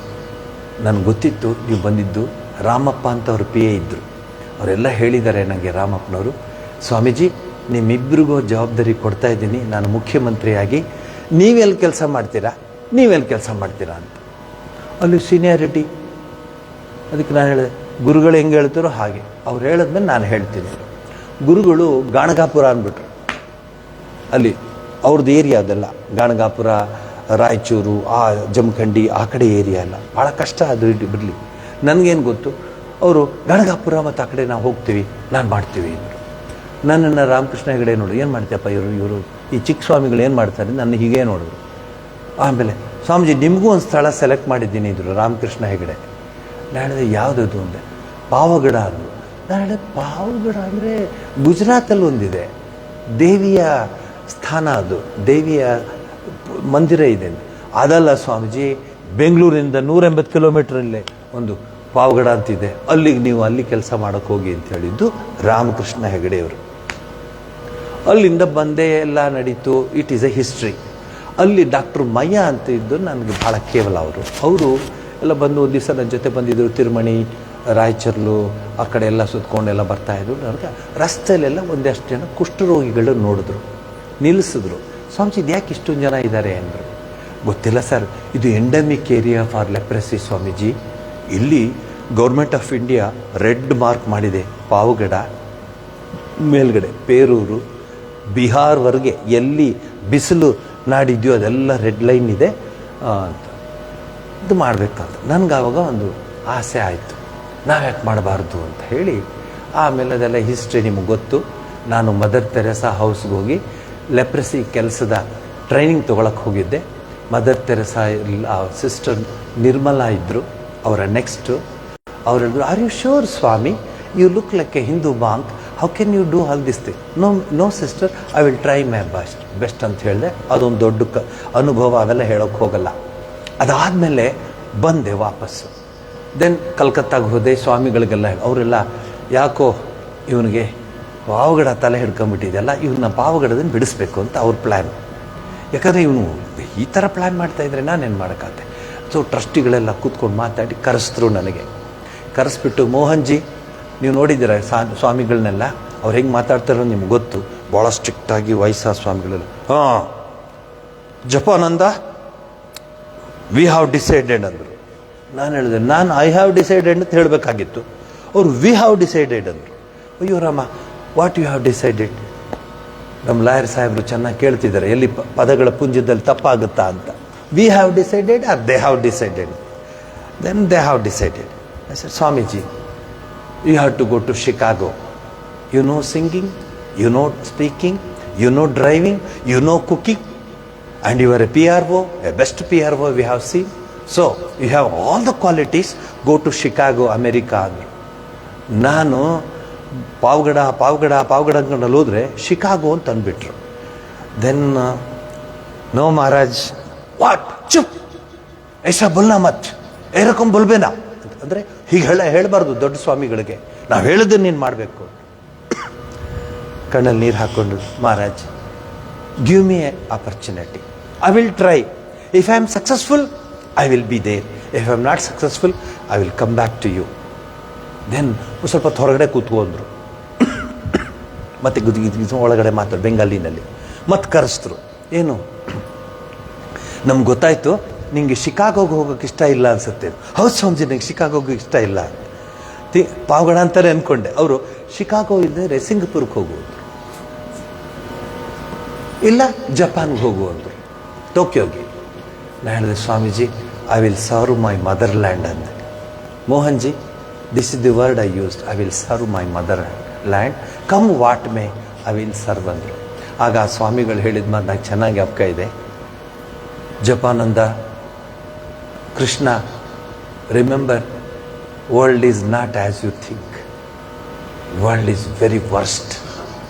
ನನಗೆ ಗೊತ್ತಿತ್ತು ನೀವು ಬಂದಿದ್ದು. ರಾಮಪ್ಪ ಅಂತ ಅವ್ರ ಪಿ ಎ ಇದ್ದರು, ಅವರೆಲ್ಲ ಹೇಳಿದ್ದಾರೆ ನನಗೆ, ರಾಮಪ್ಪನವರು, ಸ್ವಾಮೀಜಿ ನಿಮ್ಮಿಬ್ಬರಿಗೂ ಜವಾಬ್ದಾರಿ ಕೊಡ್ತಾ ಇದ್ದೀನಿ, ನಾನು ಮುಖ್ಯಮಂತ್ರಿಯಾಗಿ, ನೀವೆಲ್ಲಿ ಕೆಲಸ ಮಾಡ್ತೀರಾ ಅಂತ. ಅಲ್ಲಿ ಸೀನಿಯಾರಿಟಿ. ಅದಕ್ಕೆ ನಾನು ಹೇಳಿದೆ, ಗುರುಗಳು ಹೆಂಗೆ ಹೇಳ್ತಾರೋ ಹಾಗೆ. ಅವ್ರು ಹೇಳಿದ್ಮೇಲೆ ನಾನು ಹೇಳ್ತೀನಿ. ಗುರುಗಳು ಗಾಣಗಾಪುರ ಅಂದ್ಬಿಟ್ರು. ಅಲ್ಲಿ ಅವ್ರದ್ದು ಏರಿಯಾ ಅದೆಲ್ಲ, ಗಾಣಗಾಪುರ, ರಾಯಚೂರು, ಆ ಜಮಖಂಡಿ, ಆ ಕಡೆ ಏರಿಯಾ ಎಲ್ಲ ಭಾಳ ಕಷ್ಟ ಅದು ಬಿಡಲಿ. ನನಗೇನು ಗೊತ್ತು. ಅವರು ಗಾಣಗಾಪುರ ಮತ್ತು ಆ ಕಡೆ ನಾವು ಹೋಗ್ತೀವಿ, ನಾನು ಮಾಡ್ತೀವಿ ಅಂದರು. ನನ್ನನ್ನು ರಾಮಕೃಷ್ಣ ಹೆಗಡೆ ನೋಡು, ಏನು ಮಾಡ್ತೀಯಪ್ಪ ಇವರು ಈ ಚಿಕ್ಕ ಸ್ವಾಮಿಗಳು ಏನು ಮಾಡ್ತಾರೆ, ನನ್ನ ಹೀಗೆ ನೋಡಿದ್ರು. ಆಮೇಲೆ, ಸ್ವಾಮೀಜಿ ನಿಮಗೂ ಒಂದು ಸ್ಥಳ ಸೆಲೆಕ್ಟ್ ಮಾಡಿದ್ದೀನಿ ಇದ್ರು ರಾಮಕೃಷ್ಣ ಹೆಗಡೆ. ನಾನು ಹೇಳಿದೆ, ಯಾವುದದು ಅಂದೆ. ಪಾವಗಡ ಅಂದರು. ನಾನು ಹೇಳಿದೆ, ಪಾವಗಡ ಅಂದರೆ ಗುಜರಾತಲ್ಲಿ ಒಂದಿದೆ, ದೇವಿಯ ಸ್ಥಾನ, ಅದು ದೇವಿಯ ಮಂದಿರ ಇದೆ. ಅದಲ್ಲ ಸ್ವಾಮೀಜಿ, ಬೆಂಗಳೂರಿಂದ 180 ಕಿಲೋಮೀಟ್ರಲ್ಲೇ ಒಂದು ಪಾವಗಡ ಅಂತಿದೆ, ಅಲ್ಲಿಗೆ ನೀವು ಅಲ್ಲಿ ಕೆಲಸ ಮಾಡೋಕ್ಕೆ ಹೋಗಿ ಅಂತ ಹೇಳಿದ್ದು ರಾಮಕೃಷ್ಣ ಹೆಗಡೆಯವರು. ಅಲ್ಲಿಂದ ಬಂದೇ ಎಲ್ಲ ನಡೀತು. It is A history. ಅಲ್ಲಿ ಡಾಕ್ಟರ್ ಮಯ್ಯ ಅಂತ ಇದ್ದು ನನಗೆ ಭಾಳ ಕೇವಲ ಅವರು ಎಲ್ಲ ಬಂದು ಒಂದು ದಿವಸ ನನ್ನ ಜೊತೆ ಬಂದಿದ್ದರು. ತಿರುಮಣಿ, ರಾಯಚೂರು ಆ ಕಡೆ ಎಲ್ಲ ಸುತ್ಕೊಂಡೆಲ್ಲ ಬರ್ತಾಯಿದ್ರು. ನನಗೆ ರಸ್ತೆಯಲ್ಲೆಲ್ಲ ಒಂದಷ್ಟು ಜನ ಕುಷ್ಠರೋಗಿಗಳು ನೋಡಿದ್ರು, ನಿಲ್ಲಿಸಿದ್ರು. ಸ್ವಾಮೀಜಿ, ಇದು ಯಾಕೆ ಇಷ್ಟೊಂದು ಜನ ಇದ್ದಾರೆ ಅಂದರು. ಗೊತ್ತಿಲ್ಲ ಸರ್, ಇದು endemic area for leprosy Swamiji. ಇಲ್ಲಿ government of India red mark ಮಾಡಿದೆ. ಪಾವಗಡ ಮೇಲ್ಗಡೆ ಪೇರೂರು, ಬಿಹಾರ್ವರೆಗೆ ಎಲ್ಲಿ ಬಿಸಿಲು ನಾಡಿದೆಯೋ ಅದೆಲ್ಲ ರೆಡ್ ಲೈನ್ ಇದೆ ಅಂತ. ಇದು ಮಾಡಬೇಕಂತ ನನಗೆ ಆವಾಗ ಒಂದು ಆಸೆ ಆಯಿತು, ನಾವ್ಯಾಕೆ ಮಾಡಬಾರ್ದು ಅಂತ ಹೇಳಿ. ಆಮೇಲೆ ಅದೆಲ್ಲ ಹಿಸ್ಟ್ರಿ ನಿಮಗೆ ಗೊತ್ತು. ನಾನು ಮದರ್ ತೆರೆಸಾ ಹೌಸ್ಗೆ ಹೋಗಿ ಲೆಪ್ರಸಿ ಕೆಲಸದ ಟ್ರೈನಿಂಗ್ ತೊಗೊಳಕ್ಕೆ ಹೋಗಿದ್ದೆ. ಮದರ್ ತೆರೆಸಾ ಸಿಸ್ಟರ್ ನಿರ್ಮಲಾ ಇದ್ದರು, ಅವರ ನೆಕ್ಸ್ಟು. ಅವ್ರು ಹೇಳಿದ್ರು, are you sure Swami, you look like a Hindu monk, how can you do all this thing? No sister, I will try my best ಅಂತ ಹೇಳಿದೆ. ಅದೊಂದು ದೊಡ್ಡ ಅನುಭವ, ಅವೆಲ್ಲ ಹೇಳೋಕ್ಕೆ ಹೋಗಲ್ಲ. ಅದಾದಮೇಲೆ ಬಂದೆ ವಾಪಸ್ಸು. ದೆನ್ ಕಲ್ಕತ್ತಾಗೆ ಹೋದೆ. ಸ್ವಾಮಿಗಳಿಗೆಲ್ಲ ಅವರೆಲ್ಲ, ಯಾಕೋ ಇವನಿಗೆ ಪಾವಗಡ ತಲೆ ಹಿಡ್ಕೊಂಡ್ಬಿಟ್ಟಿದೆಯಲ್ಲ, ಇವನ್ನ ಪಾವಗಡದಿಂದ ಬಿಡಿಸ್ಬೇಕು ಅಂತ ಅವ್ರ ಪ್ಲ್ಯಾನ್. ಯಾಕಂದರೆ ಇವನು ಈ ಥರ ಪ್ಲ್ಯಾನ್ ಮಾಡ್ತಾಯಿದ್ರೆ ನಾನೇನು ಮಾಡೋಕ್ಕಾಗತ್ತೆ. ಸೊ ಟ್ರಸ್ಟಿಗಳೆಲ್ಲ ಕೂತ್ಕೊಂಡು ಮಾತಾಡಿ ಕರೆಸಿದ್ರು. ನನಗೆ ಕರೆಸ್ಬಿಟ್ಟು, ಮೋಹನ್ ಜಿ, ನೀವು ನೋಡಿದ್ದೀರ ಸ್ವಾಮಿಗಳನ್ನೆಲ್ಲ, ಅವ್ರು ಹೆಂಗೆ ಮಾತಾಡ್ತಾರೋ ನಿಮ್ಗೆ ಗೊತ್ತು, ಭಾಳ ಸ್ಟ್ರಿಕ್ಟಾಗಿ ವಯಸ್ಸಾದ ಸ್ವಾಮಿಗಳೆಲ್ಲ. ಹಾಂ, ಜಪಾನಂದ ವಿ ಹ್ಯಾವ್ ಡಿಸೈಡೆಡ್ ಅಂದರು. ನಾನು ಹೇಳಿದೆ, ನಾನು ಐ ಹ್ಯಾವ್ ಡಿಸೈಡೆಡ್ ಅಂತ ಹೇಳಬೇಕಾಗಿತ್ತು. ಅವರು ವಿ ಹ್ಯಾವ್ ಡಿಸೈಡೆಡ್ ಅಂದರು. ಅಯ್ಯೋ Rama, what you have decided? ನಮ್ಮ ಲಾಯರ್ ಸಾಹೇಬರು ಚೆನ್ನಾಗಿ ಕೇಳ್ತಿದ್ದಾರೆ, ಎಲ್ಲಿ ಪದಗಳ ಪುಂಜದಲ್ಲಿ ತಪ್ಪಾಗುತ್ತಾ ಅಂತ. We have decided are they have decided? Then they have decided. I said, Swamiji, you have to go to Chicago. You know singing, you know speaking, you know driving, you know cooking, and you are a PRO, a best PRO we have seen. So, you have all the qualities, go to Chicago, America. ನಾನು ಪಾವಗಡ ಅಂದ್ಕೊಂಡಲ್ಲಿ ಹೋದರೆ Chicago ಅಂತ ಅಂದ್ಬಿಟ್ರು. Then no Maharaj, what ಚುಪ್ ಐಸಾ ಬೋಲ್ನಾ ಮತ್, ಏರಕಂ ಬೋಲ್ಬೇನಾ ಅಂದರೆ ಹೀಗೆ ಹೇಳಬಾರ್ದು ದೊಡ್ಡ ಸ್ವಾಮಿಗಳಿಗೆ, ನಾವು ಹೇಳಿದ್ದನ್ನು ನೀನು ಮಾಡಬೇಕು. ಕಣ್ಣಲ್ಲಿ ನೀರು ಹಾಕ್ಕೊಂಡು, Maharaj, give me a opportunity, I will try. If I am successful, I will be there. If I am not successful, I will come back to you. Then ಸ್ವಲ್ಪ ಹೊರಗಡೆ ಕೂತ್ಕೊಂಡ್ರು. ಮತ್ತೆ ಗುದ್ಗಿದ್ ಒಳಗಡೆ ಮಾತಾಡು ಬೆಂಗಾಲಿನಲ್ಲಿ. ಮತ್ತೆ ಕರೆಸಿದ್ರು. ಏನು ನಮ್ಗೆ ಗೊತ್ತಾಯ್ತು ನಿಂಗೆ ಶಿಕಾಗೋಗೆ ಹೋಗೋಕೆ ಇಷ್ಟ ಇಲ್ಲ ಅನ್ಸುತ್ತೆ. ಹೌದು ಸ್ವಾಮೀಜಿ, ನಂಗೆ ಶಿಕಾಗೋಗೆ ಇಷ್ಟ ಇಲ್ಲ. ಪಾವಗಡ ಅಂತಾರೆ ಅಂದ್ಕೊಂಡೆ. ಅವರು ಶಿಕಾಗೋ ಇದ್ದರೆ ಸಿಂಗಪುರ್ಗೆ ಹೋಗುವುದು, ಇಲ್ಲ ಜಪಾನ್ಗೆ ಹೋಗುವಂದರು, ಟೋಕಿಯೋಗೆ. ನಾನು ಹೇಳಿದೆ, Swamiji I will serve my motherland ಅಂದೆ. Mohan ji, this is the word I used, I will serve my motherland, come what may I will serve ಅಂದರು. ಆಗ ಆ ಸ್ವಾಮಿಗಳು ಹೇಳಿದ ಮಾತು ನಂಗೆ ಚೆನ್ನಾಗಿ ಜ್ಞಾಪಕ ಇದೆ. Japananda, Krishna, remember, world is not as you think, world is very worst.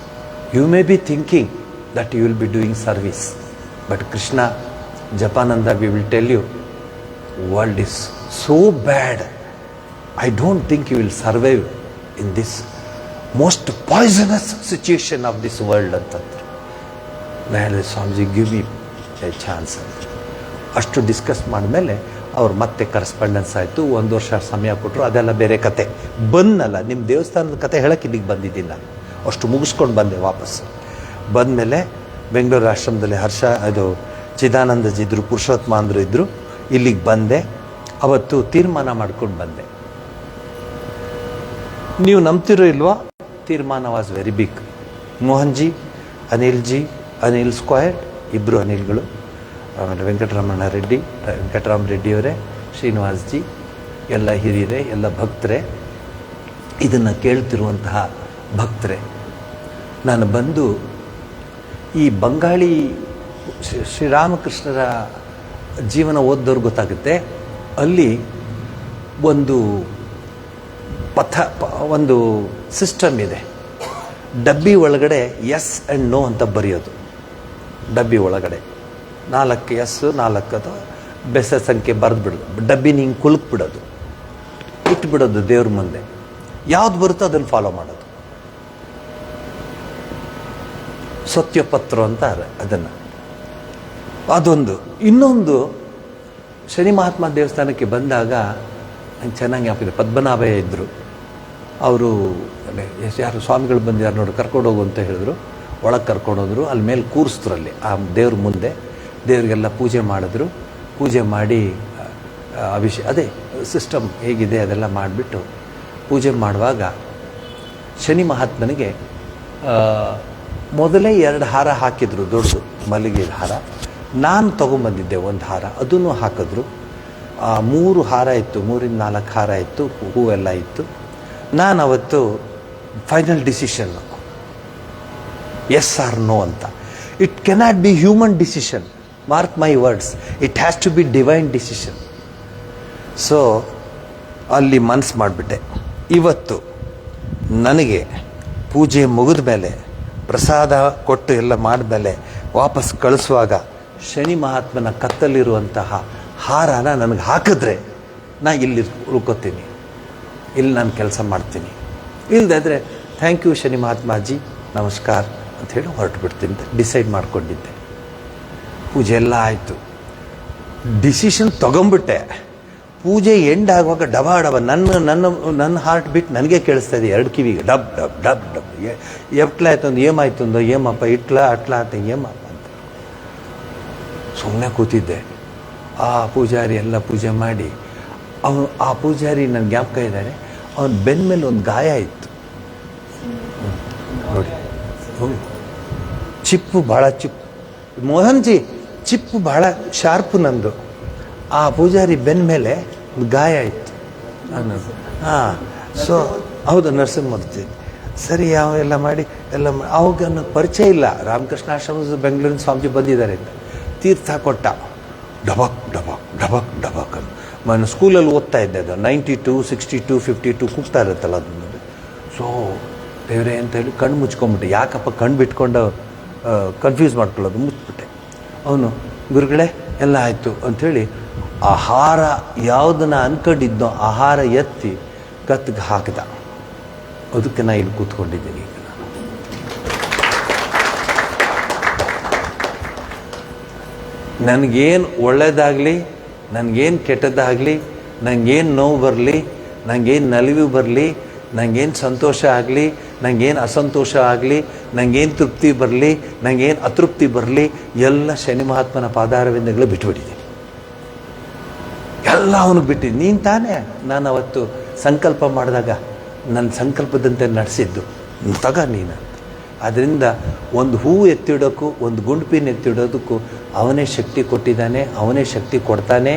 You may be thinking that you will be doing service, but Krishna, Japananda, we will tell you, world is so bad, I don't think you will survive in this most poisonous situation of this world ಅಂತಂದ್ರು. ನಾನು ಹೇಳಿದೆ, Swamiji give me A chance ಅಂತ. ಅಷ್ಟು discuss ಮಾಡಿದ್ಮೇಲೆ ಅವ್ರು ಮತ್ತೆ correspondence ಆಯಿತು. 1 ವರ್ಷ ಸಮಯ ಕೊಟ್ಟರು. ಅದೆಲ್ಲ ಬೇರೆ ಕತೆ. ಬಂದಲ್ಲ, ನಿಮ್ಮ ದೇವಸ್ಥಾನದ ಕತೆ ಹೇಳಕ್ಕೆ ಇಲ್ಲಿಗೆ ಬಂದಿದ್ದೀನಿ ನಾನು. ಅಷ್ಟು ಮುಗಿಸ್ಕೊಂಡು ಬಂದೆ ವಾಪಸ್ಸು. ಬಂದಮೇಲೆ ಬೆಂಗಳೂರು ಆಶ್ರಮದಲ್ಲಿ ಅದು ಚಿದಾನಂದಜಿ ಇದ್ದರು, ಪುರುಷೋತ್ತಮ ಅಂದರು ಇದ್ದರು. ಇಲ್ಲಿಗೆ ಬಂದೆ. ಅವತ್ತು ತೀರ್ಮಾನ ಮಾಡ್ಕೊಂಡು ಬಂದೆ. ನೀವು ನಂಬ್ತಿರೋ ಇಲ್ವಾ, ತೀರ್ಮಾನ was very big. Mohan ji, Anil ji, Anil squire, ಇಬ್ಬರು ಅನಿಲ್ಗಳು, ಆಮೇಲೆ ವೆಂಕಟರಾಮ ರೆಡ್ಡಿಯವರೇ, ಶ್ರೀನಿವಾಸ್ ಜಿ, ಎಲ್ಲ ಹಿರಿಯರೇ, ಎಲ್ಲ ಭಕ್ತರೇ, ಇದನ್ನು ಕೇಳ್ತಿರುವಂತಹ ಭಕ್ತರೇ. ನಾನು ಬಂದು ಈ ಬಂಗಾಳಿ ಶ್ರೀರಾಮಕೃಷ್ಣರ ಜೀವನ ಓದ್ದವ್ರಿಗೆ ಗೊತ್ತಾಗುತ್ತೆ. ಅಲ್ಲಿ ಒಂದು ಒಂದು ಸಿಸ್ಟಮ್ ಇದೆ. ಡಬ್ಬಿ ಒಳಗಡೆ ಎಸ್ ಆ್ಯಂಡ್ ನೋ ಅಂತ ಬರೆಯೋದು. ಡಬ್ಬಿ ಒಳಗಡೆ 4 ಎಸ್ 4 ಅಥವಾ ಬೆಸ ಸಂಖ್ಯೆ ಬರೆದು ಬಿಡೋದು. ಡಬ್ಬಿನ ಹಿಂಗೆ ಕುಲುಕ್ಬಿಡೋದು, ಇಟ್ಬಿಡೋದು ದೇವ್ರ ಮುಂದೆ. ಯಾವ್ದು ಬರುತ್ತೋ ಅದನ್ನು ಫಾಲೋ ಮಾಡೋದು. ಸತ್ಯಪತ್ರ ಅಂತ ಅದನ್ನು. ಅದೊಂದು. ಇನ್ನೊಂದು, ಶನಿ ಮಹಾತ್ಮ ದೇವಸ್ಥಾನಕ್ಕೆ ಬಂದಾಗ ನಂಗೆ ಚೆನ್ನಾಗಿ ಹಾಕಿದೆ. ಪದ್ಮನಾಭಯ್ಯ ಇದ್ದರು. ಅವರು ಯಾರು ಸ್ವಾಮಿಗಳು ಬಂದಿದ್ದಾರೆ ನೋಡಿ, ಕರ್ಕೊಂಡೋಗು ಅಂತ ಹೇಳಿದ್ರು. ಒಳಗೆ ಕರ್ಕೊಂಡೋದ್ರು. ಅಲ್ಲಿ ಮೇಲೆ ಕೂರಿಸಿದ್ರು. ಅಲ್ಲಿ ಆ ದೇವ್ರ ಮುಂದೆ ದೇವ್ರಿಗೆಲ್ಲ ಪೂಜೆ ಮಾಡಿದ್ರು. ಪೂಜೆ ಮಾಡಿ ಅದೇ ಸಿಸ್ಟಮ್ ಹೇಗಿದೆ ಅದೆಲ್ಲ ಮಾಡಿಬಿಟ್ಟು ಪೂಜೆ ಮಾಡುವಾಗ ಶನಿ ಮಹಾತ್ಮನಿಗೆ ಮೊದಲೇ 2 ಹಾರ ಹಾಕಿದ್ರು, ದೊಡ್ಡದು ಮಲ್ಲಿಗೆ ಹಾರ. ನಾನು ತೊಗೊಂಬಂದಿದ್ದೆ 1 ಹಾರ, ಅದನ್ನು ಹಾಕಿದ್ರು. 3 ಹಾರ ಇತ್ತು, 3-4 ಹಾರ ಇತ್ತು, ಹೂವೆಲ್ಲ ಇತ್ತು. ನಾನು ಅವತ್ತು ಫೈನಲ್ ಡಿಸಿಷನ್ನು ಎಸ್ ಆರ್ ನೋ ಅಂತ. It cannot be human decision, mark my words, it has to be divine decision. So ಅಲ್ಲಿ ಮನಸ್ಸು ಮಾಡಿಬಿಟ್ಟೆ. ಇವತ್ತು ನನಗೆ ಪೂಜೆ ಮುಗಿದ ಮೇಲೆ, ಪ್ರಸಾದ ಕೊಟ್ಟು ಎಲ್ಲ ಮಾಡಿದ್ಮೇಲೆ ವಾಪಸ್ ಕಳಿಸುವಾಗ ಶನಿ ಮಹಾತ್ಮನ ಕತ್ತಲ್ಲಿರುವಂತಹ ಹಾರನ ನನಗೆ ಹಾಕಿದ್ರೆ ನಾ ಇಲ್ಲಿ ಉಳ್ಕೋತೀನಿ, ಇಲ್ಲಿ ನಾನು ಕೆಲಸ ಮಾಡ್ತೀನಿ. ಇಲ್ಲದಾದರೆ ಥ್ಯಾಂಕ್ ಯು ಶನಿ ಮಹಾತ್ಮಾಜಿ, ನಮಸ್ಕಾರ ಅಂಥೇಳಿ ಹೊರಟು ಬಿಡ್ತೀನಿ ಅಂತ ಡಿಸೈಡ್ ಮಾಡ್ಕೊಂಡಿದ್ದೆ. ಪೂಜೆ ಎಲ್ಲ ಆಯಿತು, ಡಿಸಿಷನ್ ತೊಗೊಂಬಿಟ್ಟೆ. ಪೂಜೆ ಎಂಡ್ ಆಗುವಾಗ ಡಬ ಡಬ ನನ್ನ ಹಾರ್ಟ್ ಬೀಟ್ ನನಗೆ ಕೇಳಿಸ್ತಾ ಇದೆ 2 ಕಿವಿಗೆ. ಡಬ್ ಡಬ್ ಡಬ್ ಡಬ್. ಎಟ್ಲಾಯ್ತು ಒಂದು ಏಮಾಯ್ತು ಅಂದೋ, ಏಮಪ್ಪ ಇಟ್ಲಾ ಅಟ್ಲಾ ಅಂತ ಏಮಪ್ಪ ಅಂತ ಸುಮ್ಮನೆ ಕೂತಿದ್ದೆ. ಆ ಪೂಜಾರಿ ಎಲ್ಲ ಪೂಜೆ ಮಾಡಿ, ಆ ಪೂಜಾರಿ ನನ್ನ ಜ್ಞಾಪಕ ಇದ್ದಾರೆ. ಅವನ ಬೆನ್ನ ಮೇಲೆ ಒಂದು ಗಾಯ ಇತ್ತು ನೋಡಿ, ಚಿಪ್ಪು ಭಾಳ ಮೋಹನ್ ಜಿ ಚಿಪ್ಪು ಭಾಳ ಶಾರ್ಪು ನಂದು. ಆ ಪೂಜಾರಿ ಬೆನ್ನ ಮೇಲೆ ಒಂದು ಗಾಯ ಇತ್ತು. ಸೊ ಹೌದು, ನರಸಿಂಹಮೂರ್ತಿ. ಸರಿ, ಅವೆಲ್ಲ ಮಾಡಿ ಅವಾಗ ನನಗೆ ಪರಿಚಯ ಇಲ್ಲ. ರಾಮಕೃಷ್ಣ ಆಶ್ರಮದ ಬೆಂಗಳೂರಿನ ಸ್ವಾಮೀಜಿ ಬಂದಿದ್ದಾರೆ ಅಂತ ತೀರ್ಥ ಕೊಟ್ಟ. ಡಬಕ್ ಡಬಕ್ ಡಬಕ್ ಡಬಕ್ ಅಂತ. ನಾನು ಸ್ಕೂಲಲ್ಲಿ ಓದ್ತಾ ಇದ್ದೆ. ಅದು 92, 62, 52 ಕೂಗ್ತಾ ಇರುತ್ತಲ್ಲ ಅದನ್ನು. ಸೊ ದೇವರೇ ಅಂತ ಹೇಳಿ ಕಣ್ಣು ಮುಚ್ಕೊಂಡ್ಬಿಟ್ಟೆ. ಯಾಕಪ್ಪ ಕಣ್ಣು ಬಿಟ್ಕೊಂಡು ಕನ್ಫ್ಯೂಸ್ ಮಾಡ್ಕೊಳ್ಳೋದು, ಮುಚ್ಚಿಬಿಟ್ಟೆ. ಅವನು ಗುರುಗಳೇ ಎಲ್ಲ ಆಯಿತು ಅಂಥೇಳಿ ಆಹಾರ ಯಾವುದನ್ನು ಅನ್ಕೊಂಡಿದ್ನೋ ಆಹಾರ ಎತ್ತಿ ಕತ್ತಿಗೆ ಹಾಕಿದ. ಅದಕ್ಕೆ ನಾನು ಇಲ್ಲಿ ಕೂತ್ಕೊಂಡಿದ್ದೀನಿ. ಈಗ ನನಗೇನು ಒಳ್ಳೆಯದಾಗಲಿ, ನನಗೇನು ಕೆಟ್ಟದ್ದಾಗಲಿ, ನನಗೇನು ನೋವು ಬರಲಿ, ನನಗೇನು ನಲಿವು ಬರಲಿ, ನನಗೇನು ಸಂತೋಷ ಆಗಲಿ, ನನಗೇನು ಅಸಂತೋಷ ಆಗಲಿ, ನನಗೇನು ತೃಪ್ತಿ ಬರಲಿ, ನನಗೇನು ಅತೃಪ್ತಿ ಬರಲಿ, ಎಲ್ಲ ಶನಿ ಮಹಾತ್ಮನ ಪಾದಾರವಿಂದಗಳು ಬಿಟ್ಟುಬಿಟ್ಟಿದ್ದೀನಿ. ಎಲ್ಲ ಅವನಿಗೆ ಬಿಟ್ಟಿದ್ದು. ನೀನು ತಾನೇ ನಾನು ಅವತ್ತು ಸಂಕಲ್ಪ ಮಾಡಿದಾಗ ನನ್ನ ಸಂಕಲ್ಪದಂತೆ ನಡೆಸಿದ್ದು, ತಗ ನೀನು. ಆದ್ದರಿಂದ ಒಂದು ಹೂವು ಎತ್ತಿಡೋಕ್ಕೂ ಒಂದು ಗುಂಡ್ಪಿನ ಎತ್ತಿಡೋದಕ್ಕೂ ಅವನೇ ಶಕ್ತಿ ಕೊಟ್ಟಿದ್ದಾನೆ, ಅವನೇ ಶಕ್ತಿ ಕೊಡ್ತಾನೆ,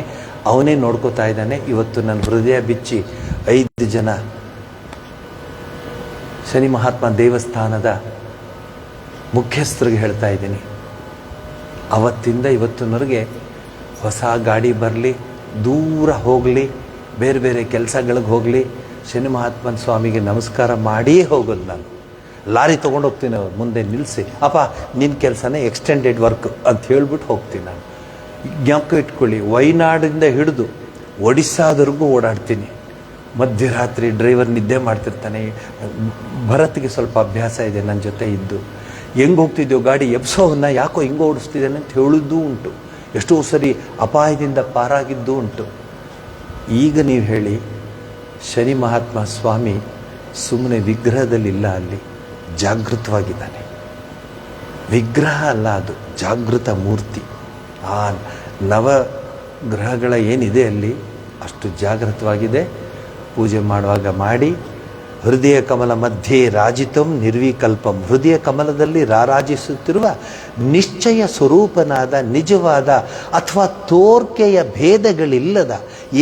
ಅವನೇ ನೋಡ್ಕೋತಾ ಇದ್ದಾನೆ. ಇವತ್ತು ನನ್ನ ಹೃದಯ ಬಿಚ್ಚಿ 5 ಜನ ಶನಿ ಮಹಾತ್ಮ ದೇವಸ್ಥಾನದ ಮುಖ್ಯಸ್ಥರಿಗೆ ಹೇಳ್ತಾ ಇದ್ದೀನಿ, ಅವತ್ತಿಂದ ಇವತ್ತಿನವರೆಗೆ ಹೊಸ ಗಾಡಿ ಬರಲಿ, ದೂರ ಹೋಗಲಿ, ಬೇರೆ ಬೇರೆ ಕೆಲಸಗಳಿಗೆ ಹೋಗಲಿ, ಶನಿ ಮಹಾತ್ಮನ ಸ್ವಾಮಿಗೆ ನಮಸ್ಕಾರ ಮಾಡಿಯೇ ಹೋಗೋದು. ನಾನು ಲಾರಿ ತೊಗೊಂಡು ಹೋಗ್ತೀನಿ, ಅವ್ರು ಮುಂದೆ ನಿಲ್ಲಿಸಿ, ಅಪ್ಪ ನಿನ್ನ ಕೆಲಸನೇ ಎಕ್ಸ್ಟೆಂಡೆಡ್ ವರ್ಕ್ ಅಂತ ಹೇಳ್ಬಿಟ್ಟು ಹೋಗ್ತೀನಿ. ನಾನು ಜ್ಞಾಪಕ ಇಟ್ಕೊಳ್ಳಿ, ವಯನಾಡಿಂದ ಹಿಡಿದು ಒಡಿಸ್ಸಾದವರೆಗೂ ಓಡಾಡ್ತೀನಿ. ಮಧ್ಯರಾತ್ರಿ ಡ್ರೈವರ್ ನಿದ್ದೆ ಮಾಡ್ತಿರ್ತಾನೆ. ಭರತ್ಗೆ ಸ್ವಲ್ಪ ಅಭ್ಯಾಸ ಇದೆ ನನ್ನ ಜೊತೆ ಇದ್ದು. ಹೆಂಗೆ ಹೋಗ್ತಿದ್ದೆವು ಗಾಡಿ ಎಬ್ಸೋವನ್ನ ಯಾಕೋ ಹಿಂಗೆ ಓಡಿಸ್ತಿದ್ದಾನೆ ಅಂತ ಹೇಳೋದು ಉಂಟು. ಎಷ್ಟೋ ಸರಿ ಅಪಾಯದಿಂದ ಪಾರಾಗಿದ್ದು ಉಂಟು. ಈಗ ನೀವು ಹೇಳಿ, ಶನಿ ಮಹಾತ್ಮ ಸ್ವಾಮಿ ಸುಮ್ಮನೆ ವಿಗ್ರಹದಲ್ಲಿಲ್ಲ, ಅಲ್ಲಿ ಜಾಗೃತವಾಗಿದ್ದಾನೆ. ವಿಗ್ರಹ ಅಲ್ಲ, ಅದು ಜಾಗೃತ ಮೂರ್ತಿ. ಆ ನವಗ್ರಹಗಳ ಏನಿದೆ ಅಲ್ಲಿ ಅಷ್ಟು ಜಾಗೃತವಾಗಿದೆ. ಪೂಜೆ ಮಾಡುವಾಗ ಮಾಡಿ. ಹೃದಯ ಕಮಲ ಮಧ್ಯೆ ರಾಜಿತಂ ನಿರ್ವಿಕಲ್ಪಂ. ಹೃದಯ ಕಮಲದಲ್ಲಿ ರಾರಾಜಿಸುತ್ತಿರುವ ನಿಶ್ಚಯ ಸ್ವರೂಪನಾದ, ನಿಜವಾದ ಅಥವಾ ತೋರ್ಕೆಯ ಭೇದಗಳಿಲ್ಲದ,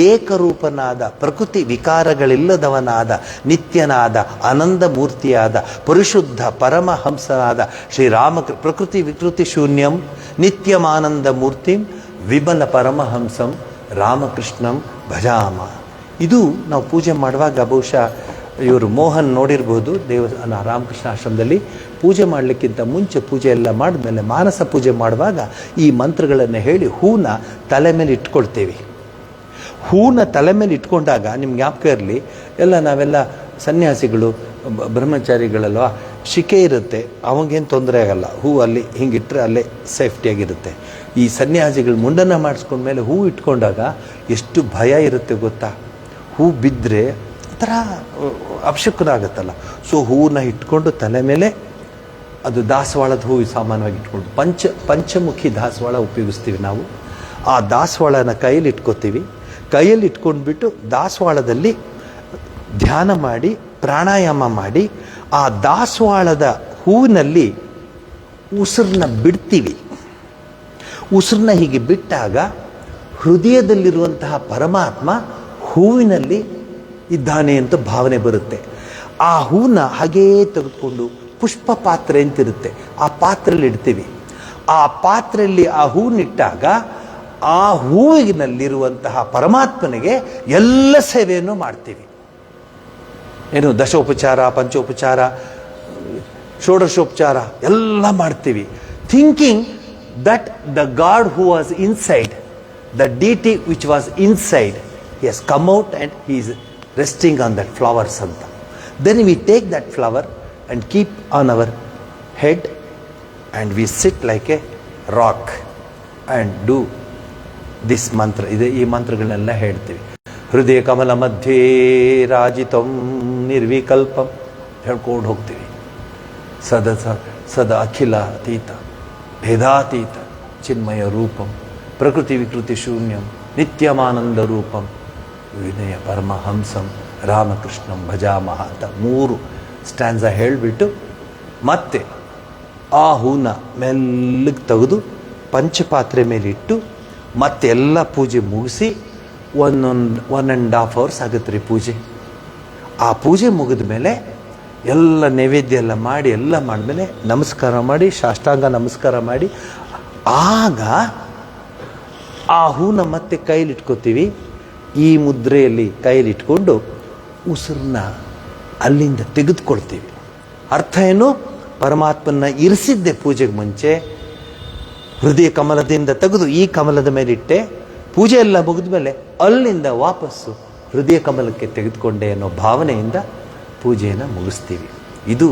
ಏಕರೂಪನಾದ, ಪ್ರಕೃತಿ ವಿಕಾರಗಳಿಲ್ಲದವನಾದ, ನಿತ್ಯನಾದ, ಆನಂದ ಮೂರ್ತಿಯಾದ, ಪರಿಶುದ್ಧ ಪರಮಹಂಸನಾದ ಶ್ರೀರಾಮ ಪ್ರಕೃತಿ ವಿಕೃತಿ ಶೂನ್ಯಂ ನಿತ್ಯಮಾನಂದ ಮೂರ್ತಿಂ ವಿಮಲ ಪರಮಹಂಸಂ ರಾಮಕೃಷ್ಣಂ ಭಜಾಮ. ಇದು ನಾವು ಪೂಜೆ ಮಾಡುವಾಗ ಬಹುಶಃ ಇವರು ಮೋಹನ್ ನೋಡಿರ್ಬೋದು, ರಾಮಕೃಷ್ಣ ಆಶ್ರಮದಲ್ಲಿ ಪೂಜೆ ಮಾಡಲಿಕ್ಕಿಂತ ಮುಂಚೆ ಪೂಜೆ ಎಲ್ಲ ಮಾಡಿದ್ಮೇಲೆ ಮಾನಸ ಪೂಜೆ ಮಾಡುವಾಗ ಈ ಮಂತ್ರಗಳನ್ನು ಹೇಳಿ ಹೂನ ತಲೆ ಮೇಲೆ ಇಟ್ಕೊಳ್ತೇವೆ. ಹೂನ ತಲೆ ಮೇಲೆ ಇಟ್ಕೊಂಡಾಗ ನಿಮ್ಗೆ ಜ್ಞಾಪಕ ಇರಲಿ, ನಾವೆಲ್ಲ ಸನ್ಯಾಸಿಗಳು ಬ್ರಹ್ಮಚಾರಿಗಳಲ್ವ, ಶಿಕೆ ಇರುತ್ತೆ, ಅವಾಗೇನು ತೊಂದರೆ ಆಗಲ್ಲ. ಹೂ ಅಲ್ಲಿ ಹಿಂಗಿಟ್ರೆ ಅಲ್ಲೇ ಸೇಫ್ಟಿಯಾಗಿರುತ್ತೆ. ಈ ಸನ್ಯಾಸಿಗಳು ಮುಂಡನ್ನು ಮಾಡಿಸ್ಕೊಂಡ್ಮೇಲೆ ಹೂ ಇಟ್ಕೊಂಡಾಗ ಎಷ್ಟು ಭಯ ಇರುತ್ತೆ ಗೊತ್ತಾ. ಹೂ ಬಿದ್ದರೆ ಒಂಥರ ಅಪಶಕುನಾಗುತ್ತಲ್ಲ. ಸೊ ಹೂವನ್ನ ಇಟ್ಕೊಂಡು ತಲೆ ಮೇಲೆ, ಅದು ದಾಸವಾಳದ ಹೂವು ಸಾಮಾನ್ಯವಾಗಿ ಇಟ್ಕೊಂಡು ಪಂಚಮುಖಿ ದಾಸವಾಳ ಉಪಯೋಗಿಸ್ತೀವಿ ನಾವು. ಆ ದಾಸವಾಳನ ಕೈಯಲ್ಲಿ ಇಟ್ಕೋತೀವಿ. ಕೈಯಲ್ಲಿ ಇಟ್ಕೊಂಡ್ಬಿಟ್ಟು ದಾಸವಾಳದಲ್ಲಿ ಧ್ಯಾನ ಮಾಡಿ, ಪ್ರಾಣಾಯಾಮ ಮಾಡಿ, ಆ ದಾಸವಾಳದ ಹೂವಿನಲ್ಲಿ ಉಸಿರನ್ನ ಬಿಡ್ತೀವಿ. ಉಸಿರನ್ನ ಹೀಗೆ ಬಿಟ್ಟಾಗ ಹೃದಯದಲ್ಲಿರುವಂತಹ ಪರಮಾತ್ಮ ಹೂವಿನಲ್ಲಿ ಇದ್ದಾನೆ ಅಂತ ಭಾವನೆ ಬರುತ್ತೆ. ಆ ಹೂವನ್ನ ಹಾಗೇ ತೆಗೆದುಕೊಂಡು ಪುಷ್ಪ ಪಾತ್ರೆ ಅಂತಿರುತ್ತೆ, ಆ ಪಾತ್ರೆಯಲ್ಲಿ ಇಡ್ತೀವಿ. ಆ ಪಾತ್ರೆಯಲ್ಲಿ ಆ ಹೂವನ್ನಿಟ್ಟಾಗ ಆ ಹೂವಿನಲ್ಲಿರುವಂತಹ ಪರಮಾತ್ಮನಿಗೆ ಎಲ್ಲ ಸೇವೆಯನ್ನು ಮಾಡ್ತೀವಿ. ಏನು ದಶೋಪಚಾರ, ಪಂಚೋಪಚಾರ, ಷೋಡಶೋಪಚಾರ ಎಲ್ಲ ಮಾಡ್ತೀವಿ. Thinking that the God who was inside, the deity which was inside, he has come out and he is resting on that flowers anta. Then we take that flower and keep on our head and we sit like a rock and do this mantra. ಈ ಮಂತ್ರಗಳನ್ನೆಲ್ಲ ಹೇಳ್ತೀವಿ. ಹೃದಯ ಕಮಲ ಮಧ್ಯೆ ರಾಜಿತಂ ನಿರ್ವಿಕಲ್ಪಂ ಹೇಳ್ಕೊಂಡು ಹೋಗ್ತೀವಿ. ಸದ ಅಖಿಲ ಅತೀತ ಭೇದಾತೀತ ಚಿನ್ಮಯ ರೂಪಂ ಪ್ರಕೃತಿ ವಿಕೃತಿ ಶೂನ್ಯಂ ನಿತ್ಯಮಾನಂದ ರೂಪಂ ವಿನಯ ಪರಮಹಂಸಂ ರಾಮಕೃಷ್ಣಂ ಭಜಾಮಹ ಅಂತ 3 ಸ್ಟ್ಯಾನ್ಸ ಹೇಳಿಬಿಟ್ಟು ಮತ್ತೆ ಆ ಹೂನ ಮೆಲ್ಲಗೆ ತೆಗೆದು ಪಂಚಪಾತ್ರೆ ಮೇಲಿಟ್ಟು ಮತ್ತೆ ಎಲ್ಲ ಪೂಜೆ ಮುಗಿಸಿ 1.5 hours ಆಗುತ್ತೆ ರೀ ಪೂಜೆ. ಆ ಪೂಜೆ ಮುಗಿದ ಮೇಲೆ ಎಲ್ಲ ನೈವೇದ್ಯ ಎಲ್ಲ ಮಾಡಿ ಎಲ್ಲ ಮಾಡಿದ್ಮೇಲೆ ನಮಸ್ಕಾರ ಮಾಡಿ, ಸಾಷ್ಟಾಂಗ ನಮಸ್ಕಾರ ಮಾಡಿ, ಆಗ ಆ ಹೂನ ಮತ್ತೆ ಕೈಲಿ ಇಟ್ಕೋತೀವಿ. ಈ ಮುದ್ರೆಯಲ್ಲಿ ಕೈಲಿ ಇಟ್ಕೊಂಡು ಉಸಿರನ್ನ ಅಲ್ಲಿಂದ ತೆಗೆದುಕೊಳ್ತೀವಿ. ಅರ್ಥ ಏನು? ಪರಮಾತ್ಮನ ಇರಿಸಿದ್ದೆ ಪೂಜೆಗೆ ಮುಂಚೆ, ಹೃದಯ ಕಮಲದಿಂದ ತೆಗೆದು ಈ ಕಮಲದ ಮೇಲೆ ಇಟ್ಟೆ. ಪೂಜೆ ಎಲ್ಲ ಮುಗಿದ ಮೇಲೆ ಅಲ್ಲಿಂದ ವಾಪಸ್ಸು ಹೃದಯ ಕಮಲಕ್ಕೆ ತೆಗೆದುಕೊಂಡೆ ಅನ್ನೋ ಭಾವನೆಯಿಂದ ಪೂಜೆಯನ್ನು ಮುಗಿಸ್ತೀವಿ. ಇದು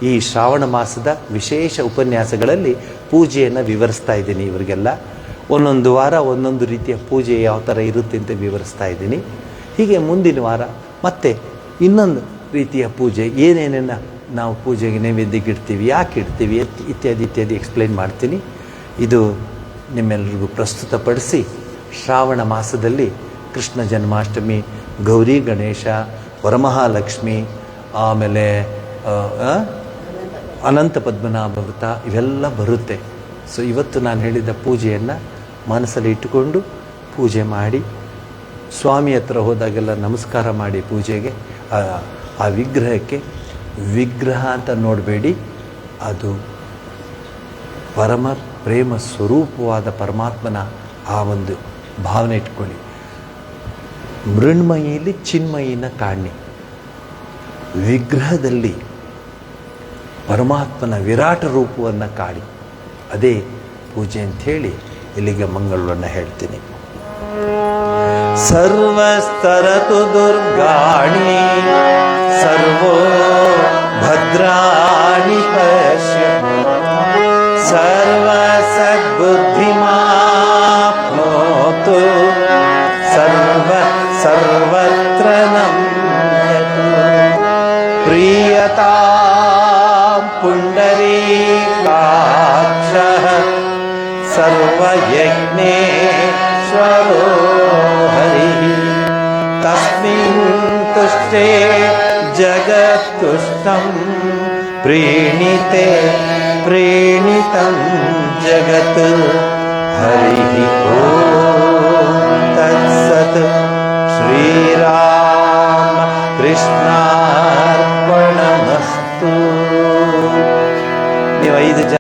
ಈ ಶ್ರಾವಣ ಮಾಸದ ವಿಶೇಷ ಉಪನ್ಯಾಸಗಳಲ್ಲಿ ಪೂಜೆಯನ್ನು ವಿವರಿಸ್ತಾ ಇದ್ದೀನಿ. ಇವರಿಗೆಲ್ಲ ಒಂದೊಂದು ವಾರ ಒಂದೊಂದು ರೀತಿಯ ಪೂಜೆ ಯಾವ ಥರ ಇರುತ್ತೆ ಅಂತ ವಿವರಿಸ್ತಾ ಇದ್ದೀನಿ. ಹೀಗೆ ಮುಂದಿನ ವಾರ ಮತ್ತೆ ಇನ್ನೊಂದು ರೀತಿಯ ಪೂಜೆ ಏನೇನನ್ನು ನಾವು ಪೂಜೆಗೆ ನೈವೇದ್ಯಕ್ಕೆ ಇಡ್ತೀವಿ, ಯಾಕೆ ಇಡ್ತೀವಿ ಇತ್ಯಾದಿ ಇತ್ಯಾದಿ ಎಕ್ಸ್ಪ್ಲೈನ್ ಮಾಡ್ತೀನಿ. ಇದು ನಿಮ್ಮೆಲ್ಲರಿಗೂ ಪ್ರಸ್ತುತಪಡಿಸಿ ಶ್ರಾವಣ ಮಾಸದಲ್ಲಿ ಕೃಷ್ಣ ಜನ್ಮಾಷ್ಟಮಿ, ಗೌರಿ ಗಣೇಶ, ವರಮಹಾಲಕ್ಷ್ಮಿ, ಆಮೇಲೆ ಅನಂತ ಪದ್ಮನಾಭ ವ್ರತ ಇವೆಲ್ಲ ಬರುತ್ತೆ. ಸೊ ಇವತ್ತು ನಾನು ಹೇಳಿದ ಪೂಜೆಯನ್ನು ಮನಸ್ಸಲ್ಲಿ ಇಟ್ಟುಕೊಂಡು ಪೂಜೆ ಮಾಡಿ, ಸ್ವಾಮಿ ಹತ್ರ ಹೋದಾಗೆಲ್ಲ ನಮಸ್ಕಾರ ಮಾಡಿ ಪೂಜೆಗೆ, ಆ ವಿಗ್ರಹಕ್ಕೆ. ವಿಗ್ರಹ ಅಂತ ನೋಡಬೇಡಿ, ಅದು ಪರಮ ಪ್ರೇಮ ಸ್ವರೂಪವಾದ ಪರಮಾತ್ಮನ ಆ ಒಂದು ಭಾವನೆ ಇಟ್ಕೊಳ್ಳಿ. ಮೃಣ್ಮಯಿಯಲ್ಲಿ ಚಿನ್ಮಯಿನ ಕಾಣಿ, ವಿಗ್ರಹದಲ್ಲಿ ಪರಮಾತ್ಮನ ವಿರಾಟ ರೂಪವನ್ನು ಕಾಣಿ. ಅದೇ ಪೂಜೆ ಅಂಥೇಳಿ ಇಲ್ಲಿಗೆ ಮಂಗಳವನ್ನು ಹೇಳ್ತೀನಿ. ಸರ್ವಸ್ತರತು ದುರ್ಗಾಣಿ ಸರ್ವೋ ಭದ್ರಾಣಿ ಪಶ್ಯತು ಸರ್ವ ಸದ್ಬುದ್ಧಿಮಾಪ್ನೋತು ಸರ್ವತ್ರ ನಮ್ಯತು ಪ್ರಿಯತಾಂ ಪುಂಡರೀಕಾಕ್ಷಃ ಸರ್ವಯಜ್ಞೇಶ್ವರೋ ಹರಿಃ ತಸ್ಮಿನ್ ತುಷ್ಟೇ ಜಗತ್ತುಷ್ಟಂ ಪ್ರೀಣಿತೆ ಪ್ರೀಣಿತಂ ಜಗತ್.